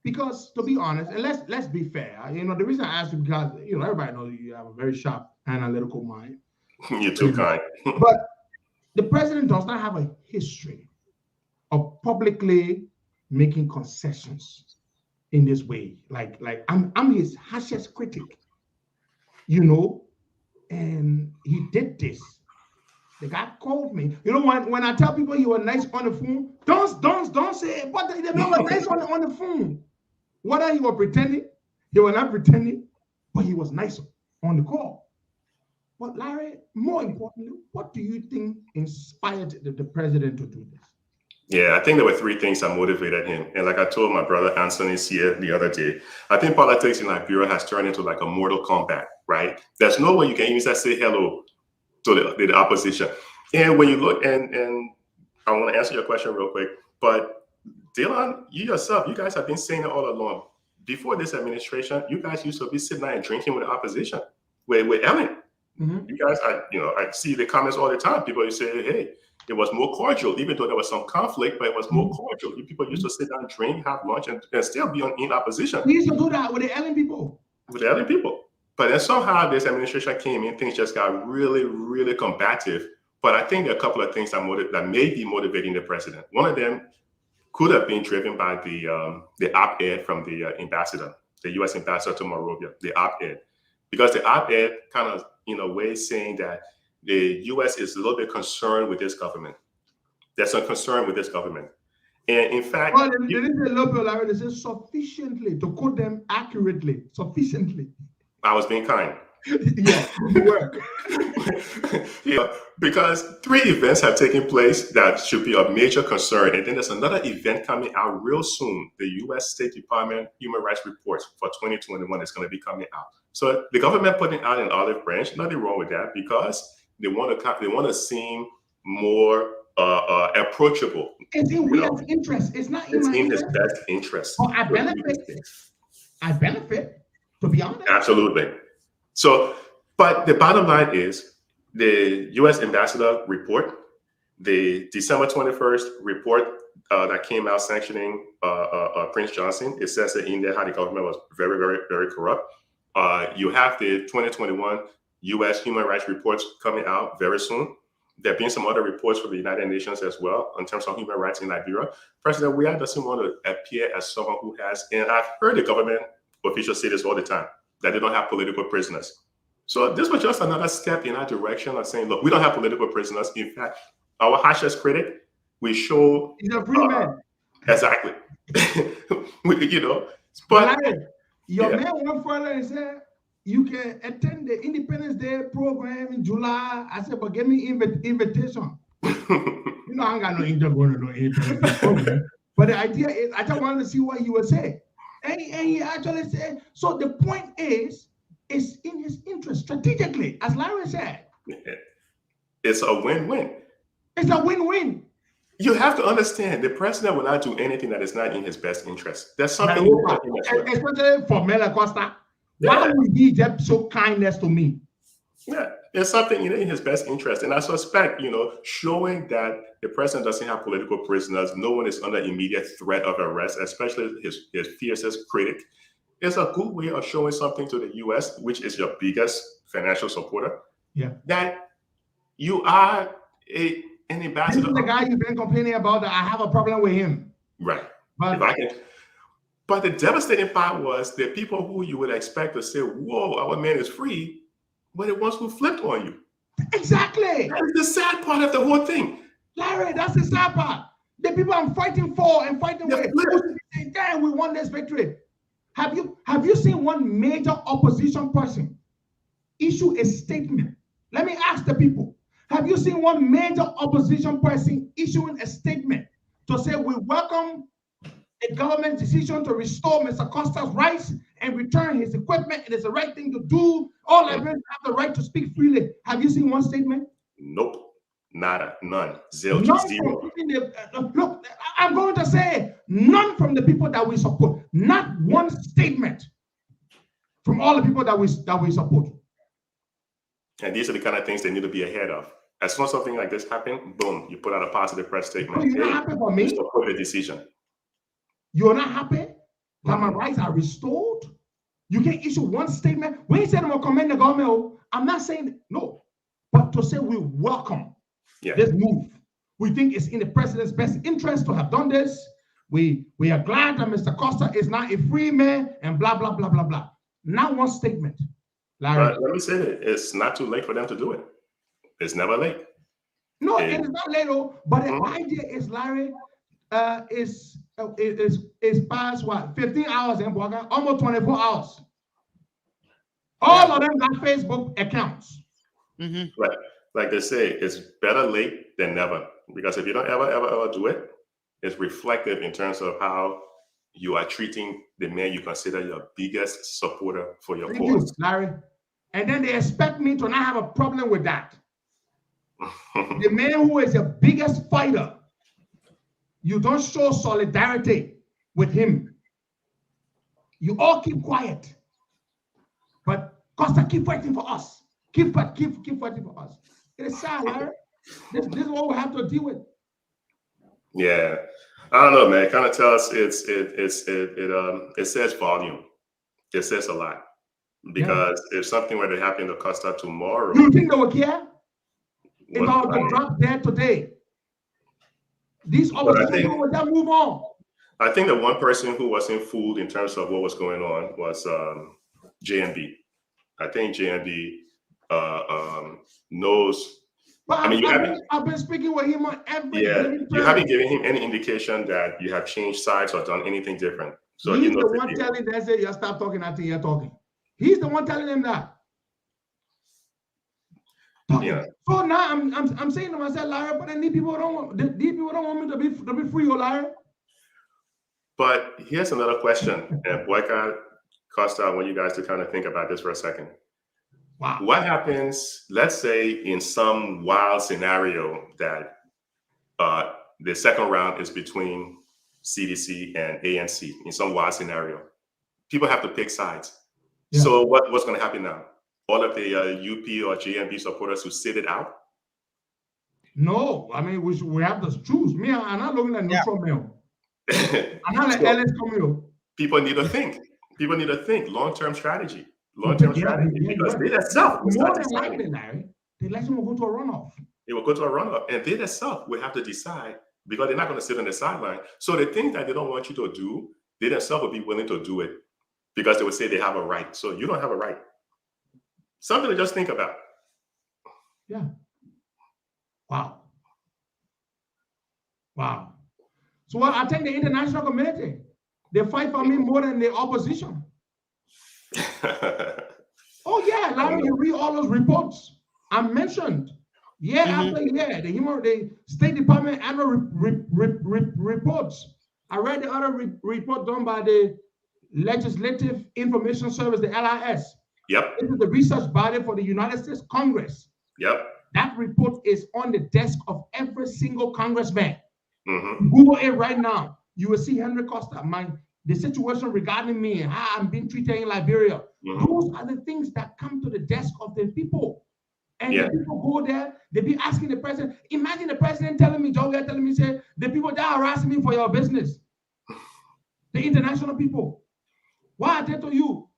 [SPEAKER 4] Because to be honest, and let's be fair, the reason I asked you because everybody knows you have a very sharp analytical mind.
[SPEAKER 21] You're too kind.
[SPEAKER 4] But the president does not have a history of publicly making concessions in this way. Like I'm his harshest critic, and he did this. The guy called me. When I tell people he was nice on the phone, don't say it. But the man was nice on the phone. Whether he was pretending, he was not pretending, but he was nice on the call. But Larry, more importantly, what do you think inspired the president to do this?
[SPEAKER 21] Yeah, I think there were three things that motivated him. And like I told my brother Anthony here the other day, I think politics in Liberia has turned into like a Mortal Kombat, right? There's no way you can even say hello to the opposition. And when you look, and I want to answer your question real quick, but Dylan, you yourself, you guys have been saying it all along. Before this administration, you guys used to be sitting there and drinking with the opposition, with Ellen.
[SPEAKER 4] Mm-hmm.
[SPEAKER 21] You guys, I see the comments all the time. People say, hey, it was more cordial, even though there was some conflict, but it was more cordial. You people used to sit down, drink, have lunch, and still be in opposition.
[SPEAKER 4] We used to do that with the Ellen people.
[SPEAKER 21] With the Ellen people. But then somehow this administration came in, things just got really, really combative. But I think there are a couple of things that may be motivating the president. One of them could have been driven by the op-ed from the ambassador, the U.S. ambassador to Monrovia, the op-ed. Because the op-ed kind of, in a way, saying that the U.S. is a little bit concerned with this government. There's some concern with this government. And in fact—
[SPEAKER 4] Well, they didn't say a little bit, Larry, they said sufficiently, to quote them accurately, sufficiently.
[SPEAKER 21] I was being kind.
[SPEAKER 4] Yeah, you were.
[SPEAKER 21] Yeah, because three events have taken place that should be of major concern. And then there's another event coming out real soon. The U.S. State Department Human Rights Report for 2021 is going to be coming out. So the government putting out an olive branch, nothing wrong with that, because they want to seem more approachable.
[SPEAKER 4] It's in William's interest. It's not in my
[SPEAKER 21] his
[SPEAKER 4] interest.
[SPEAKER 21] best interest.
[SPEAKER 4] Oh, I benefit, to be honest.
[SPEAKER 21] Absolutely. So, but the bottom line is the U.S. ambassador report, the December 21st report that came out sanctioning Prince Johnson. It says that in there how the government was very, very, very corrupt. You have the 2021 U.S. human rights reports coming out very soon. There have been some other reports from the United Nations as well in terms of human rights in Liberia. President Weah doesn't want to appear as someone who has, and I've heard the government officials say this all the time, that they don't have political prisoners. So this was just another step in that direction of saying, look, we don't have political prisoners. In fact, our harshest critic, we show—
[SPEAKER 4] He's a free man.
[SPEAKER 21] Exactly.
[SPEAKER 4] But your man went further and said, you can attend the Independence Day program in July. I said, but give me invitation. I ain't got no angel going to no Independence Day program. But the idea is, I just wanted to see what he would say. And he actually said, so the point is, it's in his interest strategically, as Larry said.
[SPEAKER 21] It's a win-win.
[SPEAKER 4] It's a win-win.
[SPEAKER 21] You have to understand, the president will not do anything that is not in his best interest. There's something—
[SPEAKER 4] especially for Mela Costa. Why would he just show kindness to me?
[SPEAKER 21] Yeah, there's something in his best interest. And I suspect, showing that the president doesn't have political prisoners, no one is under immediate threat of arrest, especially his fiercest critic, is a good way of showing something to the U.S., which is your biggest financial supporter, that you are an ambassador.
[SPEAKER 4] This is the guy you've been complaining about, that I have a problem with him.
[SPEAKER 21] Right. But the devastating part was the people who you would expect to say, whoa, our man is free, were the ones who flipped on you.
[SPEAKER 4] Exactly.
[SPEAKER 21] That's the sad part of the whole thing.
[SPEAKER 4] Larry, that's the sad part. The people I'm fighting for and fighting with, damn, we won this victory. Have you seen one major opposition person issue a statement? Let me ask the people. Have you seen one major opposition person issuing a statement to say we welcome a government decision to restore Mr. Costa's rights and return his equipment? It is the right thing to do. All Liberians have the right to speak freely. Have you seen one statement?
[SPEAKER 21] Nope. Nada, none, zilch,
[SPEAKER 4] None
[SPEAKER 21] zero.
[SPEAKER 4] from even look, I'm going to say none from the people that we support. Not one statement from all the people that we support.
[SPEAKER 21] And these are the kind of things they need to be ahead of. As soon as something like this happens, boom, you put out a positive press statement.
[SPEAKER 4] So you're not happy for me?
[SPEAKER 21] You support the decision.
[SPEAKER 4] You're not happy that my rights are restored? You can't issue one statement. We ain't saying I'm gonna commend the government. I'm not saying no, but to say we welcome this move. We think it's in the president's best interest to have done this. We are glad that Mr. Costa is not a free man and blah, blah, blah, blah, blah. Not one statement. Larry.
[SPEAKER 21] But let me say that it's not too late for them to do it. It's never late.
[SPEAKER 4] No, it is not late, but the idea is, Larry, is past what, 15 hours in Boga, almost 24 hours. All of them got Facebook accounts.
[SPEAKER 21] Right. Like they say, it's better late than never. Because if you don't ever do it, it's reflective in terms of how you are treating the man you consider your biggest supporter for your cause.
[SPEAKER 4] Larry. And then they expect me to not have a problem with that. The man who is the biggest fighter, you don't show solidarity with him. You all keep quiet. But Costa, keep fighting for us. Keep fighting for us. It is sad, Larry. This is what we have to deal with.
[SPEAKER 21] Yeah. I don't know, man. It kind of tells it says volume. It says a lot. Because if something were to happen to Costa tomorrow.
[SPEAKER 4] You think they will care? If I were to drop dead today, these opposition people would then move on.
[SPEAKER 21] I think the one person who wasn't fooled in terms of what was going on was JNB. I think JNB knows.
[SPEAKER 4] But
[SPEAKER 21] I mean,
[SPEAKER 4] I've been speaking with him on every
[SPEAKER 21] you haven't given him any indication that you have changed sides or done anything different. So
[SPEAKER 4] he's the one telling them, say, you stop talking until you're talking. He's the one telling them that. Yeah. So now I'm saying to myself, Larry, but then these people don't want me to be free, Larry.
[SPEAKER 21] But here's another question, and Boyka, Costa, I want you guys to kind of think about this for a second.
[SPEAKER 4] Wow.
[SPEAKER 21] What happens, let's say in some wild scenario that the second round is between CDC and ANC, in some wild scenario. People have to pick sides. Yeah. So what's going to happen now? All of the UP or JNB supporters who sit it out?
[SPEAKER 4] No, I mean, we have to choose. Me, I'm not looking at neutral male. I'm not like Ellis Camille.
[SPEAKER 21] People need to think. People need to think long-term strategy. Long-term strategy. Because they themselves.
[SPEAKER 4] More than likely, Larry, the election will go to a runoff.
[SPEAKER 21] It will go to a runoff. And they themselves will have to decide, because they're not going to sit on the sideline. So the thing that they don't want you to do, they themselves will be willing to do it because they would say they have a right. So you don't have a right. Something to just think about.
[SPEAKER 4] Yeah. Wow. Wow. So I think the international community, they fight for me more than the opposition. Oh yeah, Larry, you read all those reports I mentioned. Year after year, the State Department annual reports. I read the other report done by the Legislative Information Service, the LIS.
[SPEAKER 21] Yep.
[SPEAKER 4] This is the research body for the United States Congress.
[SPEAKER 21] Yep.
[SPEAKER 4] That report is on the desk of every single congressman. Google it right now. You will see Henry Costa, the situation regarding me and how I'm being treated in Liberia. Those are the things that come to the desk of the people. And the people go there, they be asking the president. Imagine the president telling me, say, the people that are harassing me for your business. The international people. Why are they to you?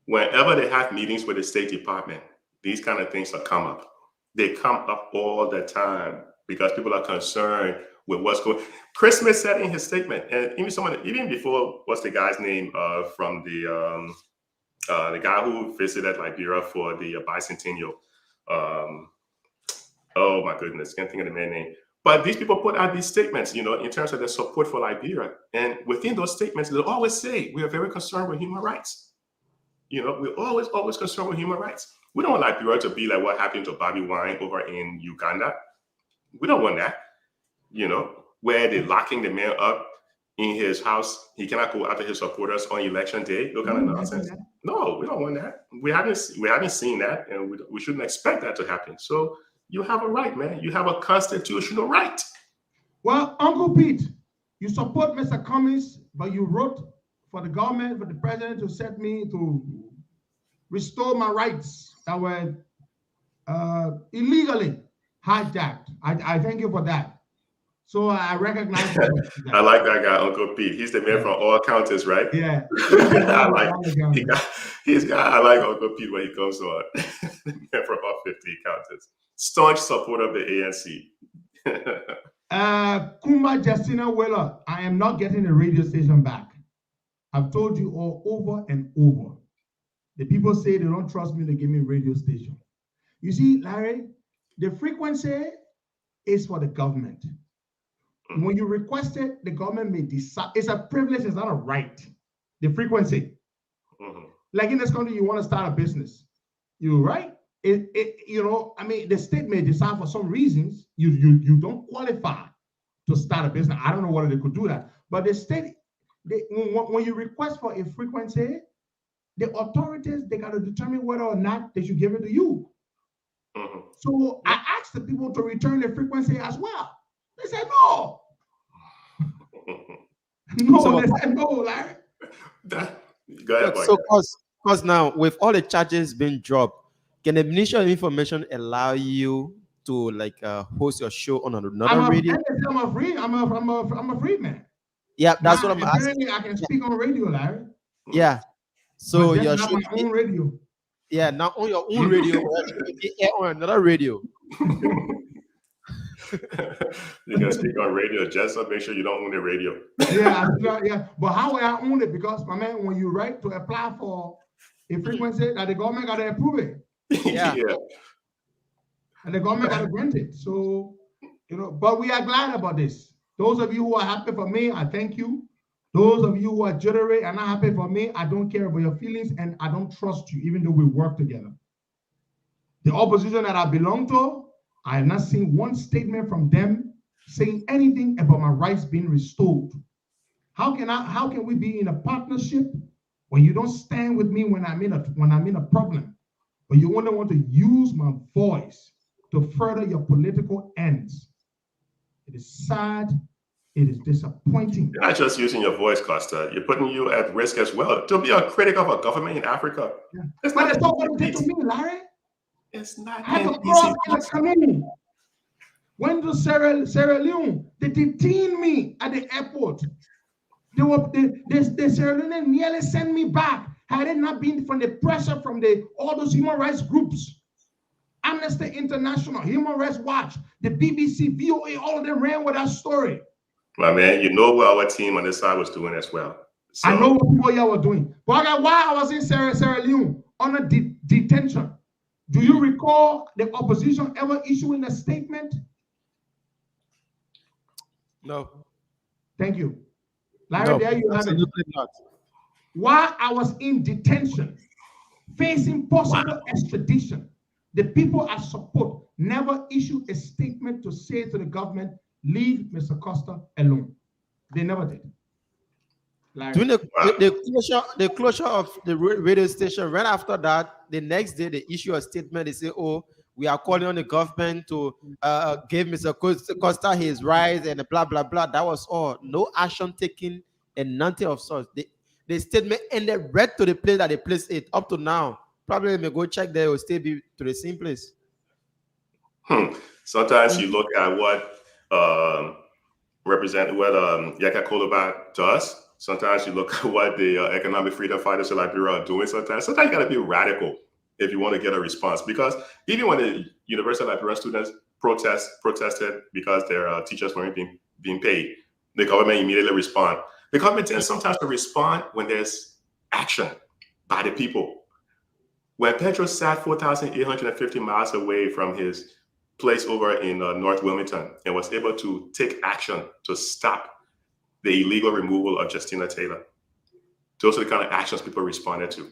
[SPEAKER 21] Whenever they have meetings with the State Department, these kind of things will come up. They come up all the time because people are concerned with what's going on. Chris Smith said in his statement, and even before, what's the guy's name from the guy who visited Liberia for the bicentennial. Oh my goodness, can't think of the man's name. But these people put out these statements, in terms of their support for Liberia. And within those statements, they'll always say, we are very concerned with human rights. We're always concerned with human rights. We don't want Liberia to be like what happened to Bobby Wine over in Uganda. We don't want that, where they're locking the man up in his house. He cannot go after his supporters on election day. No kind of nonsense. No, we don't want that. We haven't seen that, and we shouldn't expect that to happen. So You have a right, man. You have a constitutional right.
[SPEAKER 4] Well, Uncle Pete, you support Mr. Cummings, but you wrote for the government, for the president to set me to restore my rights that were illegally hijacked. I thank you for that. So I recognize that.
[SPEAKER 21] I like that guy, Uncle Pete. He's the man from all counties, right?
[SPEAKER 4] Yeah.
[SPEAKER 21] I like I like Uncle Pete when he comes on. The man from all 50 counties. Staunch supporter of the ANC.
[SPEAKER 4] Kumba Justina Weller, I am not getting a radio station back. I've told you all over and over. The people say they don't trust me to give me a radio station. You see, Larry, the frequency is for the government. When you request it, the government may decide. It's a privilege, it's not a right. The frequency. Like in this country, you want to start a business. You're right. The state may decide for some reasons you don't qualify to start a business. I don't know whether they could do that. But the state, when you request for a frequency, the authorities, they got to determine whether or not they should give it to you. So I asked the people to return the frequency as well. They said no. They said no, Larry.
[SPEAKER 21] Go ahead,
[SPEAKER 5] so because now with all the charges being dropped, can the Ministry of Information allow you to host your show on another radio?
[SPEAKER 4] I'm a free man.
[SPEAKER 5] Yeah, that's what I'm asking.
[SPEAKER 4] Apparently, I can speak on radio, Larry.
[SPEAKER 5] Yeah. So
[SPEAKER 4] but
[SPEAKER 5] your
[SPEAKER 4] not
[SPEAKER 5] show
[SPEAKER 4] my own radio.
[SPEAKER 5] Yeah, not on your own radio, on another radio.
[SPEAKER 21] You're gonna speak on radio just to make sure you don't own the radio.
[SPEAKER 4] Yeah. But how will I own it? Because my man, when you write to apply for a frequency, that the government got to approve it.
[SPEAKER 5] Yeah.
[SPEAKER 4] And the government got to grant it. So, but we are glad about this. Those of you who are happy for me, I thank you. Those of you who are jittery and not happy for me, I don't care about your feelings and I don't trust you, even though we work together. The opposition that I belong to, I have not seen one statement from them saying anything about my rights being restored. How can we be in a partnership when you don't stand with me when I'm in a problem, but you only want to use my voice to further your political ends? It is sad. It is disappointing.
[SPEAKER 21] You're not just using your voice, Costa. You're putting you at risk as well. To be a critic of a government in Africa.
[SPEAKER 4] Yeah. It's not what it did to me, Larry.
[SPEAKER 21] It's not.
[SPEAKER 4] I had to cross the canoe. Went to Sierra Leone. They detained me at the airport. The Sierra Leone nearly sent me back. Had it not been from the pressure from all those human rights groups, Amnesty International, Human Rights Watch, the BBC, VOA, all of them ran with that story.
[SPEAKER 21] My man, you know what our team on this side was doing as well. So.
[SPEAKER 4] I know what people here were doing. But why I was in Sierra Leone under detention. Do you recall the opposition ever issuing a statement?
[SPEAKER 5] No.
[SPEAKER 4] Thank you. Larry, there you have it.
[SPEAKER 5] Not.
[SPEAKER 4] While I was in detention, facing possible extradition, the people I support never issued a statement to say to the government, leave Mr. Costa alone. They never did.
[SPEAKER 5] During the closure of the radio station, right after that, the next day they issue a statement. They say, "Oh, we are calling on the government to give Mr. Costa his rights and blah blah blah." That was all. No action taken and nothing of sorts. The statement ended right to the place that they placed it. Up to now, probably they may go check there. It will still be to the same place.
[SPEAKER 21] Sometimes you look at what Yaka Koloba does. Sometimes you look at what the economic freedom fighters of Liberia are doing. Sometimes you got to be radical if you want to get a response. Because even when the University of Liberia students protested because their teachers weren't being paid, the government immediately respond. The government tends sometimes to respond when there's action by the people. When Pedro sat 4,850 miles away from his place over in North Wilmington and was able to take action to stop the illegal removal of Justina Taylor. Those are the kind of actions people responded to.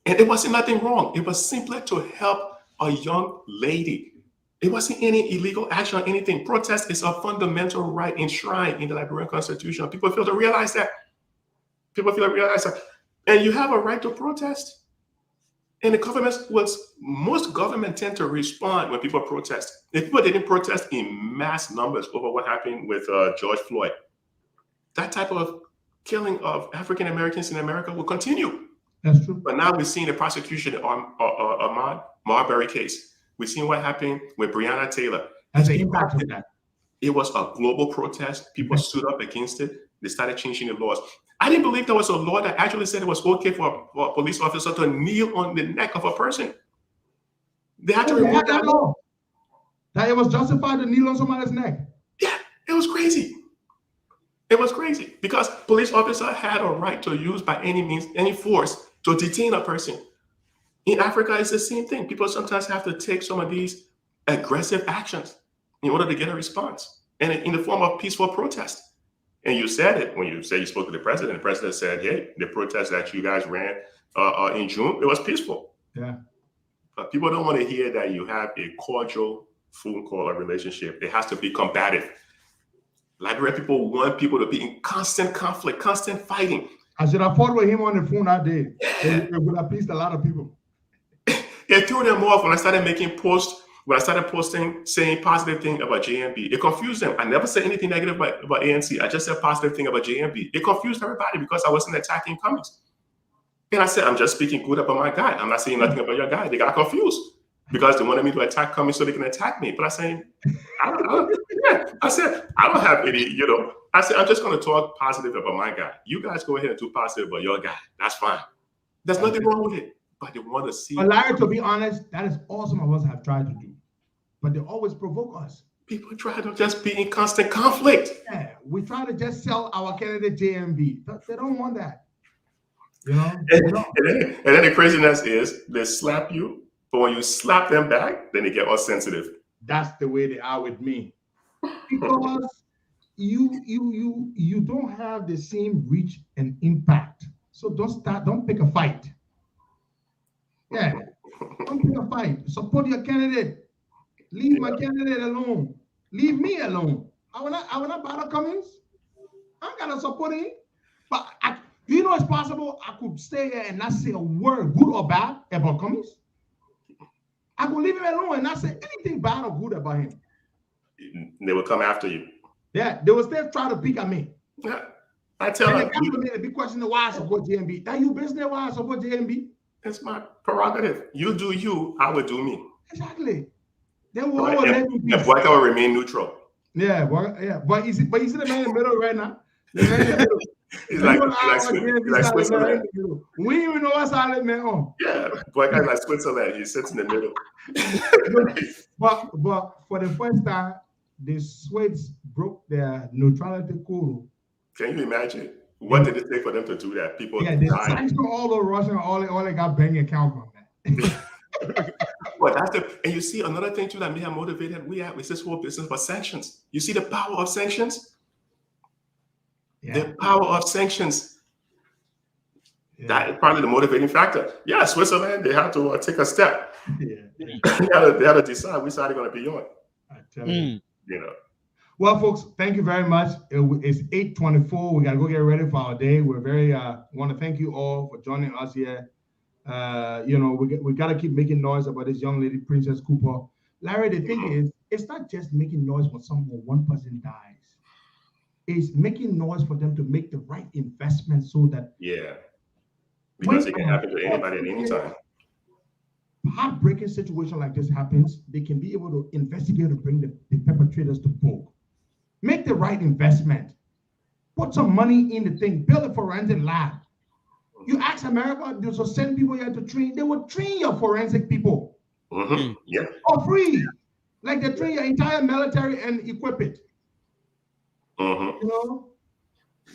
[SPEAKER 21] And it wasn't nothing wrong. It was simply to help a young lady. It wasn't any illegal action or anything. Protest is a fundamental right enshrined in the Liberian Constitution. People fail to realize that. And you have a right to protest. And the government most government tend to respond when people protest. If people didn't protest in mass numbers over what happened with George Floyd, that type of killing of African Americans in America will continue.
[SPEAKER 4] That's true.
[SPEAKER 21] But now we're seeing the prosecution on Ahmaud Marbury case. We've seen what happened with Breonna Taylor.
[SPEAKER 4] As an impact of that.
[SPEAKER 21] It was a global protest. People stood up against it. They started changing the laws. I didn't believe there was a law that actually said it was okay for a police officer to kneel on the neck of a person. They had to remove that law.
[SPEAKER 4] That it was justified to kneel on somebody's neck.
[SPEAKER 21] Yeah, it was crazy. It was crazy because police officer had a right to use by any means, any force to detain a person. In Africa, it's the same thing. People sometimes have to take some of these aggressive actions in order to get a response, and in the form of peaceful protest. And you said it when you said you spoke to the president. The president said, hey, the protest that you guys ran in June, it was peaceful.
[SPEAKER 4] Yeah.
[SPEAKER 21] But people don't want to hear that you have a cordial phone call or relationship. It has to be combative. Liberian people want people to be in constant conflict, constant fighting.
[SPEAKER 4] I should have fought with him on the phone that day. It would have pleased a lot of people.
[SPEAKER 21] It threw them off when I started making posts. When I started posting, saying positive thing about JMB, it confused them. I never said anything negative about ANC. I just said positive thing about JMB. It confused everybody because I wasn't attacking Cummings. And I said, I'm just speaking good about my guy. I'm not saying nothing about your guy. They got confused because they wanted me to attack Cummings so they can attack me. But I said, I don't have any, I said, I'm just going to talk positive about my guy. You guys go ahead and do positive about your guy. That's fine. There's nothing wrong with it. But they want to see.
[SPEAKER 4] But Larry, to be honest, that is all some of us have tried to do. But they always provoke us.
[SPEAKER 21] People try to just be in constant conflict.
[SPEAKER 4] Yeah, we try to just sell our candidate JMB. They don't want that.
[SPEAKER 21] And then the craziness is they slap you, but when you slap them back, then they get all sensitive.
[SPEAKER 4] That's the way they are with me. Because you don't have the same reach and impact. So don't pick a fight. Yeah, don't pick a fight. Support your candidate. Leave my candidate alone. Leave me alone. I will not bother Cummings. I'm gonna support him. But it's possible I could stay here and not say a word, good or bad, about Cummings. I could leave him alone and not say anything bad or good about him.
[SPEAKER 21] They will come after you.
[SPEAKER 4] Yeah, they will still try to pick at me.
[SPEAKER 21] Yeah, I tell them.
[SPEAKER 4] The big question is why I support JMB. That you business why I support JMB.
[SPEAKER 21] It's my prerogative. You do you, I would do me.
[SPEAKER 4] Exactly. Then we'll all let you be.
[SPEAKER 21] And Boyka will remain neutral.
[SPEAKER 4] Yeah, but you see the man in the middle right now. The man in the middle.
[SPEAKER 21] He's like Switzerland.
[SPEAKER 4] We don't even know what's all man on.
[SPEAKER 21] Yeah, Boyka is like Switzerland. He sits in the middle.
[SPEAKER 4] but for the first time, the Swedes broke their neutrality code.
[SPEAKER 21] Can you imagine? What did it take for them to do that? People
[SPEAKER 4] they sanctioned all the Russian, all they got bank account from that.
[SPEAKER 21] Well, and you see another thing too that may have motivated is this whole business about sanctions. You see the power of sanctions? Yeah. The power of sanctions. Yeah. That is probably the motivating factor. Yeah, Switzerland, they have to take a step. Yeah. they had to decide which side they're going to be on.
[SPEAKER 4] I tell you. Well, folks, thank you very much. It's 8:24. We got to go get ready for our day. We're very want to thank you all for joining us here. We got to keep making noise about this young lady, Princess Cooper. Larry, the thing is, it's not just making noise when one person dies. It's making noise for them to make the right investment so that
[SPEAKER 21] because it can happen to anybody at any time.
[SPEAKER 4] Heartbreaking situation like this happens, they can be able to investigate to bring the perpetrators to book. Make the right investment. Put some money in the thing. Build a forensic lab. You ask America to send people here to train. They will train your forensic people.
[SPEAKER 21] Mm-hmm. Yeah.
[SPEAKER 4] For free. Like they train your entire military and equip it.
[SPEAKER 21] Mm-hmm.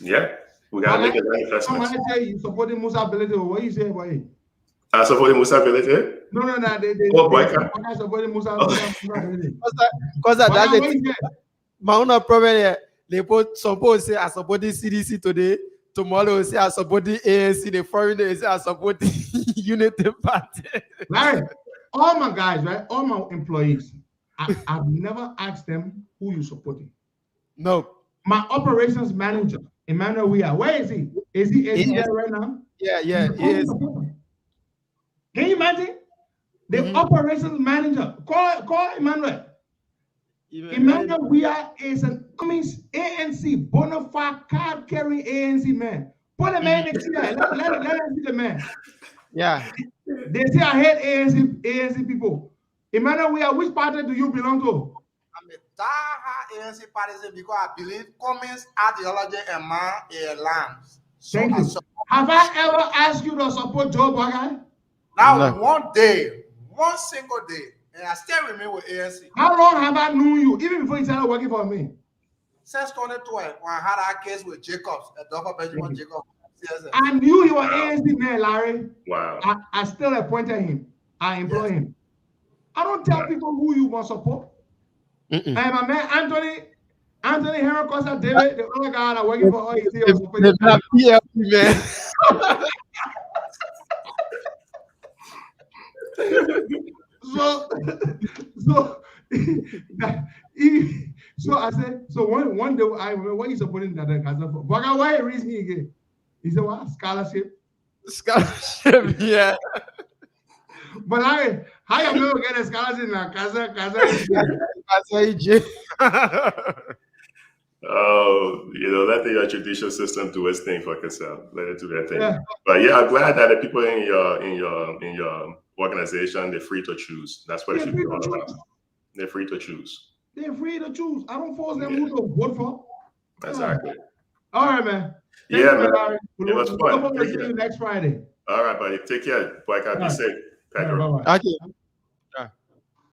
[SPEAKER 4] Yeah.
[SPEAKER 21] We got to make the right investment.
[SPEAKER 4] Somebody say you supporting Musa ability. What you say about it?
[SPEAKER 21] I supporting Musa ability?
[SPEAKER 4] No.
[SPEAKER 21] Boyka.
[SPEAKER 4] I supporting Musa ability.
[SPEAKER 5] Because that's it. My own problem here. Some people say I support the CDC today. Tomorrow say I support the ANC. The foreign day say I support the Unity Party.
[SPEAKER 4] Right. All my guys, right? All my employees. I've never asked them who you supporting.
[SPEAKER 5] No.
[SPEAKER 4] My operations manager, Emmanuel Wea, where is he? Is he there right now?
[SPEAKER 5] Yeah.
[SPEAKER 4] Can you imagine imagine? The operations manager. Call Emmanuel. Emmanuel Weah is an ANC, bona fide card carrying ANC man. Put the man next to that. Let us see the man.
[SPEAKER 5] Yeah.
[SPEAKER 4] They say I hate ANC people. Emmanuel Weah, which party do you belong to?
[SPEAKER 1] I'm a diehard ANC partisan because I believe Cummings' ideology and mine aligns.
[SPEAKER 4] Thank you. Have I ever asked you to support Joe Biden?
[SPEAKER 1] Now, one day, one single day, and I still remain with ANC.
[SPEAKER 4] How long have I known you, even before you started working for me?
[SPEAKER 1] Since 2012, when I had our case with Jacobs, Dr. Benjamin Jacobs.
[SPEAKER 4] I knew you were ANC man, Larry.
[SPEAKER 21] Wow.
[SPEAKER 4] I still appointed him. I employ him. I don't tell people who you want to support. And my man Anthony Henry Costa David, the other guy that working for OEC.
[SPEAKER 5] Man.
[SPEAKER 4] So I said, so one day I remember what you supporting that guy for. But why reach me again? He said, what? Scholarship?
[SPEAKER 5] Scholarship, yeah.
[SPEAKER 4] But how you never get a scholarship now? Casa.
[SPEAKER 21] Oh, let the judicial system do its thing for Cassell. Let it do their thing.
[SPEAKER 4] Yeah.
[SPEAKER 21] But yeah, I'm glad that the people in your organization, they're free to choose. That's what it should be all about. They're free to choose.
[SPEAKER 4] They're free to choose. I don't force them who to vote for.
[SPEAKER 21] Exactly.
[SPEAKER 4] All right, man.
[SPEAKER 21] Thank you, man. It was fun.
[SPEAKER 4] We'll see you next Friday.
[SPEAKER 21] All right, buddy. Take care. Boy, be safe. Pedro.
[SPEAKER 4] Bye-bye.
[SPEAKER 5] Okay.